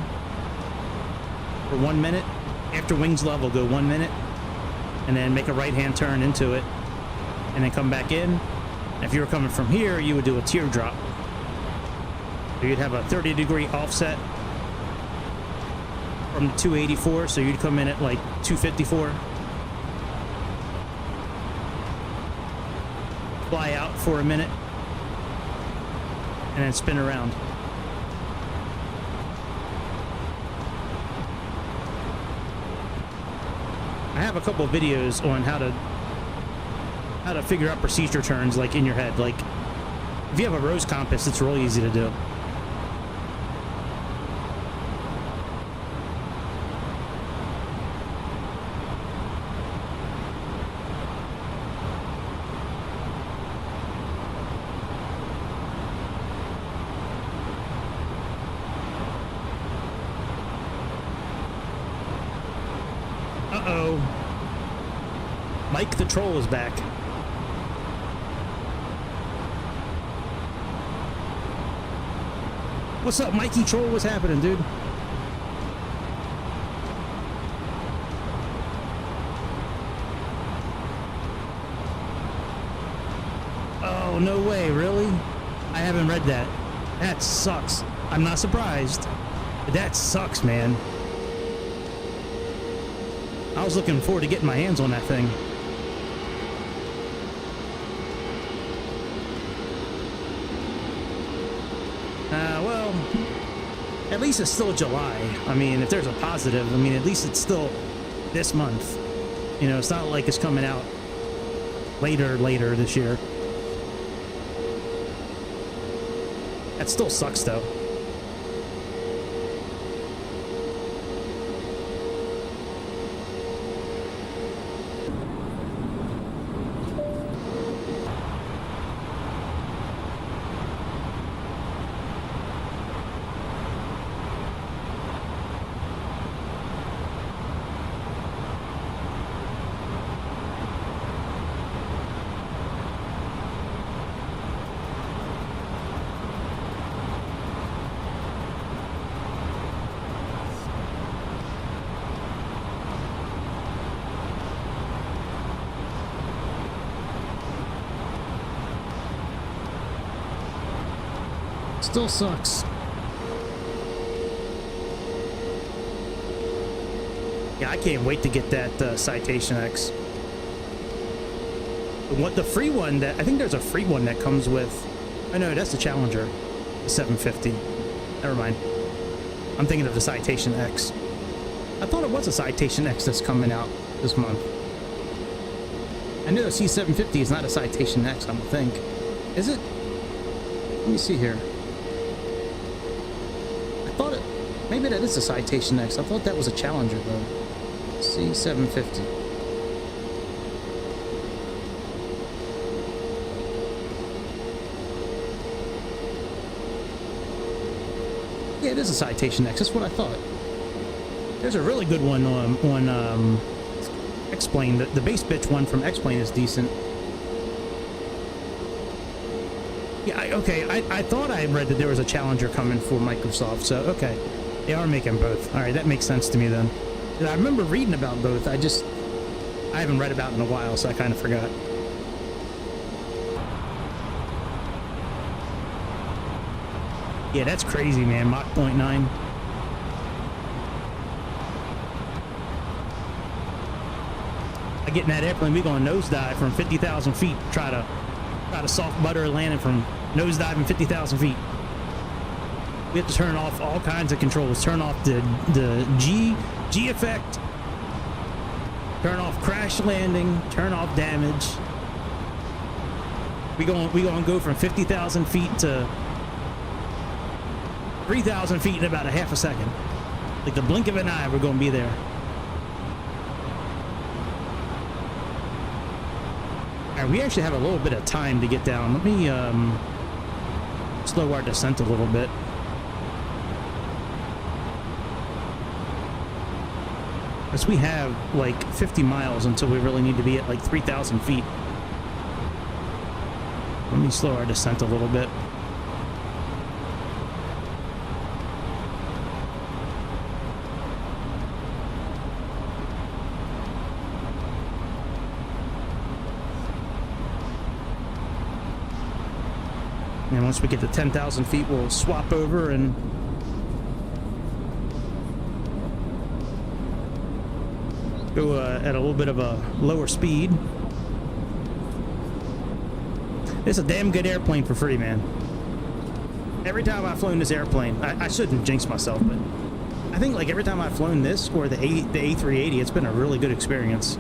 [SPEAKER 2] for 1 minute. After wings level, go 1 minute, and then make a right-hand turn into it, and then come back in. If you were coming from here, you would do a teardrop. So you'd have a 30-degree offset from the 284, so you'd come in at like 254. Fly out for a minute, and then spin around. I have a couple of videos on how to figure out procedure turns, like in your head. Like if you have a rose compass, it's really easy to do. Uh-oh. Mike the Troll is back. What's up, Mikey Troll? What's happening, dude? Oh, no way, really? I haven't read that. That sucks. I'm not surprised. But that sucks, man. I was looking forward to getting my hands on that thing. Well, at least it's still July. I mean, if there's a positive, I mean, at least it's still this month. You know, it's not like it's coming out later this year. That still sucks, though. Still sucks. Yeah, I can't wait to get that Citation X. What the free one that I think there's a free one that comes with. Oh no, that's the Challenger, the 750. Never mind. I'm thinking of the Citation X. I thought it was a Citation X that's coming out this month. I know the C750 is not a Citation X, I don't think. Is it? Let me see here. I thought it. Maybe that is a Citation X. I thought that was a Challenger though. C750. Yeah, it is a Citation X. That's what I thought. There's a really good one on X-Plane. The base bitch one from X-Plane is decent. Yeah, I thought I read that there was a Challenger coming for Microsoft, so okay. They are making both. Alright, that makes sense to me then. I remember reading about both, I haven't read about it in a while, so I kind of forgot. Yeah, that's crazy, man. Mach 0.9. I get in that airplane, we gonna nosedive from 50,000 feet. Try to soft butter landing from nosediving 50,000 feet. We have to turn off all kinds of controls. Turn off the G effect. Turn off crash landing. Turn off damage. We gonna go from 50,000 feet to 3,000 feet in about a half a second. Like the blink of an eye, we're gonna be there. All right, we actually have a little bit of time to get down. Let me slow our descent a little bit. Because we have like 50 miles until we really need to be at like 3,000 feet. Let me slow our descent a little bit. And once we get to 10,000 feet, we'll swap over and go at a little bit of a lower speed. It's a damn good airplane for free, man. Every time I've flown this airplane, I shouldn't jinx myself, but I think like every time I've flown this or the A380, it's been a really good experience.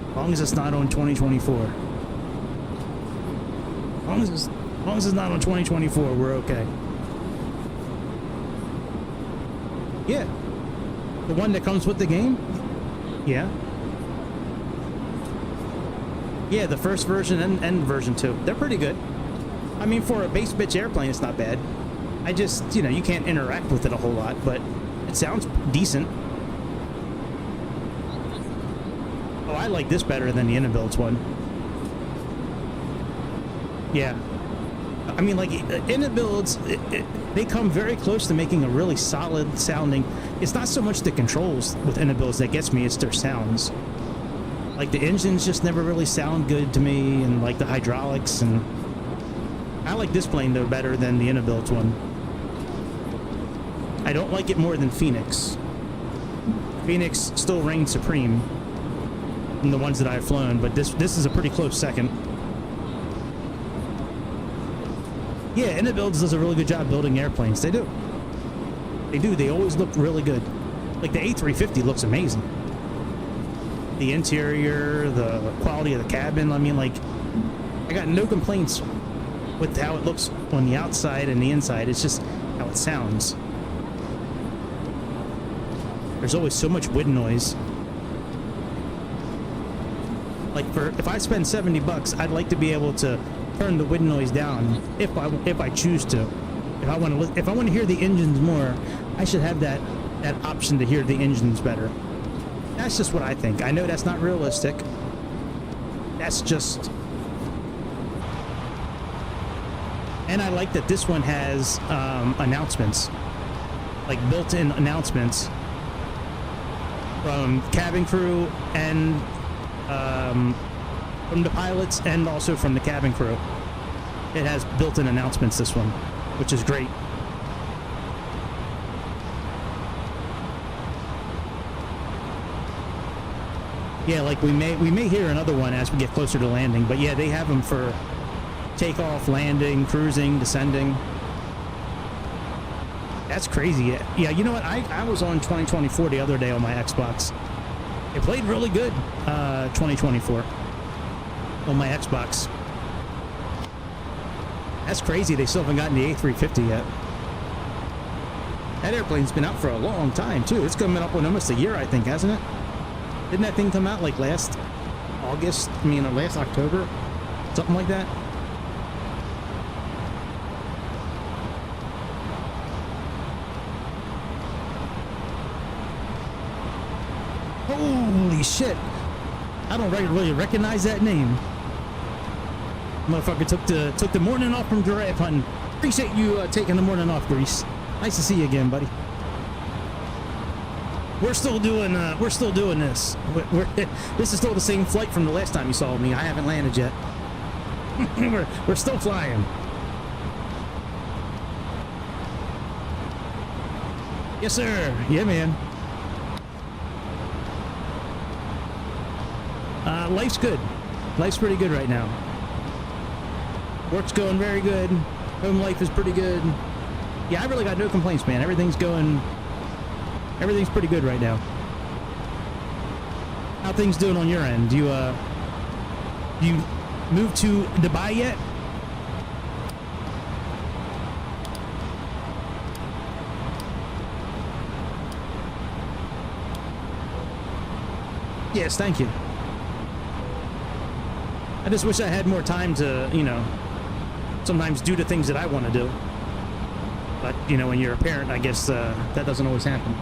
[SPEAKER 2] As long as it's not on 2024. As long as it's not on 2024, we're okay. Yeah. The one that comes with the game? Yeah. Yeah, the first version and version 2. They're pretty good. I mean, for a base bitch airplane, it's not bad. I just, you know, you can't interact with it a whole lot, but it sounds decent. Oh, I like this better than the Inabuilds one. Yeah. I mean, like, Inabuilds, they come very close to making a really solid sounding. It's not so much the controls with Inabuilds that gets me, it's their sounds. Like, the engines just never really sound good to me, and, like, the hydraulics, and I like this plane, though, better than the Inabuilds one. I don't like it more than Phoenix. Phoenix still reigns supreme in the ones that I've flown, but this is a pretty close second. Yeah, Inabuilds does a really good job building airplanes. They do. They do. They always look really good. Like the A350 looks amazing. The interior, the quality of the cabin. I mean, like, I got no complaints with how it looks on the outside and the inside. It's just how it sounds. There's always so much wind noise. Like, if I spend $70, I'd like to be able to turn the wind noise down if I choose to. If I want to hear the engines more, I should have that option to hear the engines better. That's just what I think. I know that's not realistic. That's just. And I like that this one has announcements, like built-in announcements from cabin crew and from the pilots and also from the cabin crew. It has built-in announcements, this one, which is great. Yeah, like we may hear another one as we get closer to landing, but yeah, they have them for takeoff, landing, cruising, descending. That's crazy. Yeah, you know what? I was on 2024 the other day on my Xbox. It played really good, 2024 on my Xbox. That's crazy. They still haven't gotten the A350 yet. That airplane's been out for a long time, too. It's coming up on almost a year, I think, hasn't it? Didn't that thing come out like last August? I mean, last October? Something like that? Holy shit. I don't really recognize that name. Motherfucker took the morning off from giraffe hunting. Appreciate you taking the morning off, Grease. Nice to see you again, buddy. We're still doing this. This is still the same flight from the last time you saw me. I haven't landed yet. we're still flying. Yes, sir. Yeah, man. Life's good. Life's pretty good right now. Work's going very good. Home life is pretty good. Yeah, I really got no complaints, man. Everything's pretty good right now. How things doing on your end? You moved to Dubai yet? Yes, thank you. I just wish I had more time to, you know, sometimes do the things that I want to do. But, you know, when you're a parent, I guess that doesn't always happen.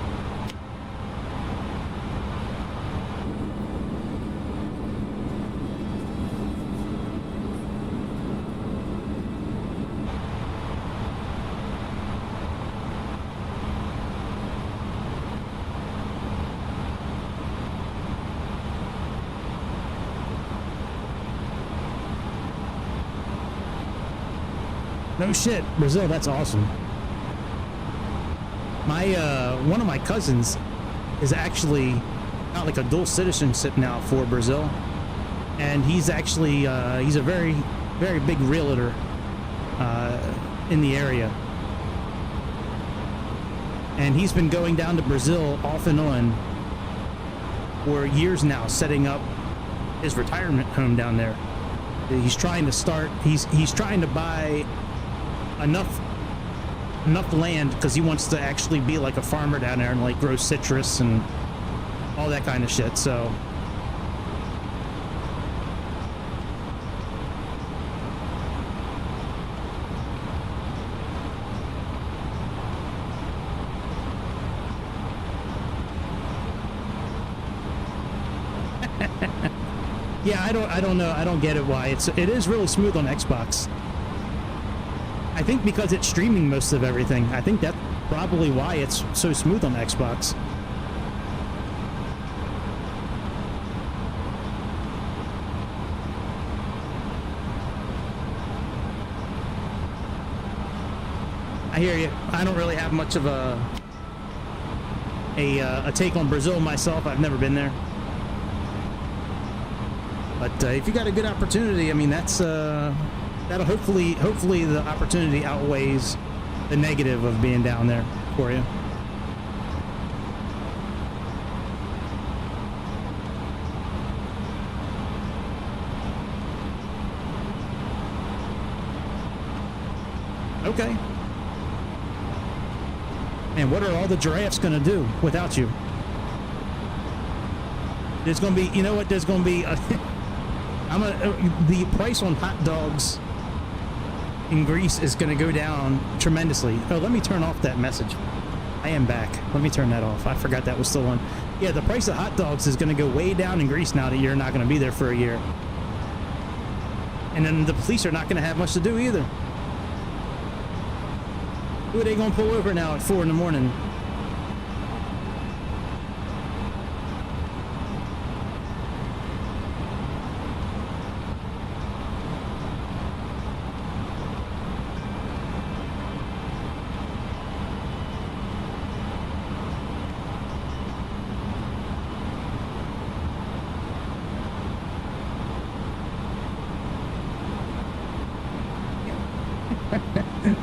[SPEAKER 2] No shit, Brazil, that's awesome. My one of my cousins is actually got like a dual citizenship now for Brazil, and he's actually he's a very big realtor in the area, and he's been going down to Brazil off and on for years now, setting up his retirement home down there. He's trying to start. He's trying to buy enough land because he wants to actually be like a farmer down there and like grow citrus and all that kind of shit. So yeah, I don't know. I don't get it why it is really smooth on Xbox. I think because it's streaming most of everything. I think that's probably why it's so smooth on Xbox. I hear you. I don't really have much of a take on Brazil myself. I've never been there. But if you got a good opportunity, I mean, that's that'll hopefully the opportunity outweighs the negative of being down there for you. Okay. And what are all the giraffes going to do without you? There's going to be, you know what? There's going to be the price on hot dogs in Greece is going to go down tremendously. Oh, let me turn off that message. I am back. Let me turn that off. I forgot that was still on. Yeah, the price of hot dogs is going to go way down in Greece now that you're not going to be there for a year. And then the police are not going to have much to do either. Who are they going to pull over now at 4 in the morning?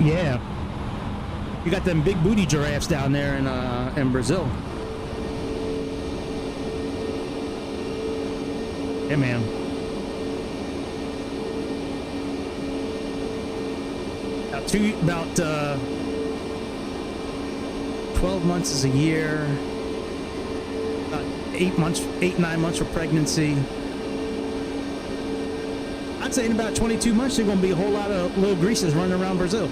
[SPEAKER 2] Yeah. You got them big booty giraffes down there in Brazil. Yeah, man. About 12 months is a year. About 9 months for pregnancy. I'd say in about 22 months, there's going to be a whole lot of little Greases running around Brazil.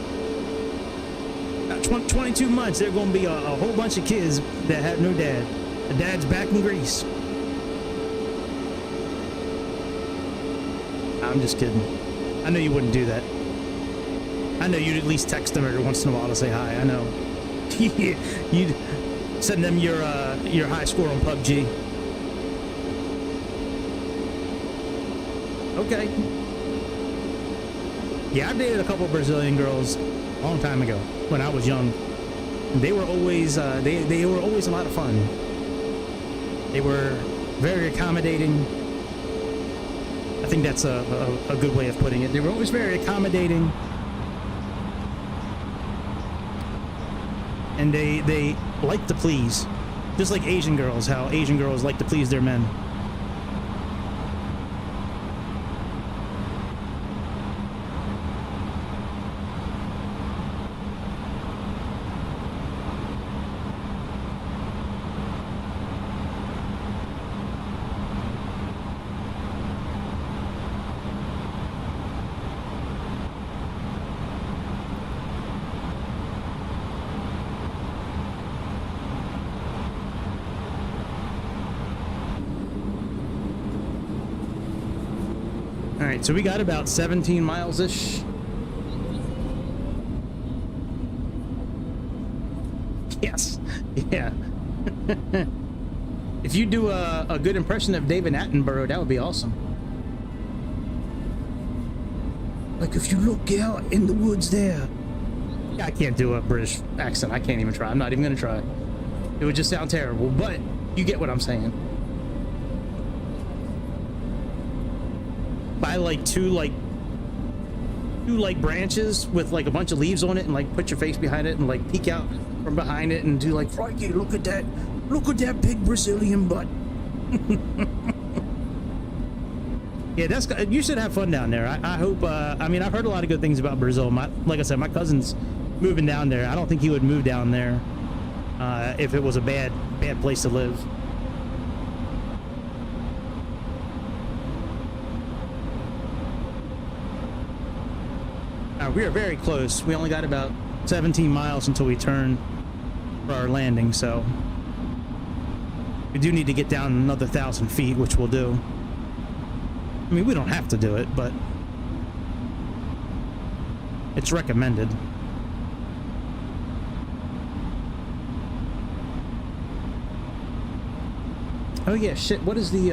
[SPEAKER 2] About 22 months, there's going to be a whole bunch of kids that have no dad. The dad's back in Greece. I'm just kidding. I know you wouldn't do that. I know you'd at least text them every once in a while to say hi. I know. You'd send them your high score on PUBG. Okay. Yeah, I dated a couple Brazilian girls a long time ago when I was young. They were always they were always a lot of fun. They were very accommodating. I think that's a good way of putting it. They were always very accommodating. And they like to please. Just like Asian girls, how Asian girls like to please their men. So we got about 17 miles-ish. Yes. Yeah. If you do a good impression of David Attenborough, that would be awesome. Like, if you look out in the woods there. Yeah, I can't do a British accent. I can't even try. I'm not even going to try. It would just sound terrible, but you get what I'm saying. Buy like two branches with like a bunch of leaves on it, and like put your face behind it and like peek out from behind it and do like, Crikey, look at that big Brazilian butt. Yeah, that's, you should have fun down there. I hope. I mean, I've heard a lot of good things about Brazil. Like I said, my cousin's moving down there. I don't think he would move down there if it was a bad place to live. We are very close. We only got about 17 miles until we turn for our landing, so we do need to get down another 1,000 feet, which we'll do. I mean, we don't have to do it, but it's recommended. Oh yeah, shit, what is the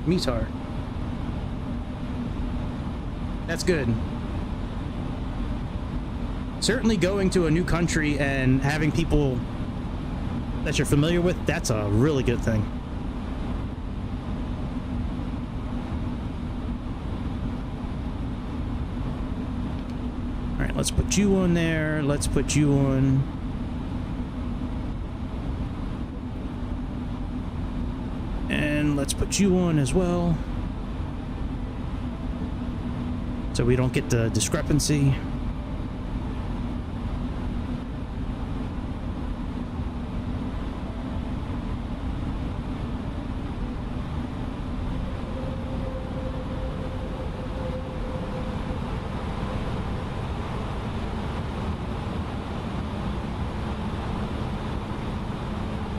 [SPEAKER 2] METAR? That's good. Certainly going to a new country and having people that you're familiar with, that's a really good thing. All right, let's put you on there. Let's put you on. And let's put you on as well, so we don't get the discrepancy.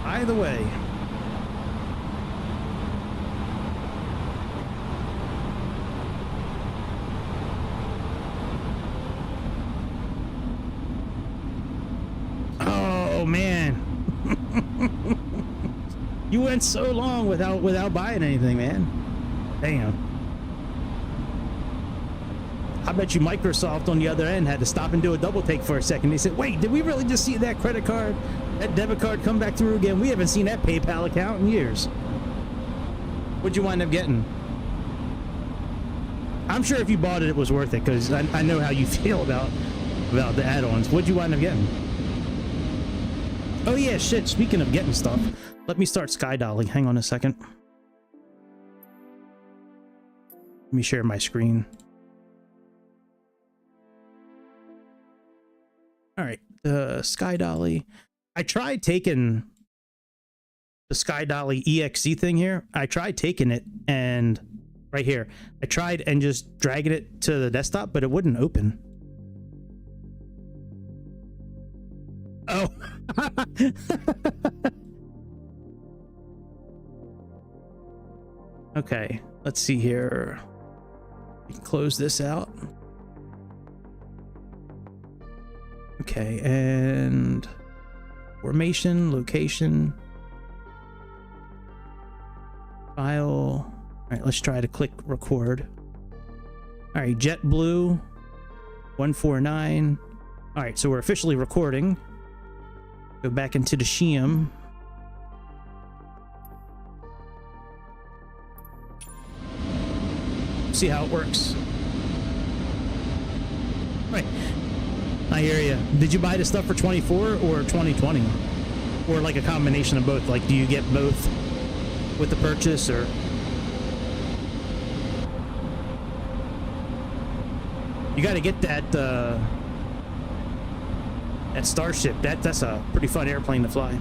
[SPEAKER 2] Either way. Oh man. You went so long without buying anything, man. Damn. I bet you Microsoft on the other end had to stop and do a double take for a second. They said, wait, did we really just see that credit card, that debit card come back through again? We haven't seen that PayPal account in years. What'd you wind up getting? I'm sure if you bought it, it was worth it, because I know how you feel about about the add-ons. What'd you wind up getting? Oh yeah, shit. Speaking of getting stuff, let me start skydolling. Hang on a second. Let me share my screen. All right, the skydolly. I tried taking the skydolly EXE thing here. I tried taking it and right here. I tried and just dragging it to the desktop, but it wouldn't open. Oh. Okay, let's see here. We can close this out. Okay, and formation, location, file. All right, let's try to click record. All right, JetBlue 149. All right, so we're officially recording. Go back into the shim. See how it works. Right. I hear you. Did you buy the stuff for 24 or 2020? Or like a combination of both? Like, do you get both with the purchase, or? You got to get that that Starship. That's a pretty fun airplane to fly.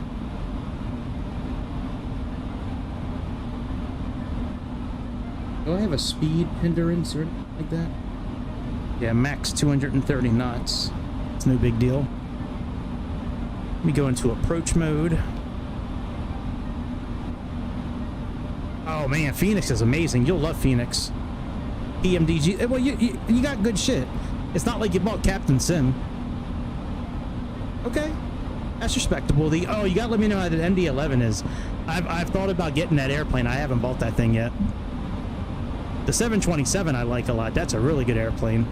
[SPEAKER 2] Do I have a speed hindrance or like that? Yeah, max 230 knots. It's no big deal. Let me go into approach mode. Oh man, Phoenix is amazing. You'll love Phoenix. EMDG. Well, you got good shit. It's not like you bought Captain Sim. Okay, that's respectable. You gotta let me know how the MD-11 is. I've thought about getting that airplane. I haven't bought that thing yet. The 727 I like a lot. That's a really good airplane.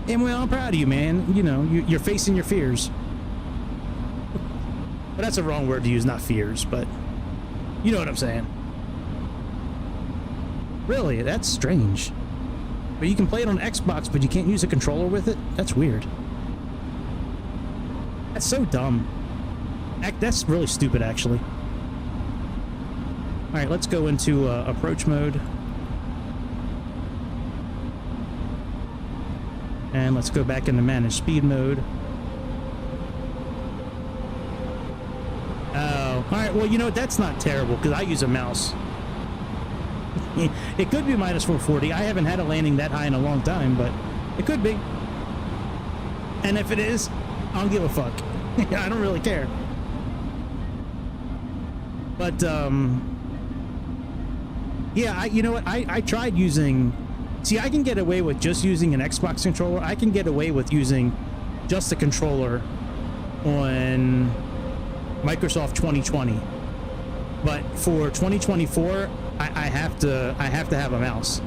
[SPEAKER 2] And well, I'm proud of you, man. You know, you're facing your fears. But that's a wrong word to use, not fears, but you know what I'm saying. Really, that's strange. But you can play it on Xbox, but you can't use a controller with it? That's weird. That's so dumb. That's really stupid, actually. All right, let's go into approach mode. And let's go back into manage speed mode. Oh, all right. Well, you know what? That's not terrible because I use a mouse. It could be minus 440. I haven't had a landing that high in a long time, but it could be. And if it is, I don't give a fuck. I don't really care. But, yeah, you know what? I tried using... See, I can get away with just using an Xbox controller. I can get away with using just a controller on Microsoft 2020. But for 2024, I have to have a mouse.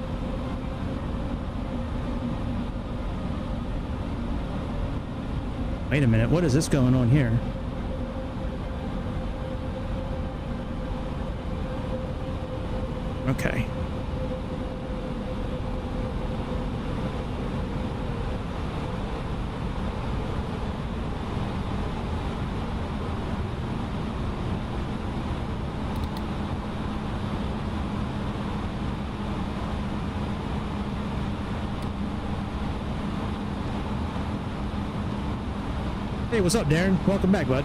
[SPEAKER 2] Wait a minute, what is this going on here? Okay. Hey, what's up, Darren? Welcome back, bud.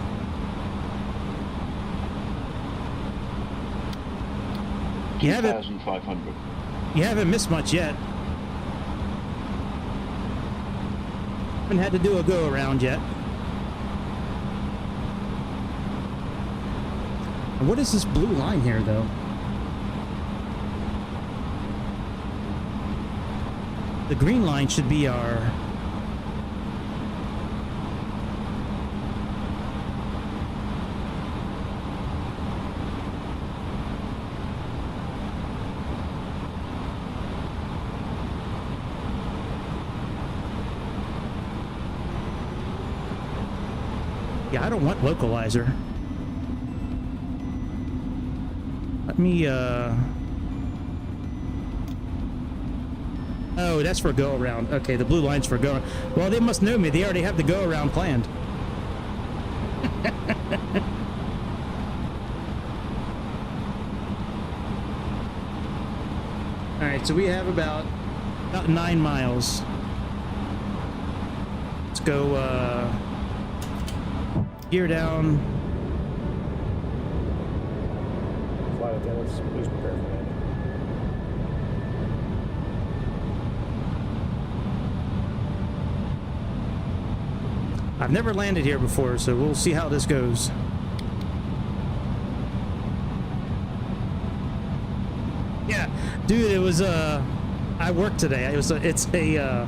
[SPEAKER 2] You haven't missed much yet. Haven't had to do a go around yet. And what is this blue line here, though? The green line should be our... Yeah, I don't want localizer. Let me, Oh, that's for go around. Okay, the blue line's for go. Well, they must know me. They already have the go around planned. All right, so we have about 9 miles. Let's go gear down.
[SPEAKER 5] Flight attendants, please prepare for landing.
[SPEAKER 2] I've never landed here before, so we'll see how this goes. Yeah, dude, it was I worked today. It's a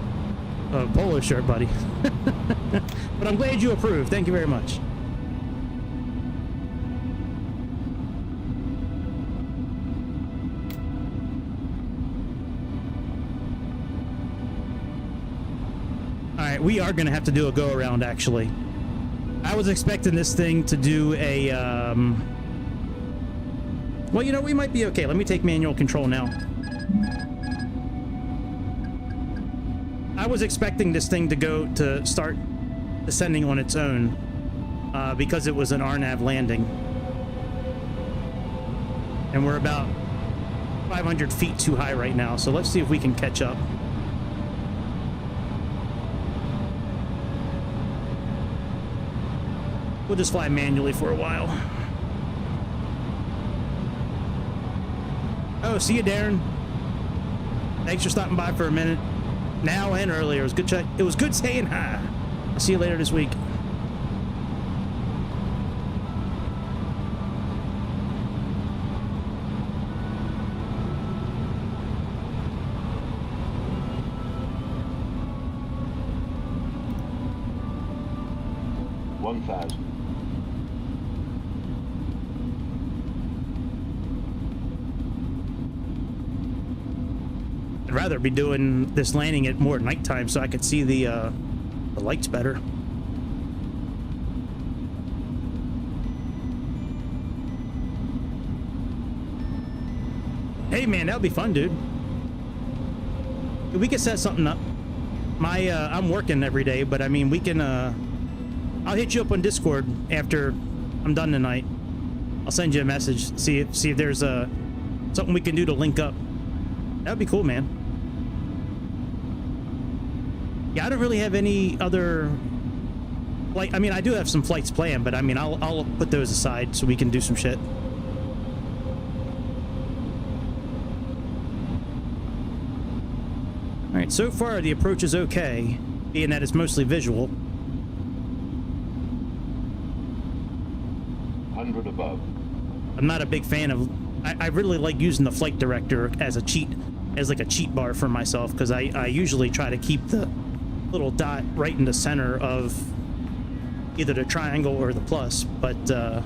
[SPEAKER 2] polo shirt, buddy. But I'm glad you approved. Thank you very much. Alright, we are going to have to do a go-around, actually. I was expecting this thing to do a, well, you know, we might be okay. Let me take manual control now. I was expecting this thing to start descending on its own, because it was an RNAV landing. And we're about 500 feet too high right now, so let's see if we can catch up. We'll just fly manually for a while. Oh, see you, Darren. Thanks for stopping by for a minute. Now and earlier. It was good chat. It was good saying hi. I'll see you later this week. I'd rather be doing this landing at more nighttime so I could see the lights better. Hey man, that would be fun, dude. We could set something up. I'm working every day, but I mean, we can, I'll hit you up on Discord after I'm done tonight. I'll send you a message, see if there's something we can do to link up. That'd be cool, man. Yeah, I don't really have any other flight. I mean, I do have some flights planned, but I mean, I'll put those aside so we can do some shit. All right, so far the approach is okay, being that it's mostly visual.
[SPEAKER 10] 100 above.
[SPEAKER 2] I'm not a big fan of. I really like using the flight director as a cheat, as like a cheat bar for myself, because I usually try to keep the little dot right in the center of either the triangle or the plus, but I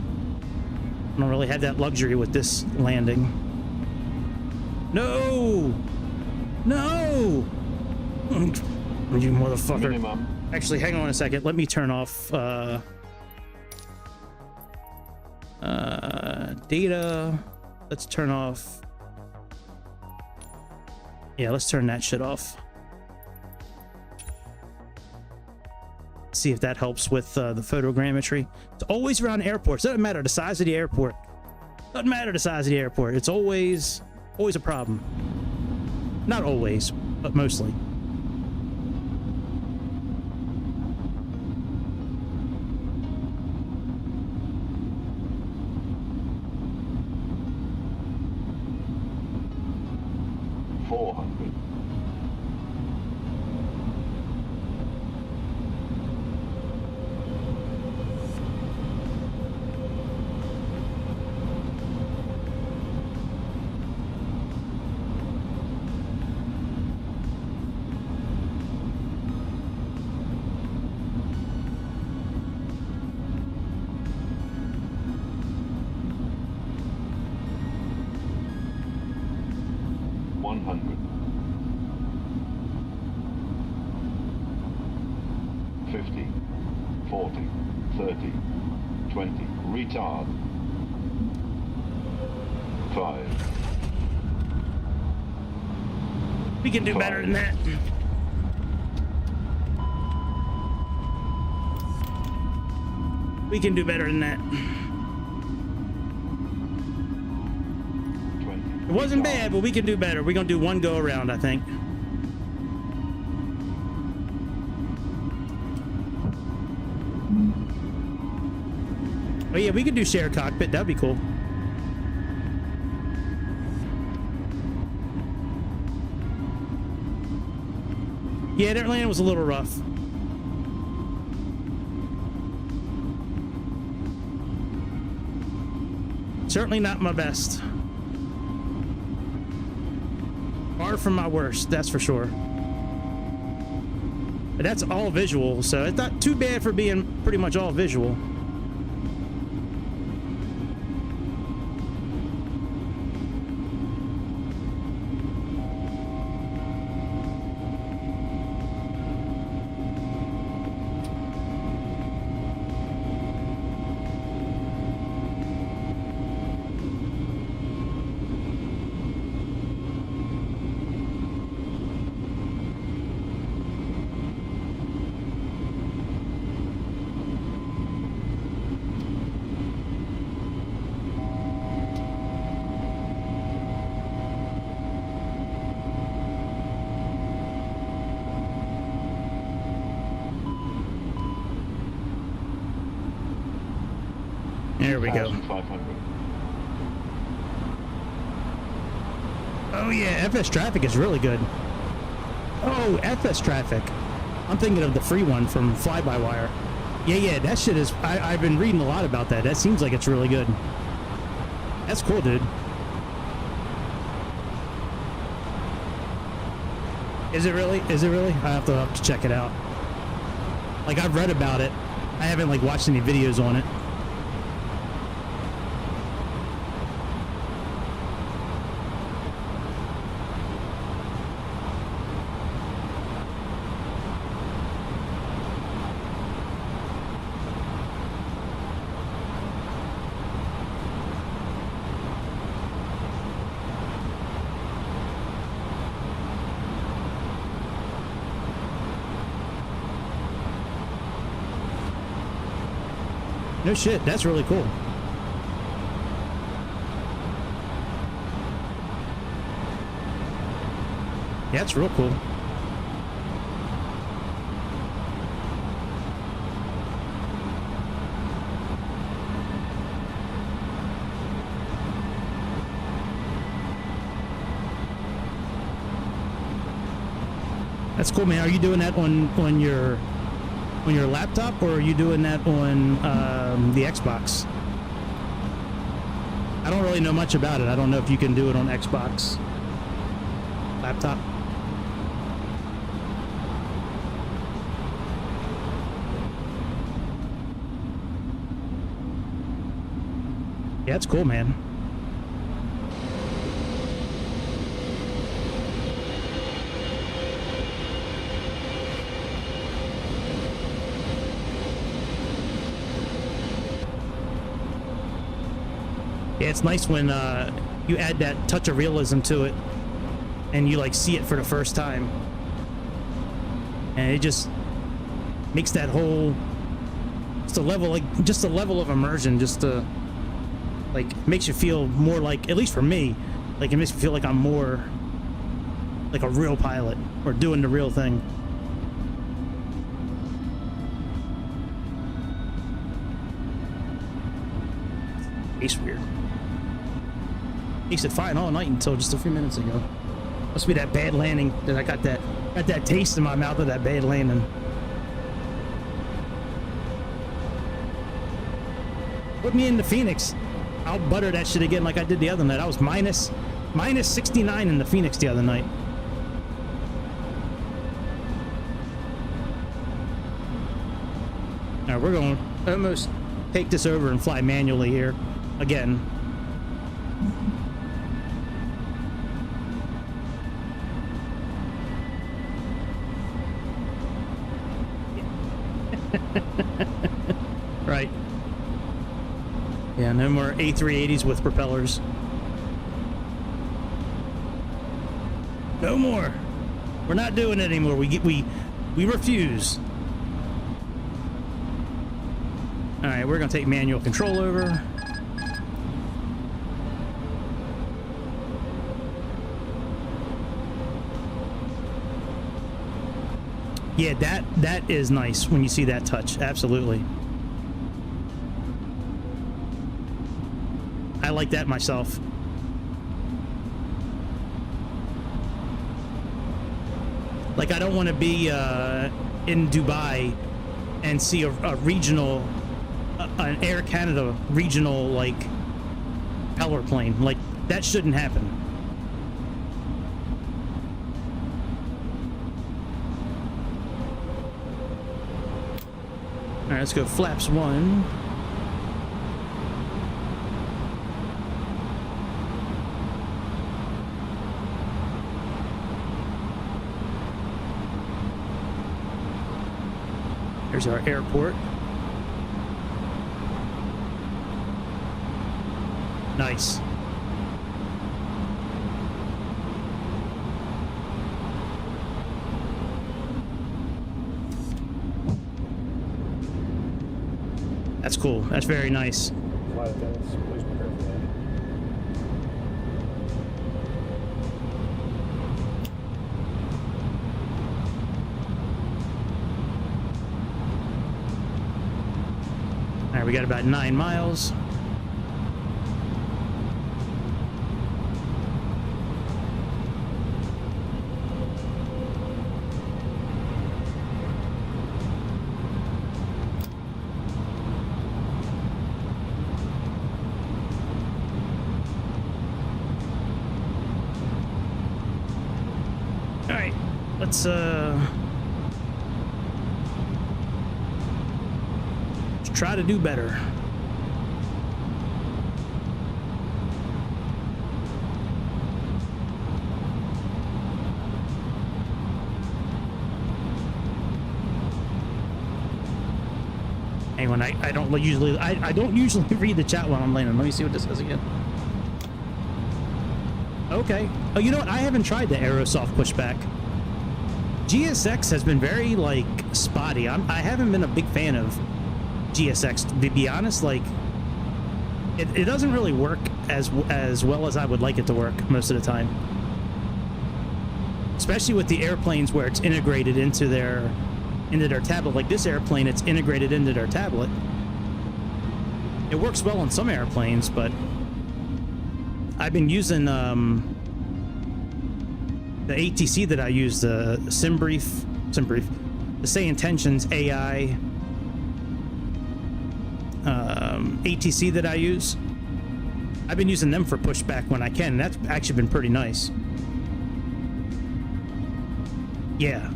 [SPEAKER 2] don't really have that luxury with this landing. No! No! You motherfucker.
[SPEAKER 10] Minimum.
[SPEAKER 2] Actually, hang on a second. Let me turn off data. Let's turn off. Yeah, let's turn that shit off. See if that helps with the photogrammetry. It's always around airports. Doesn't matter the size of the airport. Doesn't matter the size of the airport. It's always a problem. Not always, but mostly.
[SPEAKER 10] Retard. 5.
[SPEAKER 2] We can do better than that. We can do better than that. It wasn't bad, but we can do better. We're gonna do one go around, I think. Oh yeah, we could do share cockpit. That'd be cool. Yeah, that landing was a little rough. Certainly not my best. Far from my worst, that's for sure. But that's all visual, so it's not too bad for being pretty much all visual. There we go. Oh yeah, FS traffic is really good. Oh, FS traffic. I'm thinking of the free one from Fly-by-Wire. Yeah, that shit is... I've been reading a lot about that. That seems like it's really good. That's cool, dude. Is it really? Is it really? I have to check it out. Like, I've read about it. I haven't, like, watched any videos on it. No shit, that's really cool. Yeah, it's real cool. That's cool, man. Are you doing that on your laptop, or are you doing that on the Xbox? I don't really know much about it. I don't know if you can do it on Xbox laptop. Yeah, it's cool, man. Yeah, it's nice when you add that touch of realism to it and you like see it for the first time, and it just makes that whole just a level of immersion, just to like makes you feel more like, at least for me, like it makes me feel like I'm more like a real pilot or doing the real thing. It's weird. Tasted fine all night until just a few minutes ago. Must be that bad landing that I got that taste in my mouth of that bad landing. Put me into Phoenix. I'll butter that shit again like I did the other night. I was minus 69 in the Phoenix the other night. All right, we're going to almost take this over and fly manually here again. Right. Yeah, no more A380s with propellers. No more. We're not doing it anymore. We refuse. All right, we're gonna take manual control over. Yeah, that is nice when you see that touch. Absolutely. I like that myself. Like, I don't want to be in Dubai and see a regional, an Air Canada regional, like, propeller plane. Like, that shouldn't happen. All right, let's go flaps 1. There's our airport. Nice. That's cool. That's very nice.
[SPEAKER 5] Flight attendants, please prepare for landing.
[SPEAKER 2] All right, we got about 9 miles. All right, let's try to do better. Hang on, I don't usually read the chat while I'm landing. Let me see what this says again. Okay. Oh, you know what? I haven't tried the Aerosoft pushback. GSX has been very, like, spotty. I haven't been a big fan of GSX, to be honest. Like, it doesn't really work as well as I would like it to work most of the time. Especially with the airplanes where it's integrated into their tablet. Like this airplane, it's integrated into their tablet. It works well on some airplanes, but I've been using the ATC that I use, the SimBrief, the Sayintentions.ai ATC that I use. I've been using them for pushback when I can, and that's actually been pretty nice. Yeah.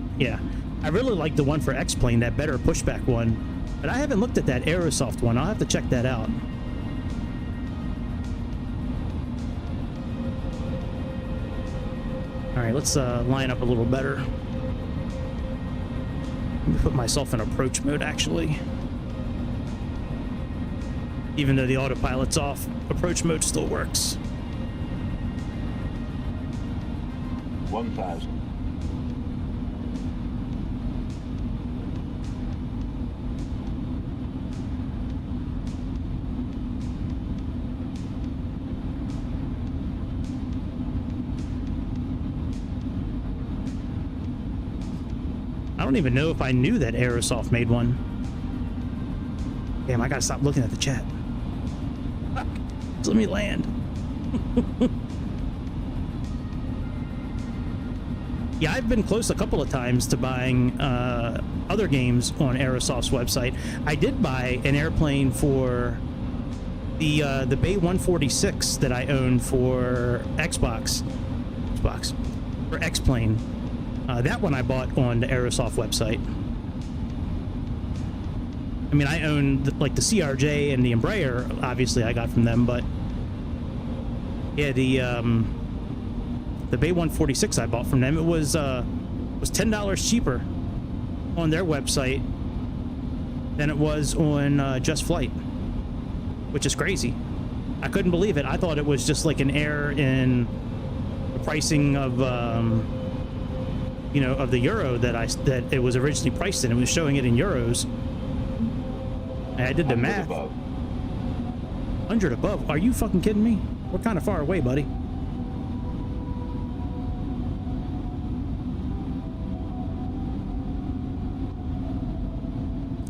[SPEAKER 2] I really like the one for X-Plane, that better pushback one, but I haven't looked at that Aerosoft one. I'll have to check that out. All right, let's line up a little better. Let me put myself in approach mode, actually. Even though the autopilot's off, approach mode still works.
[SPEAKER 9] 1,000.
[SPEAKER 2] I don't even know if I knew that Aerosoft made one. Damn, I gotta stop looking at the chat. Fuck. Just let me land. Yeah, I've been close a couple of times to buying other games on Aerosoft's website. I did buy an airplane for the Bay 146 that I owned for Xbox, for X-Plane. That one I bought on the Aerosoft website. I mean, I own like the CRJ and the Embraer, obviously I got from them, but yeah, the Bay 146 I bought from them, it was $10 cheaper on their website than it was on Just Flight, which is crazy. I couldn't believe it. I thought it was just like an error in the pricing of you know, of the euro that it was originally priced in. It was showing it in euros. And I did the math. 100 above. Are you fucking kidding me? We're kind of far away, buddy.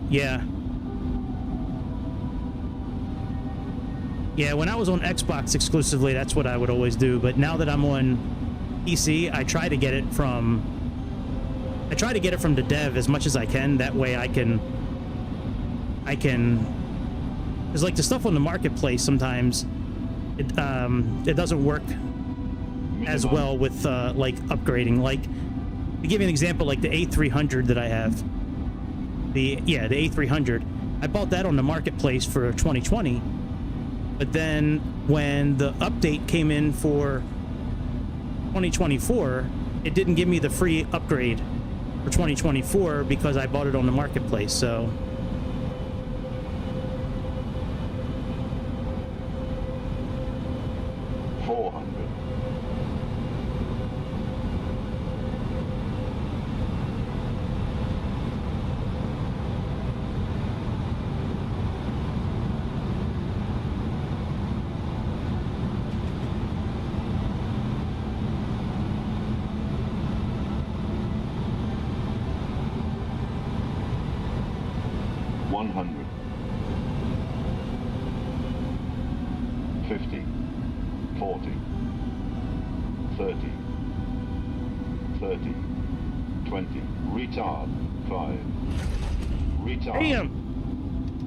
[SPEAKER 2] Yeah. Yeah, when I was on Xbox exclusively, that's what I would always do. But now that I'm on PC, I try to get it from the dev as much as I can. That way I can, because like the stuff on the marketplace sometimes it doesn't work as well with like upgrading. Like to give you an example, like the A300 that I have, the A300, I bought that on the marketplace for 2020, but then when the update came in for 2024, it didn't give me the free upgrade for 2024 because I bought it on the marketplace. So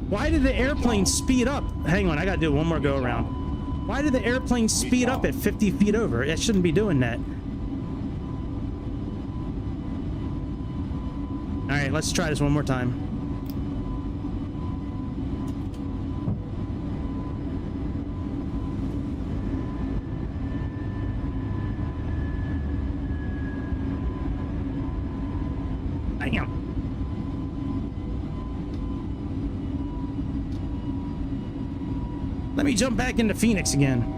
[SPEAKER 2] why did the airplane speed up? Hang on, I gotta do one more go around. Why did the airplane speed up at 50 feet over? It shouldn't be doing that. All right, let's try this one more time. Damn. Let me jump back into Phoenix again.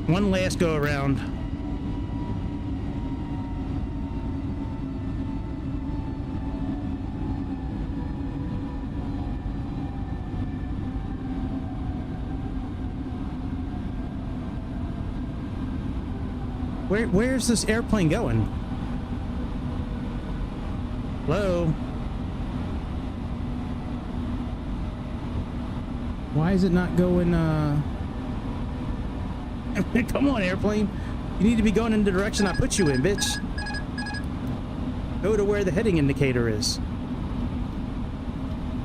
[SPEAKER 2] One last go around. Where's this airplane going? Hello? Why is it not going, Come on, airplane. You need to be going in the direction I put you in, bitch. Go to where the heading indicator is.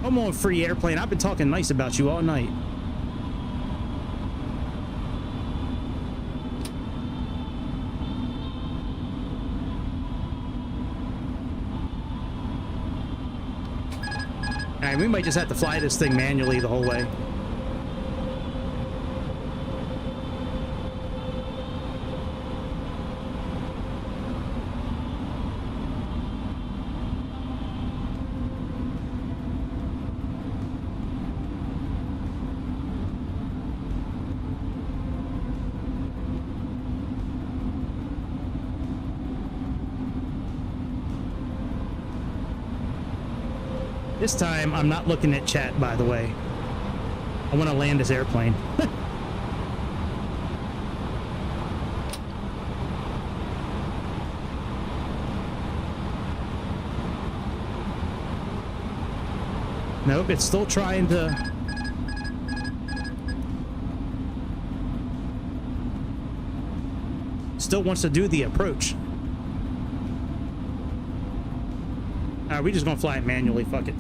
[SPEAKER 2] Come on, free airplane. I've been talking nice about you all night. All right, we might just have to fly this thing manually the whole way. This time, I'm not looking at chat, by the way. I want to land this airplane. Nope, it's still trying to... Still wants to do the approach. Alright, we're just gonna fly it manually, fuck it.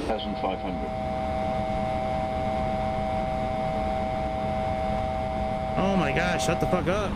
[SPEAKER 10] 1,500.
[SPEAKER 2] Oh my gosh, shut the fuck up.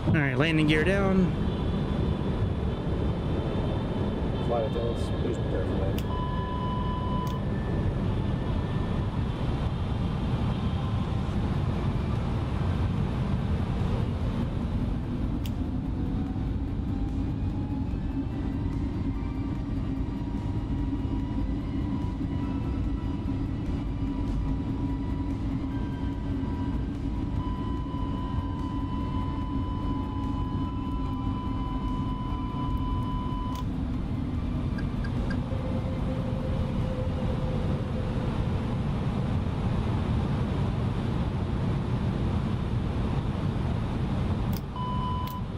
[SPEAKER 2] All right, landing gear down.
[SPEAKER 5] Flight attendants, please prepare for landing.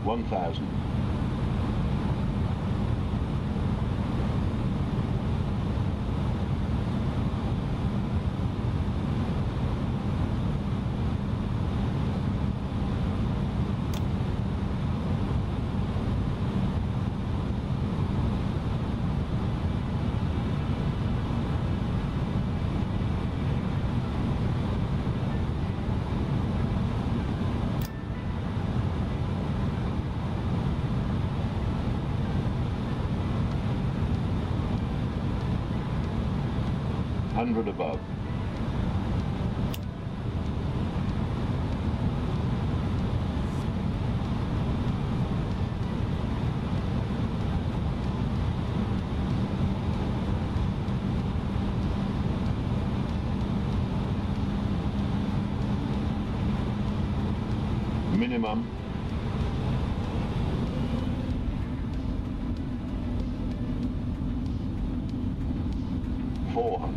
[SPEAKER 10] $1,000. $100 above. Minimum. $400.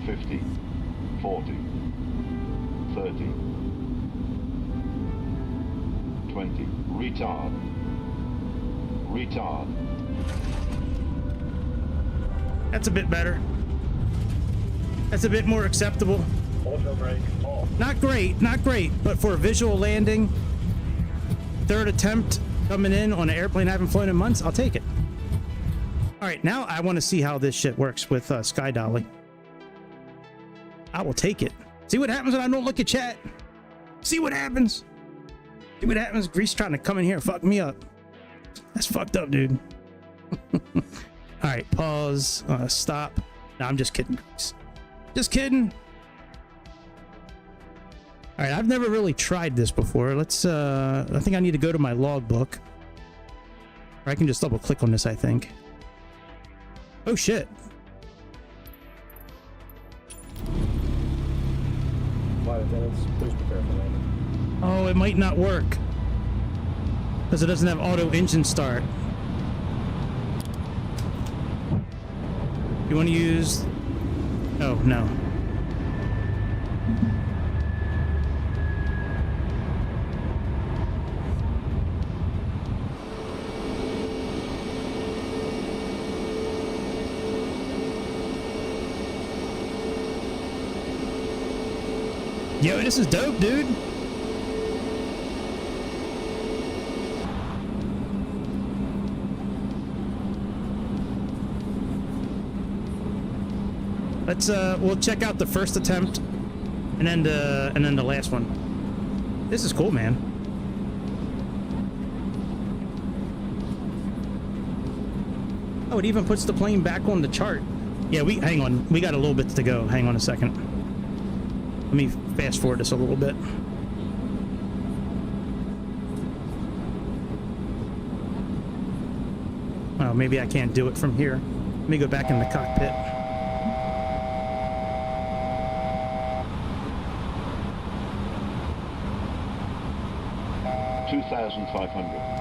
[SPEAKER 10] $50, $40, $30, $20. Retard. Retard.
[SPEAKER 2] That's a bit better. That's a bit more acceptable.
[SPEAKER 5] Auto brake off.
[SPEAKER 2] Not great, not great, but for a visual landing, third attempt coming in on an airplane I haven't flown in months, I'll take it. All right, now I want to see how this shit works with Sky Dolly. I will take it. See what happens when I don't look at chat. See what happens. See what happens. Grease trying to come in here and fuck me up. That's fucked up, dude. All right, pause. Stop. No, I'm just kidding, Grease. Just kidding. All right, I've never really tried this before. Let's, I think I need to go to my logbook. Or I can just double click on this, I think. Oh, shit.
[SPEAKER 5] Flight attendants, please prepare for
[SPEAKER 2] it might not work because it doesn't have auto engine start. You want to use... Oh, no. Yo, this is dope, dude. Let's we'll check out the first attempt and then the last one. This is cool, man. Oh, it even puts the plane back on the chart. Yeah, hang on. We got a little bit to go. Hang on a second. Let me fast forward this a little bit. Oh, maybe I can't do it from here. Let me go back in the cockpit.
[SPEAKER 10] $2,500.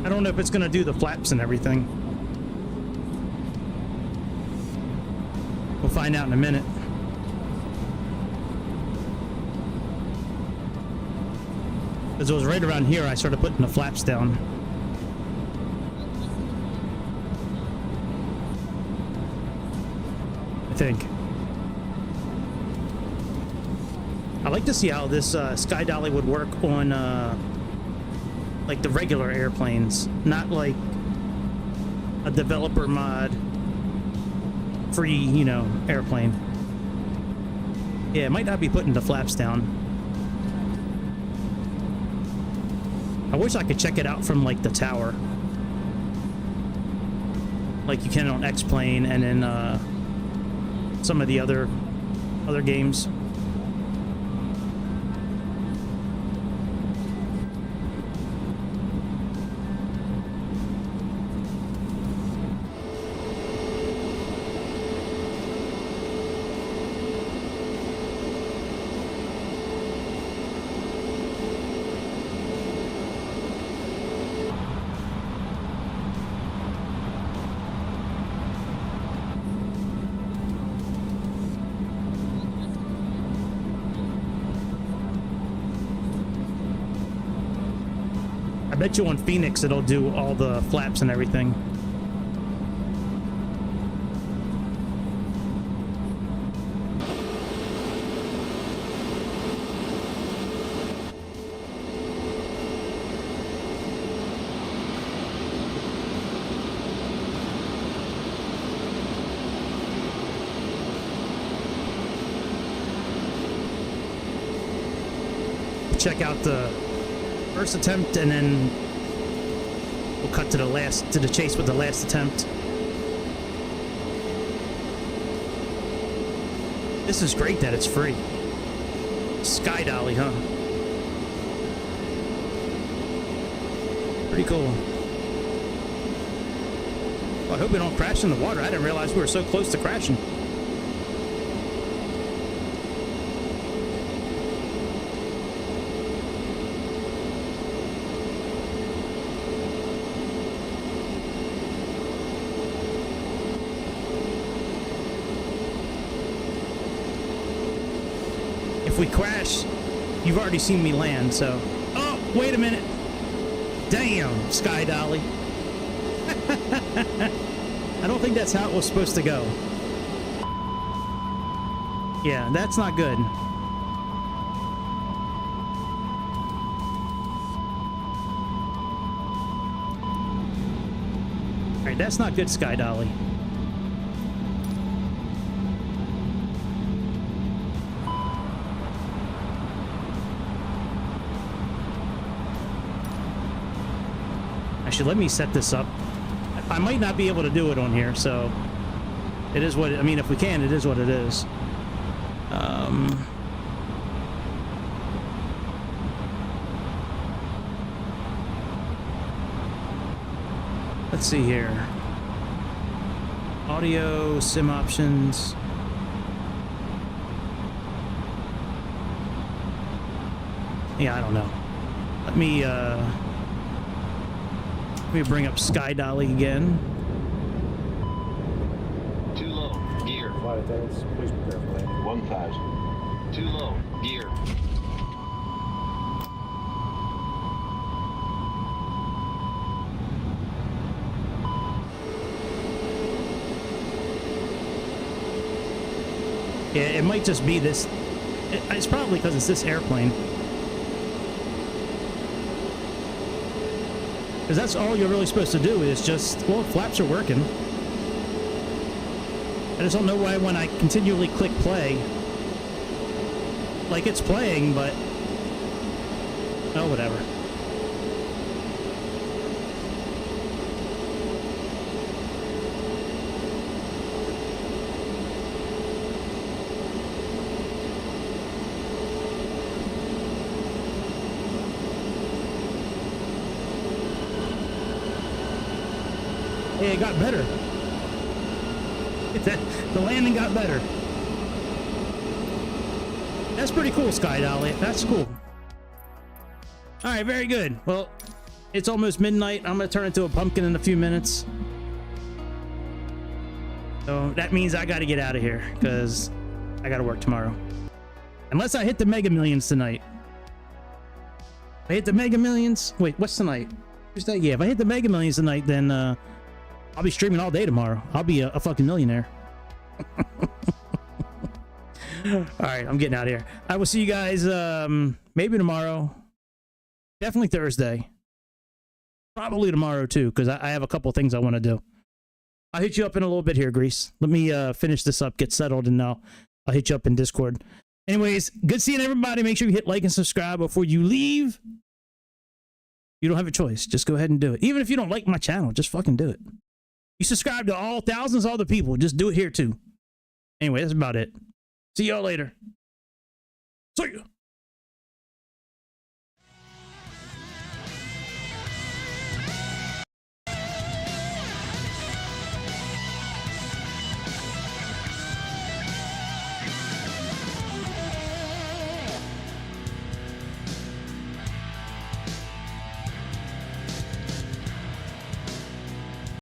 [SPEAKER 2] I don't know if it's gonna do the flaps and everything. We'll find out in a minute. Because it was right around here I started putting the flaps down. I think. I'd like to see how this Sky Dolly would work on like the regular airplanes, not like a developer mod free, you know, airplane. Yeah, it might not be putting the flaps down. I wish I could check it out from like the tower, like you can on X-Plane and then some of the other games. I bet you on Phoenix it'll do all the flaps and everything. Check out the first attempt and then we'll cut to the chase with the last attempt. This is great that it's free. Sky Dolly, huh? Pretty cool. Well, I hope we don't crash in the water. I didn't realize we were so close to crashing. If we crash, you've already seen me land, so... Oh, wait a minute. Damn, Sky Dolly. I don't think that's how it was supposed to go. Yeah, that's not good. Alright, that's not good, Sky Dolly. Actually, let me set this up. I might not be able to do it on here, so it is what I mean. If we can, it is what it is. Let's see here. Audio, sim options. Yeah, I don't know. Let me bring up Sky Dolly again.
[SPEAKER 10] Too low. Gear.
[SPEAKER 5] Flight attendants, please prepare for landing.
[SPEAKER 10] 1,000. Too low. Gear.
[SPEAKER 2] Yeah, it might just be this. It's probably because it's this airplane. Because that's all you're really supposed to do is just, well, flaps are working. I just don't know why when I continually click play, like it's playing, but, oh, whatever. Hey, it got better. The landing got better. That's pretty cool, Sky Dolly. That's cool. All right, very good. Well, it's almost midnight. I'm going to turn into a pumpkin in a few minutes. So that means I got to get out of here because I got to work tomorrow. Unless I hit the Mega Millions tonight. If I hit the Mega Millions. Wait, what's tonight? Tuesday? Yeah, if I hit the Mega Millions tonight, then I'll be streaming all day tomorrow. I'll be a fucking millionaire. All right, I'm getting out of here. I will see you guys maybe tomorrow. Definitely Thursday. Probably tomorrow too, because I have a couple things I want to do. I'll hit you up in a little bit here, Grease. Let me finish this up, get settled, and I'll hit you up in Discord. Anyways, good seeing everybody. Make sure you hit like and subscribe before you leave. You don't have a choice. Just go ahead and do it. Even if you don't like my channel, just fucking do it. You subscribe to all thousands of other people. Just do it here too. Anyway, that's about it. See y'all later. See ya.